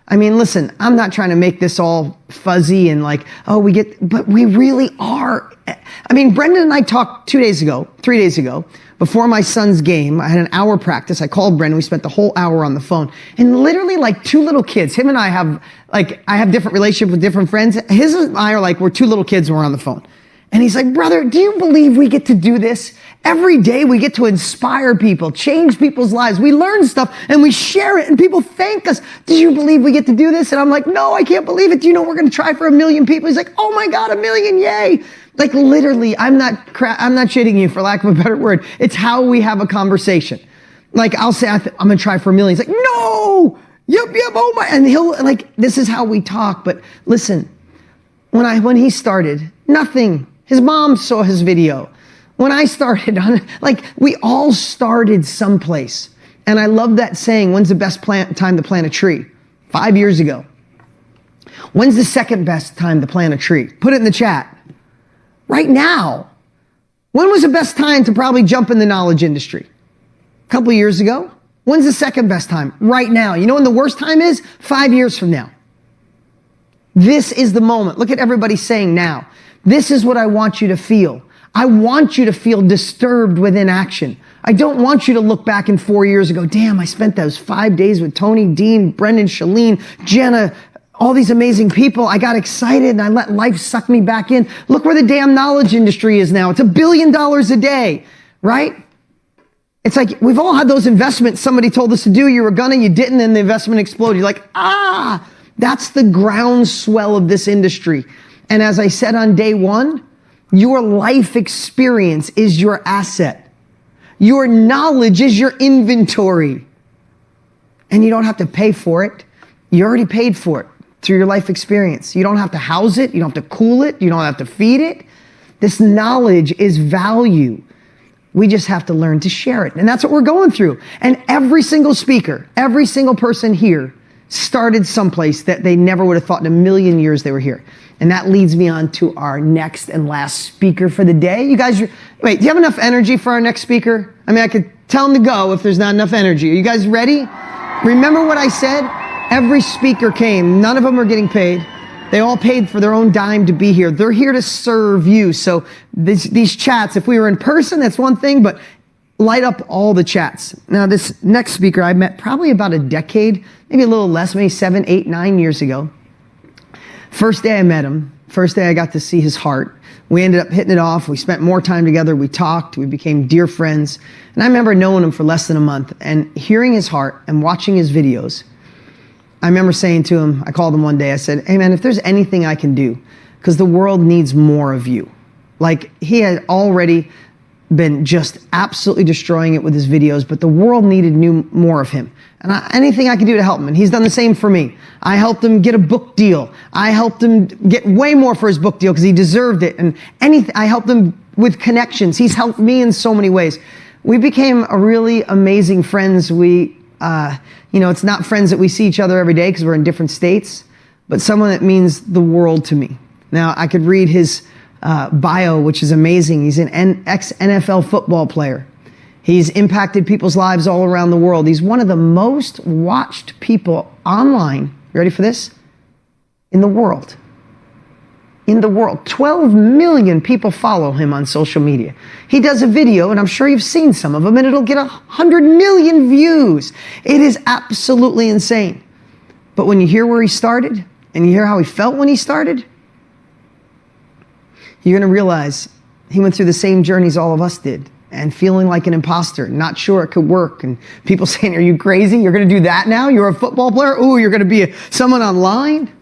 I mean, listen, I'm not trying to make this all fuzzy and like, but we really are. I mean, Brendan and I talked 3 days ago, before my son's game. I had an hour practice. I called Brendan. We spent the whole hour on the phone. And literally like 2 little kids, him and I have different relationships with different friends. His and I are like, we're 2 little kids when we're on the phone. And he's like, brother, do you believe we get to do this? Every day we get to inspire people, change people's lives. We learn stuff and we share it and people thank us. Do you believe we get to do this? And I'm like, no, I can't believe it. Do you know we're going to try for 1 million people? He's like, oh my God, 1 million, yay. Like literally, I'm not shitting you for lack of a better word. It's how we have a conversation. Like I'll say, I'm going to try for 1 million. He's like, no, yep, oh my. And he'll like, this is how we talk. But listen, when he started, nothing. His mom saw his video. When I started, we all started someplace. And I love that saying, when's the best time to plant a tree? 5 years ago. When's the second best time to plant a tree? Put it in the chat. Right now. When was the best time to probably jump in the knowledge industry? A couple years ago. When's the second best time? Right now. You know when the worst time is? 5 years from now. This is the moment. Look at everybody saying now. This is what I want you to feel. I want you to feel disturbed with inaction. I don't want you to look back in 4 years and go, damn, I spent those 5 days with Tony, Dean, Brendan, Shalene, Jenna, all these amazing people. I got excited and I let life suck me back in. Look where the damn knowledge industry is now. It's $1 billion a day, right? It's like we've all had those investments somebody told us to do. You were gonna, you didn't, and the investment exploded. You're like, that's the groundswell of this industry. And as I said on day one, your life experience is your asset. Your knowledge is your inventory. And you don't have to pay for it. You already paid for it through your life experience. You don't have to house it. You don't have to cool it. You don't have to feed it. This knowledge is value. We just have to learn to share it. And that's what we're going through. And every single speaker, every single person here started someplace that they never would have thought in a million years they were here. And that leads me on to our next and last speaker for the day. You guys, wait, do you have enough energy for our next speaker? I mean, I could tell him to go if there's not enough energy. Are you guys ready? Remember what I said? Every speaker came. None of them are getting paid. They all paid for their own dime to be here. They're here to serve you. So these chats, if we were in person, that's one thing, but light up all the chats. Now, this next speaker I met probably about a decade, maybe a little less, maybe 7, 8, 9 years ago. First day I met him, first day I got to see his heart. We ended up hitting it off. We spent more time together. We talked. We became dear friends. And I remember knowing him for less than a month and hearing his heart and watching his videos. I remember saying to him, I called him one day, I said, hey man, if there's anything I can do, because the world needs more of you. Like he had already been just absolutely destroying it with his videos, but the world needed more of him. And anything I could do to help him. And he's done the same for me. I helped him get a book deal. I helped him get way more for his book deal because he deserved it. And I helped him with connections. He's helped me in so many ways. We became a really amazing friends. It's not friends that we see each other every day because we're in different states, but someone that means the world to me. Now, I could read his bio, which is amazing. He's an ex-NFL football player. He's impacted people's lives all around the world. He's one of the most watched people online, you ready for this? In the world. 12 million people follow him on social media. He does a video, and I'm sure you've seen some of them, and it'll get 100 million views. It is absolutely insane. But when you hear where he started, and you hear how he felt when he started, you're going to realize he went through the same journeys all of us did, and feeling like an imposter, not sure it could work, and people saying, are you crazy? You're going to do that now? You're a football player? Ooh, you're going to be someone online?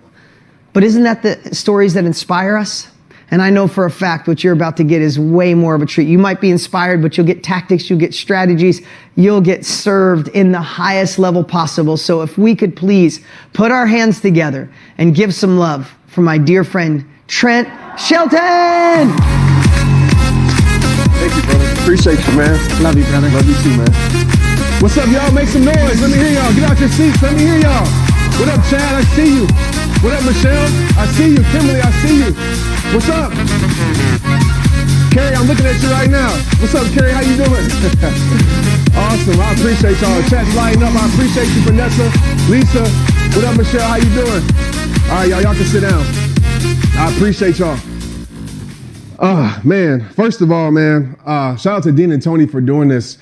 But isn't that the stories that inspire us? And I know for a fact what you're about to get is way more of a treat. You might be inspired, but you'll get tactics, you'll get strategies, you'll get served in the highest level possible. So if we could please put our hands together and give some love for my dear friend, Trent Shelton! Thank you, brother. Appreciate you, man. Love you, brother. Love you too, man. What's up, y'all? Make some noise. Let me hear y'all. Get out your seats. Let me hear y'all. What up, Chad? I see you. What up, Michelle? I see you. Kimberly, I see you. What's up? Carrie, I'm looking at you right now. What's up, Carrie? How you doing? Awesome. I appreciate y'all. Chat's lighting up. I appreciate you, Vanessa. Lisa, what up, Michelle? How you doing? All right, y'all can sit down. I appreciate y'all. Man, first of all, man, shout out to Dean and Tony for doing this.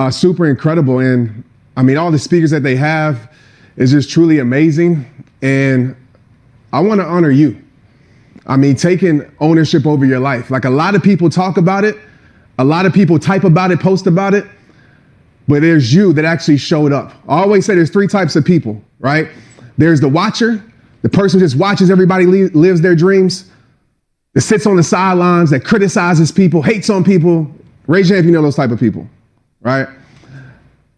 Super incredible. And I mean, all the speakers that they have is just truly amazing. And I want to honor you. I mean, taking ownership over your life. Like a lot of people talk about it. A lot of people type about it, post about it. But there's you that actually showed up. I always say there's 3 types of people, right? There's the watcher, the person who just watches everybody lives their dreams, that sits on the sidelines, that criticizes people, hates on people. Raise your hand if you know those type of people, right?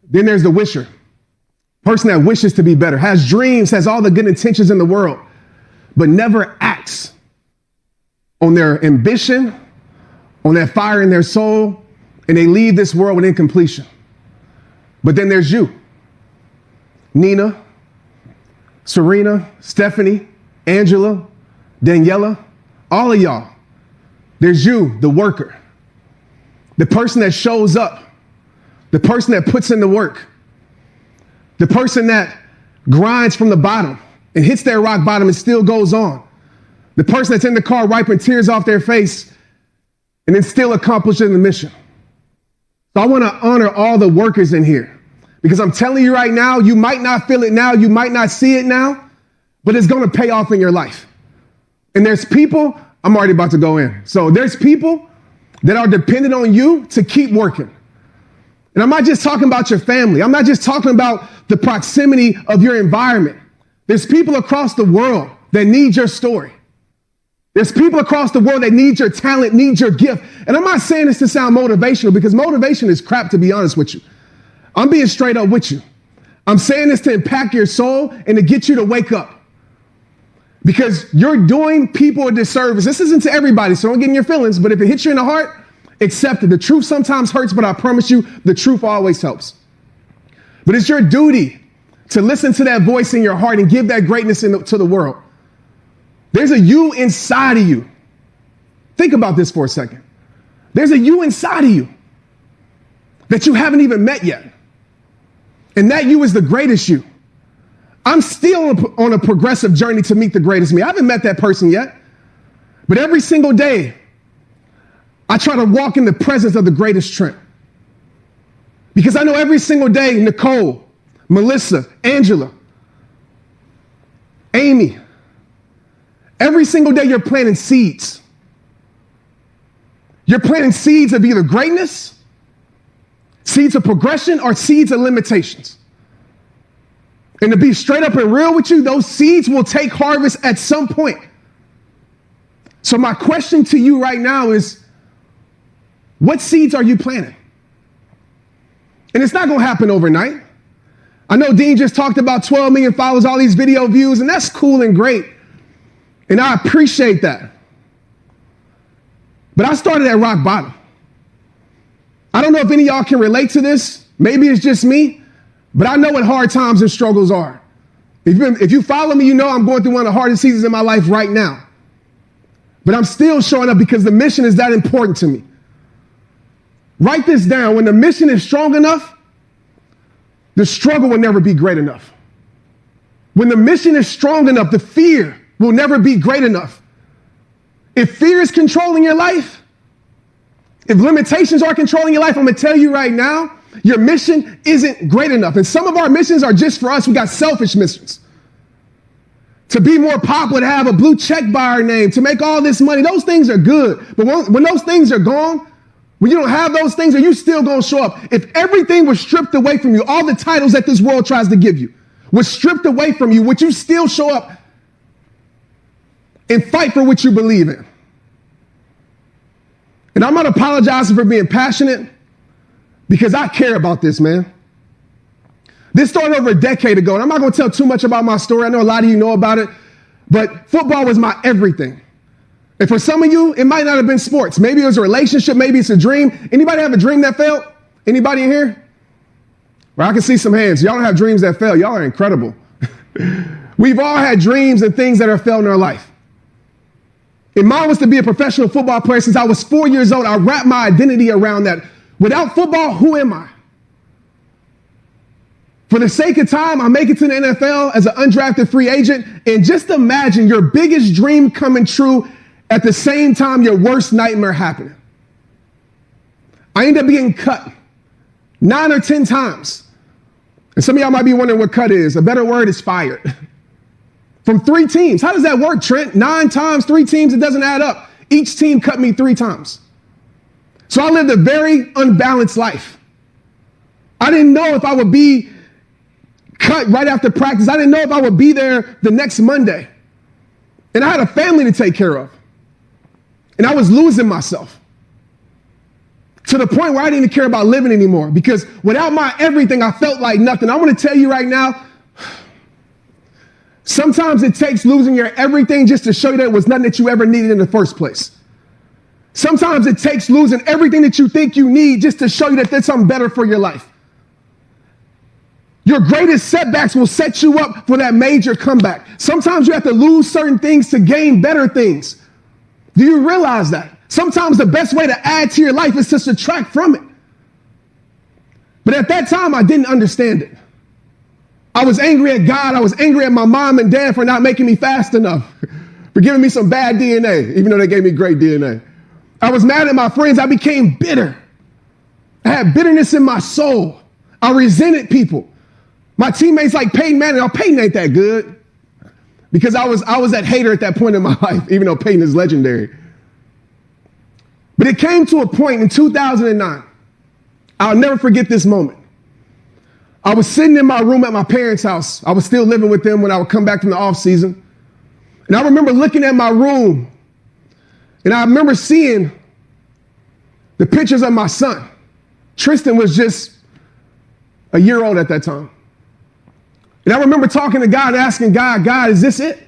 Then there's the wisher. Person that wishes to be better, has dreams, has all the good intentions in the world, but never acts on their ambition, on that fire in their soul, and they leave this world with incompletion. But then there's you, Nina, Serena, Stephanie, Angela, Daniela, all of y'all. There's you, the worker, the person that shows up, the person that puts in the work, the person that grinds from the bottom and hits their rock bottom and still goes on. The person that's in the car wiping tears off their face and then still accomplishing the mission. So I want to honor all the workers in here, because I'm telling you right now, you might not feel it now, you might not see it now, but it's going to pay off in your life. And there's people, I'm already about to go in. So there's people that are dependent on you to keep working. And I'm not just talking about your family. I'm not just talking about the proximity of your environment. There's people across the world that need your story. There's people across the world that need your talent, need your gift. And I'm not saying this to sound motivational, because motivation is crap, to be honest with you. I'm being straight up with you. I'm saying this to impact your soul and to get you to wake up. Because you're doing people a disservice. This isn't to everybody, so don't get in your feelings. But if it hits you in the heart, accept it. The truth sometimes hurts, but I promise you, the truth always helps. But it's your duty to listen to that voice in your heart and give that greatness to the world. There's a you inside of you. Think about this for a second. There's a you inside of you that you haven't even met yet. And that you is the greatest you. I'm still on a progressive journey to meet the greatest me. I haven't met that person yet. But every single day, I try to walk in the presence of the greatest Trent. Because I know every single day, Nicole, Melissa, Angela, Amy, every single day you're planting seeds. You're planting seeds of either greatness, seeds of progression, or seeds of limitations. And to be straight up and real with you, those seeds will take harvest at some point. So my question to you right now is, what seeds are you planting? And it's not going to happen overnight. I know Dean just talked about 12 million followers, all these video views, and that's cool and great. And I appreciate that. But I started at rock bottom. I don't know if any of y'all can relate to this. Maybe it's just me. But I know what hard times and struggles are. If you follow me, you know I'm going through one of the hardest seasons in my life right now. But I'm still showing up because the mission is that important to me. Write this down. When the mission is strong enough, the struggle will never be great enough. When the mission is strong enough, the fear will never be great enough. If fear is controlling your life, if limitations are controlling your life, I'm going to tell you right now, your mission isn't great enough. And some of our missions are just for us. We got selfish missions. To be more popular, to have a blue check by our name, to make all this money. Those things are good. But when those things are gone, when you don't have those things, are you still going to show up? If everything was stripped away from you, all the titles that this world tries to give you was stripped away from you, would you still show up and fight for what you believe in? And I'm not apologizing for being passionate, because I care about this, man. This started over a decade ago, and I'm not going to tell too much about my story. I know a lot of you know about it, but football was my everything. And for some of you, it might not have been sports. Maybe it was a relationship. Maybe it's a dream. Anybody have a dream that failed? Anybody in here? Well, I can see some hands. Y'all don't have dreams that fail. Y'all are incredible. We've all had dreams and things that have failed in our life. And mine was to be a professional football player since I was 4 years old. I wrapped my identity around that. Without football, who am I? For the sake of time, I make it to the NFL as an undrafted free agent. And just imagine your biggest dream coming true at the same time your worst nightmare happening. I ended up getting cut 9 or 10 times. And some of y'all might be wondering what cut is. A better word is fired. From 3 teams. How does that work, Trent? 9 times, 3 teams, it doesn't add up. Each team cut me 3 times. So I lived a very unbalanced life. I didn't know if I would be cut right after practice. I didn't know if I would be there the next Monday. And I had a family to take care of. And I was losing myself to the point where I didn't even care about living anymore, because without my everything, I felt like nothing. I want to tell you right now, sometimes it takes losing your everything just to show you that it was nothing that you ever needed in the first place. Sometimes it takes losing everything that you think you need just to show you that there's something better for your life. Your greatest setbacks will set you up for that major comeback. Sometimes you have to lose certain things to gain better things. Do you realize that? Sometimes the best way to add to your life is to subtract from it. But at that time, I didn't understand it. I was angry at God. I was angry at my mom and dad for not making me fast enough, for giving me some bad DNA, even though they gave me great DNA. I was mad at my friends. I became bitter. I had bitterness in my soul. I resented people. My teammates like Peyton Manning. Oh, Peyton ain't that good. Because I was that hater at that point in my life, even though Peyton is legendary. But it came to a point in 2009. I'll never forget this moment. I was sitting in my room at my parents' house. I was still living with them when I would come back from the off season. And I remember looking at my room, and I remember seeing the pictures of my son. Tristan was just a year old at that time. And I remember talking to God, asking God, is this it?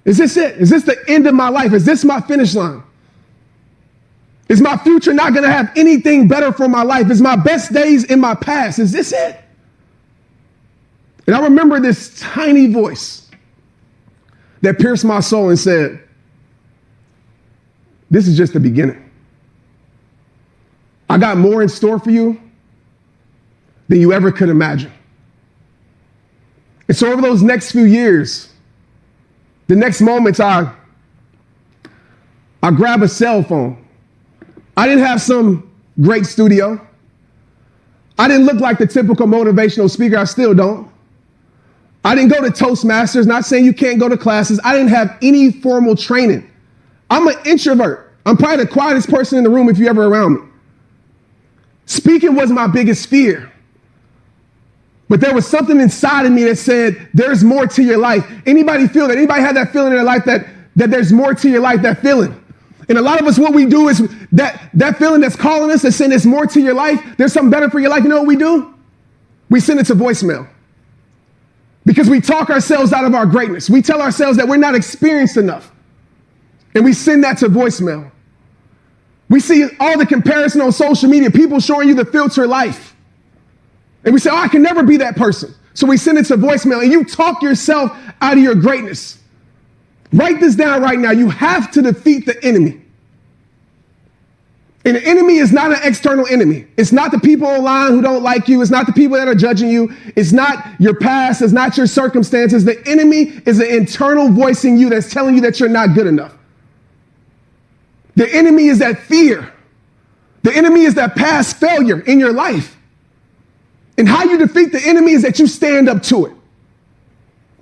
Is this it? Is this the end of my life? Is this my finish line? Is my future not going to have anything better for my life? Is my best days in my past? Is this it? And I remember this tiny voice that pierced my soul and said, this is just the beginning. I got more in store for you than you ever could imagine. And so over those next few years, the next moments, I grab a cell phone. I didn't have some great studio. I didn't look like the typical motivational speaker. I still don't. I didn't go to Toastmasters, not saying you can't go to classes. I didn't have any formal training. I'm an introvert. I'm probably the quietest person in the room if you're ever around me. Speaking was my biggest fear. But there was something inside of me that said, there's more to your life. Anybody feel that? Anybody have that feeling in their life that there's more to your life, that feeling? And a lot of us, what we do is that feeling that's calling us, that's saying there's more to your life, there's something better for your life. You know what we do? We send it to voicemail. Because we talk ourselves out of our greatness. We tell ourselves that we're not experienced enough. And we send that to voicemail. We see all the comparison on social media, people showing you the filter life. And we say, oh, I can never be that person. So we send it to voicemail and you talk yourself out of your greatness. Write this down right now. You have to defeat the enemy. And the enemy is not an external enemy. It's not the people online who don't like you. It's not the people that are judging you. It's not your past. It's not your circumstances. The enemy is an internal voice in you that's telling you that you're not good enough. The enemy is that fear. The enemy is that past failure in your life. And how you defeat the enemy is that you stand up to it.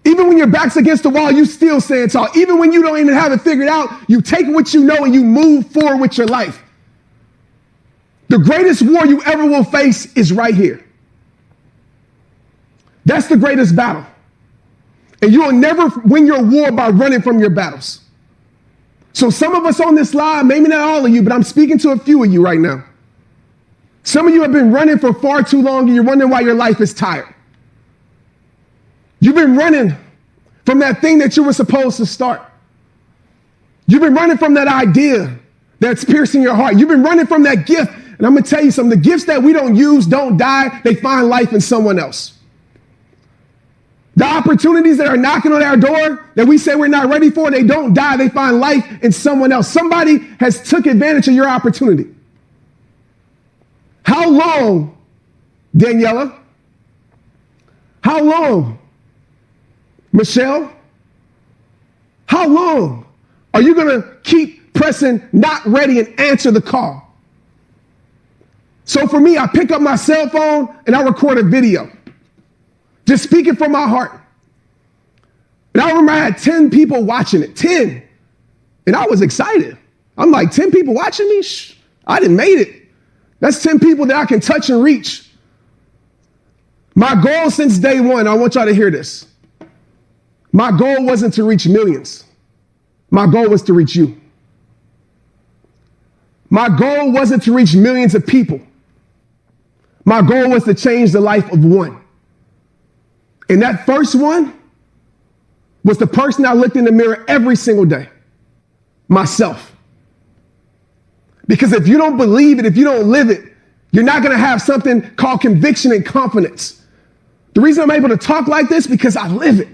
Even when your back's against the wall, you still stand tall. Even when you don't even have it figured out, you take what you know and you move forward with your life. The greatest war you ever will face is right here. That's the greatest battle. And you will never win your war by running from your battles. So some of us on this live, maybe not all of you, but I'm speaking to a few of you right now. Some of you have been running for far too long and you're wondering why your life is tired. You've been running from that thing that you were supposed to start. You've been running from that idea that's piercing your heart. You've been running from that gift. And I'm going to tell you something. The gifts that we don't use don't die. They find life in someone else. The opportunities that are knocking on our door that we say we're not ready for, they don't die. They find life in someone else. Somebody has took advantage of your opportunity. How long, Daniela? How long, Michelle? How long are you going to keep pressing not ready and answer the call? So for me, I pick up my cell phone and I record a video. Just speaking from my heart. And I remember I had 10 people watching it, 10. And I was excited. I'm like, 10 people watching me? Shh, I done made it. That's 10 people that I can touch and reach. My goal since day one, I want y'all to hear this. My goal wasn't to reach millions. My goal was to reach you. My goal wasn't to reach millions of people. My goal was to change the life of one. And that first one was the person I looked in the mirror every single day. Myself. Because if you don't believe it, if you don't live it, you're not going to have something called conviction and confidence. The reason I'm able to talk like this, because I live it.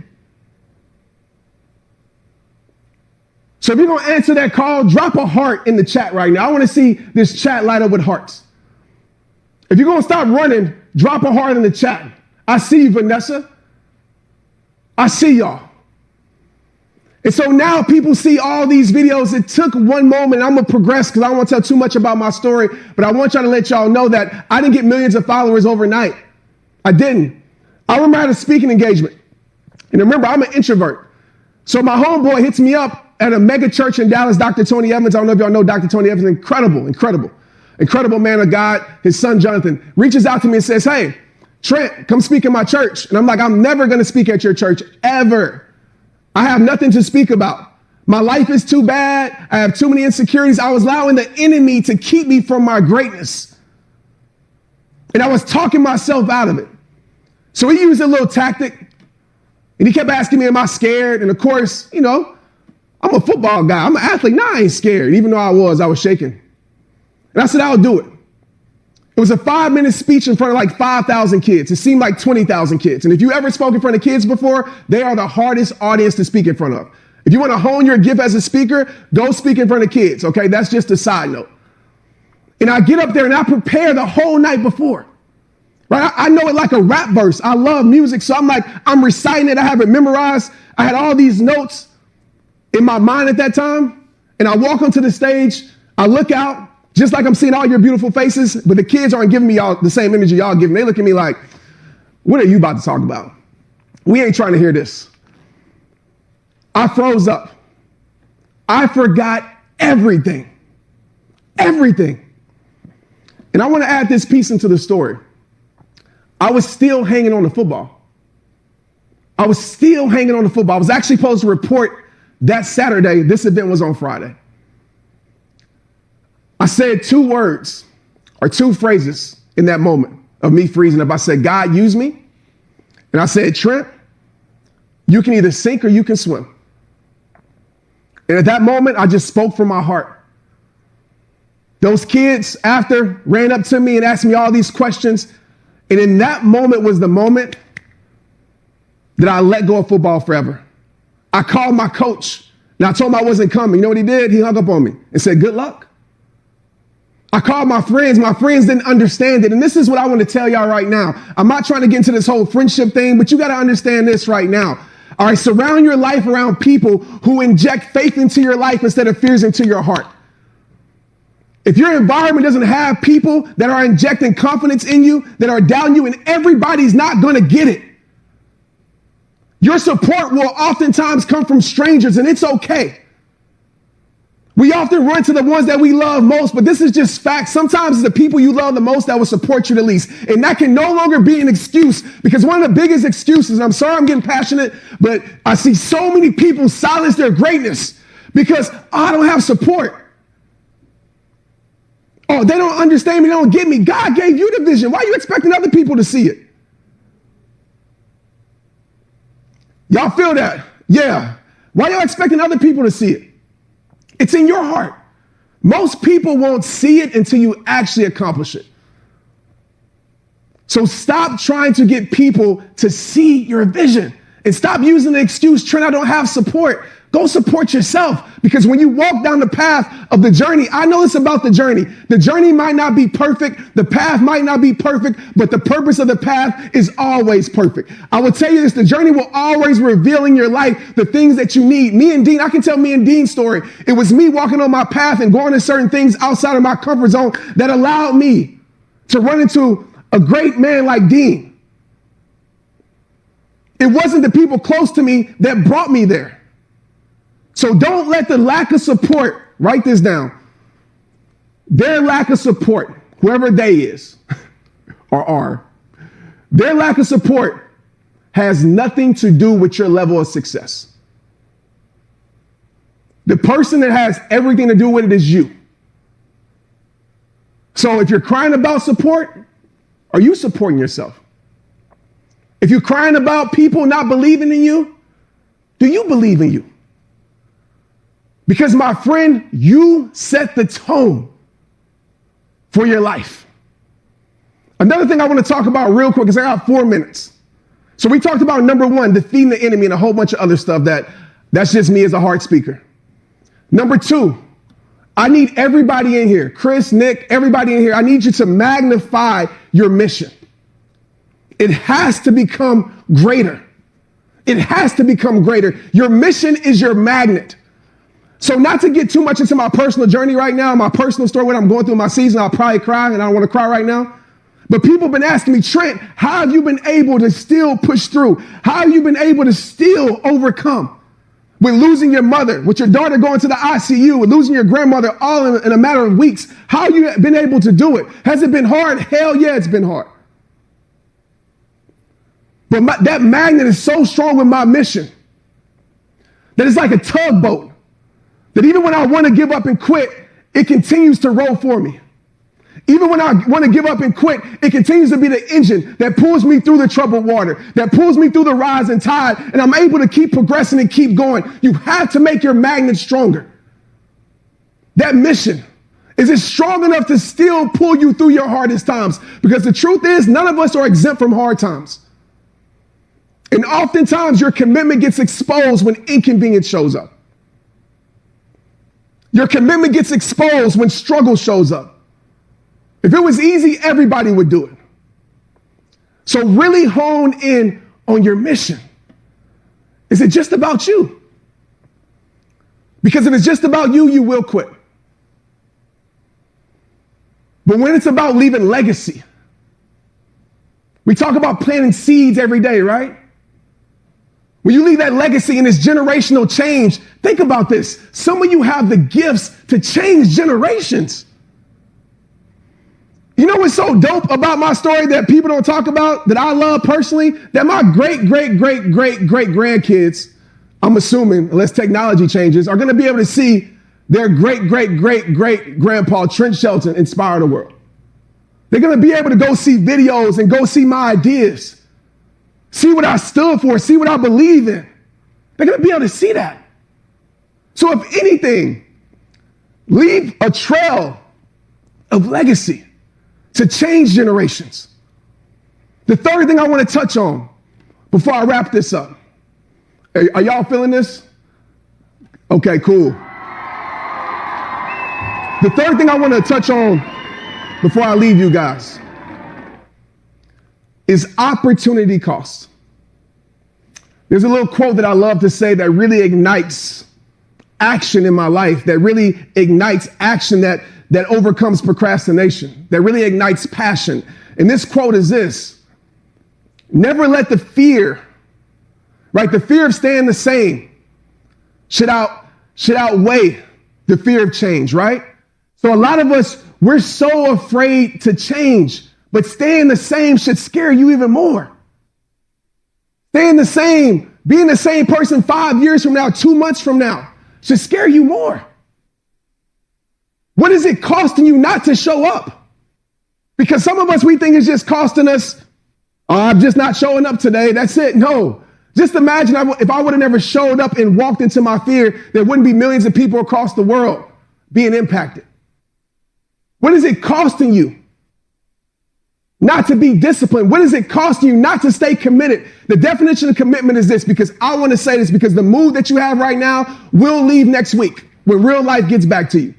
So if you're going to answer that call, drop a heart in the chat right now. I want to see this chat light up with hearts. If you're going to stop running, drop a heart in the chat. I see you, Vanessa. I see y'all. And so now people see all these videos. It took one moment. I'm going to progress because I don't want to tell too much about my story, but I want y'all to let y'all know that I didn't get millions of followers overnight. I didn't. I remember I had a speaking engagement. And remember, I'm an introvert. So my homeboy hits me up at a mega church in Dallas, Dr. Tony Evans. I don't know if y'all know Dr. Tony Evans. Incredible man of God. His son, Jonathan, reaches out to me and says, hey, Trent, come speak in my church. And I'm like, I'm never going to speak at your church ever. I have nothing to speak about. My life is too bad. I have too many insecurities. I was allowing the enemy to keep me from my greatness. And I was talking myself out of it. So he used a little tactic. And he kept asking me, am I scared? And of course, you know, I'm a football guy. I'm an athlete. No, I ain't scared. Even though I was shaking. And I said, I'll do it. It was a 5-minute speech in front of like 5,000 kids. It seemed like 20,000 kids. And if you ever spoke in front of kids before, they are the hardest audience to speak in front of. If you want to hone your gift as a speaker, go speak in front of kids. Okay, that's just a side note. And I get up there and I prepare the whole night before. Right? I know it like a rap verse. I love music. So I'm reciting it. I have it memorized. I had all these notes in my mind at that time. And I walk onto the stage. I look out. Just like I'm seeing all your beautiful faces, but the kids aren't giving me y'all the same energy y'all giving. They look at me like, what are you about to talk about? We ain't trying to hear this. I froze up. I forgot everything. Everything. And I want to add this piece into the story. I was still hanging on the football. I was actually supposed to report that Saturday. This event was on Friday. I said 2 words or 2 phrases in that moment of me freezing up. I said, God, use me. And I said, Trent, you can either sink or you can swim. And at that moment, I just spoke from my heart. Those kids after ran up to me and asked me all these questions. And in that moment was the moment that I let go of football forever. I called my coach and I told him I wasn't coming. You know what he did? He hung up on me and said, good luck. I called my friends. My friends didn't understand it. And this is what I want to tell y'all right now. I'm not trying to get into this whole friendship thing, but you got to understand this right now. All right, surround your life around people who inject faith into your life instead of fears into your heart. If your environment doesn't have people that are injecting confidence in you, that are doubting you, and everybody's not going to get it. Your support will oftentimes come from strangers, and it's okay. We often run to the ones that we love most, but this is just fact. Sometimes it's the people you love the most that will support you the least. And that can no longer be an excuse, because one of the biggest excuses, and I'm sorry I'm getting passionate, but I see so many people silence their greatness because I don't have support. Oh, they don't understand me, they don't get me. God gave you the vision. Why are you expecting other people to see it? Y'all feel that? Yeah. Why are y'all expecting other people to see it? It's in your heart. Most people won't see it until you actually accomplish it. So stop trying to get people to see your vision and stop using the excuse, Trent, I don't have support. Go support yourself, because when you walk down the path of the journey, I know it's about the journey. The journey might not be perfect. The path might not be perfect, but the purpose of the path is always perfect. I will tell you this, the journey will always reveal in your life the things that you need. Me and Dean, I can tell me and Dean's story. It was me walking on my path and going to certain things outside of my comfort zone that allowed me to run into a great man like Dean. It wasn't the people close to me that brought me there. So don't let the lack of support, write this down, their lack of support, whoever they is or are, their lack of support has nothing to do with your level of success. The person that has everything to do with it is you. So if you're crying about support, are you supporting yourself? If you're crying about people not believing in you, do you believe in you? Because, my friend, you set the tone for your life. Another thing I want to talk about real quick, because I got 4 minutes. So we talked about number 1, defeating the enemy, and a whole bunch of other stuff that's just me as a hard speaker. Number 2, I need everybody in here, Chris, Nick, everybody in here, I need you to magnify your mission. It has to become greater. It has to become greater. Your mission is your magnet. So not to get too much into my personal journey right now, my personal story, what I'm going through in my season, I'll probably cry, and I don't want to cry right now. But people have been asking me, Trent, how have you been able to still push through? How have you been able to still overcome? With losing your mother, with your daughter going to the ICU, with losing your grandmother all in a matter of weeks. How have you been able to do it? Has it been hard? Hell yeah, it's been hard. But that magnet is so strong with my mission that it's like a tugboat. That even when I want to give up and quit, it continues to roll for me. Even when I want to give up and quit, it continues to be the engine that pulls me through the troubled water, that pulls me through the rising tide, and I'm able to keep progressing and keep going. You have to make your magnet stronger. That mission, is it strong enough to still pull you through your hardest times? Because the truth is, none of us are exempt from hard times. And oftentimes, your commitment gets exposed when inconvenience shows up. Your commitment gets exposed when struggle shows up. If it was easy, everybody would do it. So really hone in on your mission. Is it just about you? Because if it's just about you, you will quit. But when it's about leaving legacy, we talk about planting seeds every day, right? When you leave that legacy and this generational change, think about this. Some of you have the gifts to change generations. You know what's so dope about my story that people don't talk about, that I love personally? That my great-great-great-great-great-grandkids, I'm assuming, unless technology changes, are going to be able to see their great-great-great-great-grandpa Trent Shelton inspire the world. They're going to be able to go see videos and go see my ideas. See what I stood for, see what I believe in. They're going to be able to see that. So if anything, leave a trail of legacy to change generations. The third thing I want to touch on before I wrap this up. Are y'all feeling this? Okay, cool. The third thing I want to touch on before I leave you guys is opportunity cost. There's a little quote that I love to say that really ignites action in my life, that really ignites action that overcomes procrastination, that really ignites passion. And this quote is this: never let the fear, right? The fear of staying the same should outweigh the fear of change, right? So a lot of us, we're so afraid to change. But staying the same should scare you even more. Staying the same, being the same person 5 years from now, 2 months from now, should scare you more. What is it costing you not to show up? Because some of us, we think it's just costing us, I'm just not showing up today. That's it. No. Just imagine if I would have never showed up and walked into my fear, there wouldn't be millions of people across the world being impacted. What is it costing you not to be disciplined? What is it costing you not to stay committed? The definition of commitment is this, because I want to say this, because the mood that you have right now will leave next week when real life gets back to you.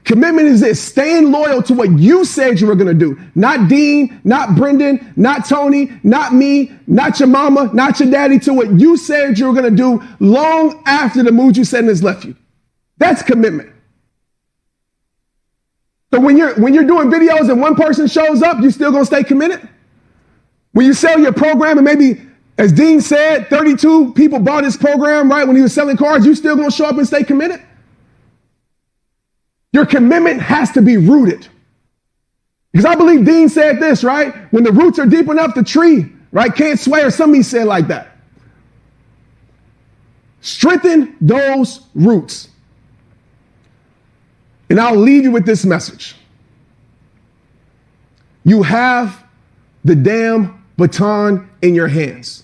Commitment is this: staying loyal to what you said you were going to do. Not Dean, not Brendan, not Tony, not me, not your mama, not your daddy, to what you said you were going to do long after the mood you said has left you. That's commitment. So when you're doing videos and one person shows up, you still gonna stay committed? When you sell your program and maybe, as Dean said, 32 people bought his program, right, when he was selling cars, you still gonna show up and stay committed? Your commitment has to be rooted. Because I believe Dean said this, right? When the roots are deep enough, the tree, right, can't sway, or somebody said like that. Strengthen those roots. And I'll leave you with this message. You have the damn baton in your hands.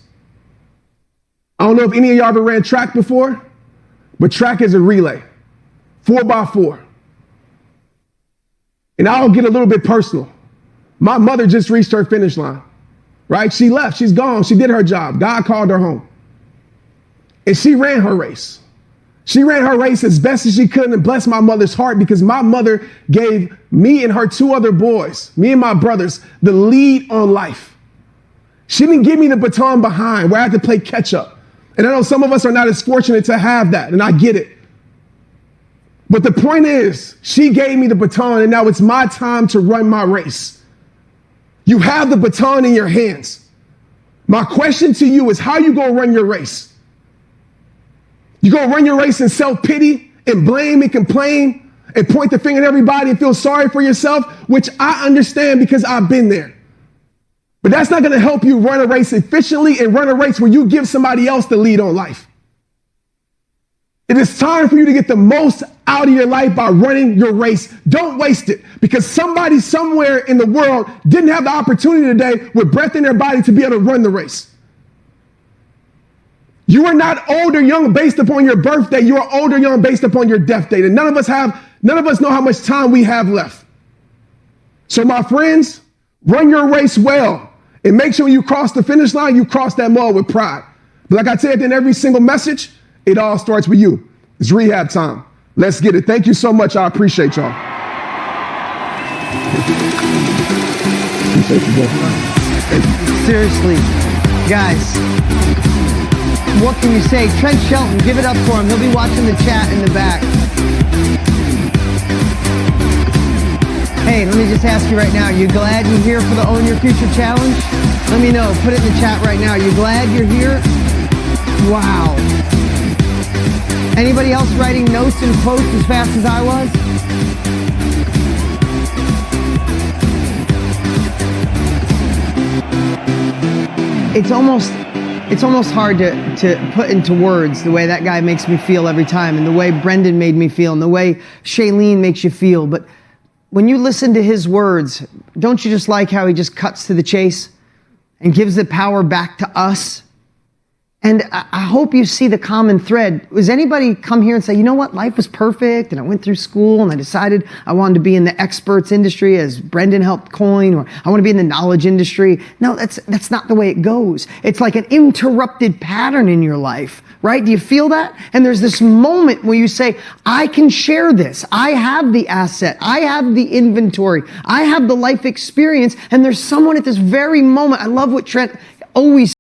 I don't know if any of y'all ever ran track before, but track is a relay, 4x4. And I'll get a little bit personal. My mother just reached her finish line, right? She left, she's gone, she did her job. God called her home. And she ran her race. She ran her race as best as she could, and blessed my mother's heart, because my mother gave me and her 2 other boys, me and my brothers, the lead on life. She didn't give me the baton behind where I had to play catch up. And I know some of us are not as fortunate to have that, and I get it. But the point is, she gave me the baton, and now it's my time to run my race. You have the baton in your hands. My question to you is, how you gonna run your race? You gonna run your race in self-pity and blame and complain and point the finger at everybody and feel sorry for yourself, which I understand because I've been there. But that's not gonna help you run a race efficiently and run a race where you give somebody else the lead on life. It is time for you to get the most out of your life by running your race. Don't waste it, because somebody somewhere in the world didn't have the opportunity today with breath in their body to be able to run the race. You are not old or young based upon your birthday. You are old or young based upon your death date. And none of us know how much time we have left. So my friends, run your race well. And make sure when you cross the finish line, you cross that mall with pride. But like I said in every single message, it all starts with you. It's rehab time. Let's get it. Thank you so much. I appreciate y'all. Seriously, guys, what can you say? Trent Shelton, give it up for him. He'll be watching the chat in the back. Hey, let me just ask you right now, you glad you're here for the Own Your Future Challenge? Let me know. Put it in the chat right now. You glad you're here? Wow. Anybody else writing notes and quotes as fast as I was? It's almost hard to put into words the way that guy makes me feel every time, and the way Brendan made me feel, and the way Shailene makes you feel. But when you listen to his words, don't you just like how he just cuts to the chase and gives the power back to us? And I hope you see the common thread. Does anybody come here and say, you know what, life was perfect, and I went through school, and I decided I wanted to be in the experts industry, as Brendan helped coin, or I want to be in the knowledge industry? No, that's not the way it goes. It's like an interrupted pattern in your life, right? Do you feel that? And there's this moment where you say, I can share this. I have the asset. I have the inventory. I have the life experience. And there's someone at this very moment. I love what Trent always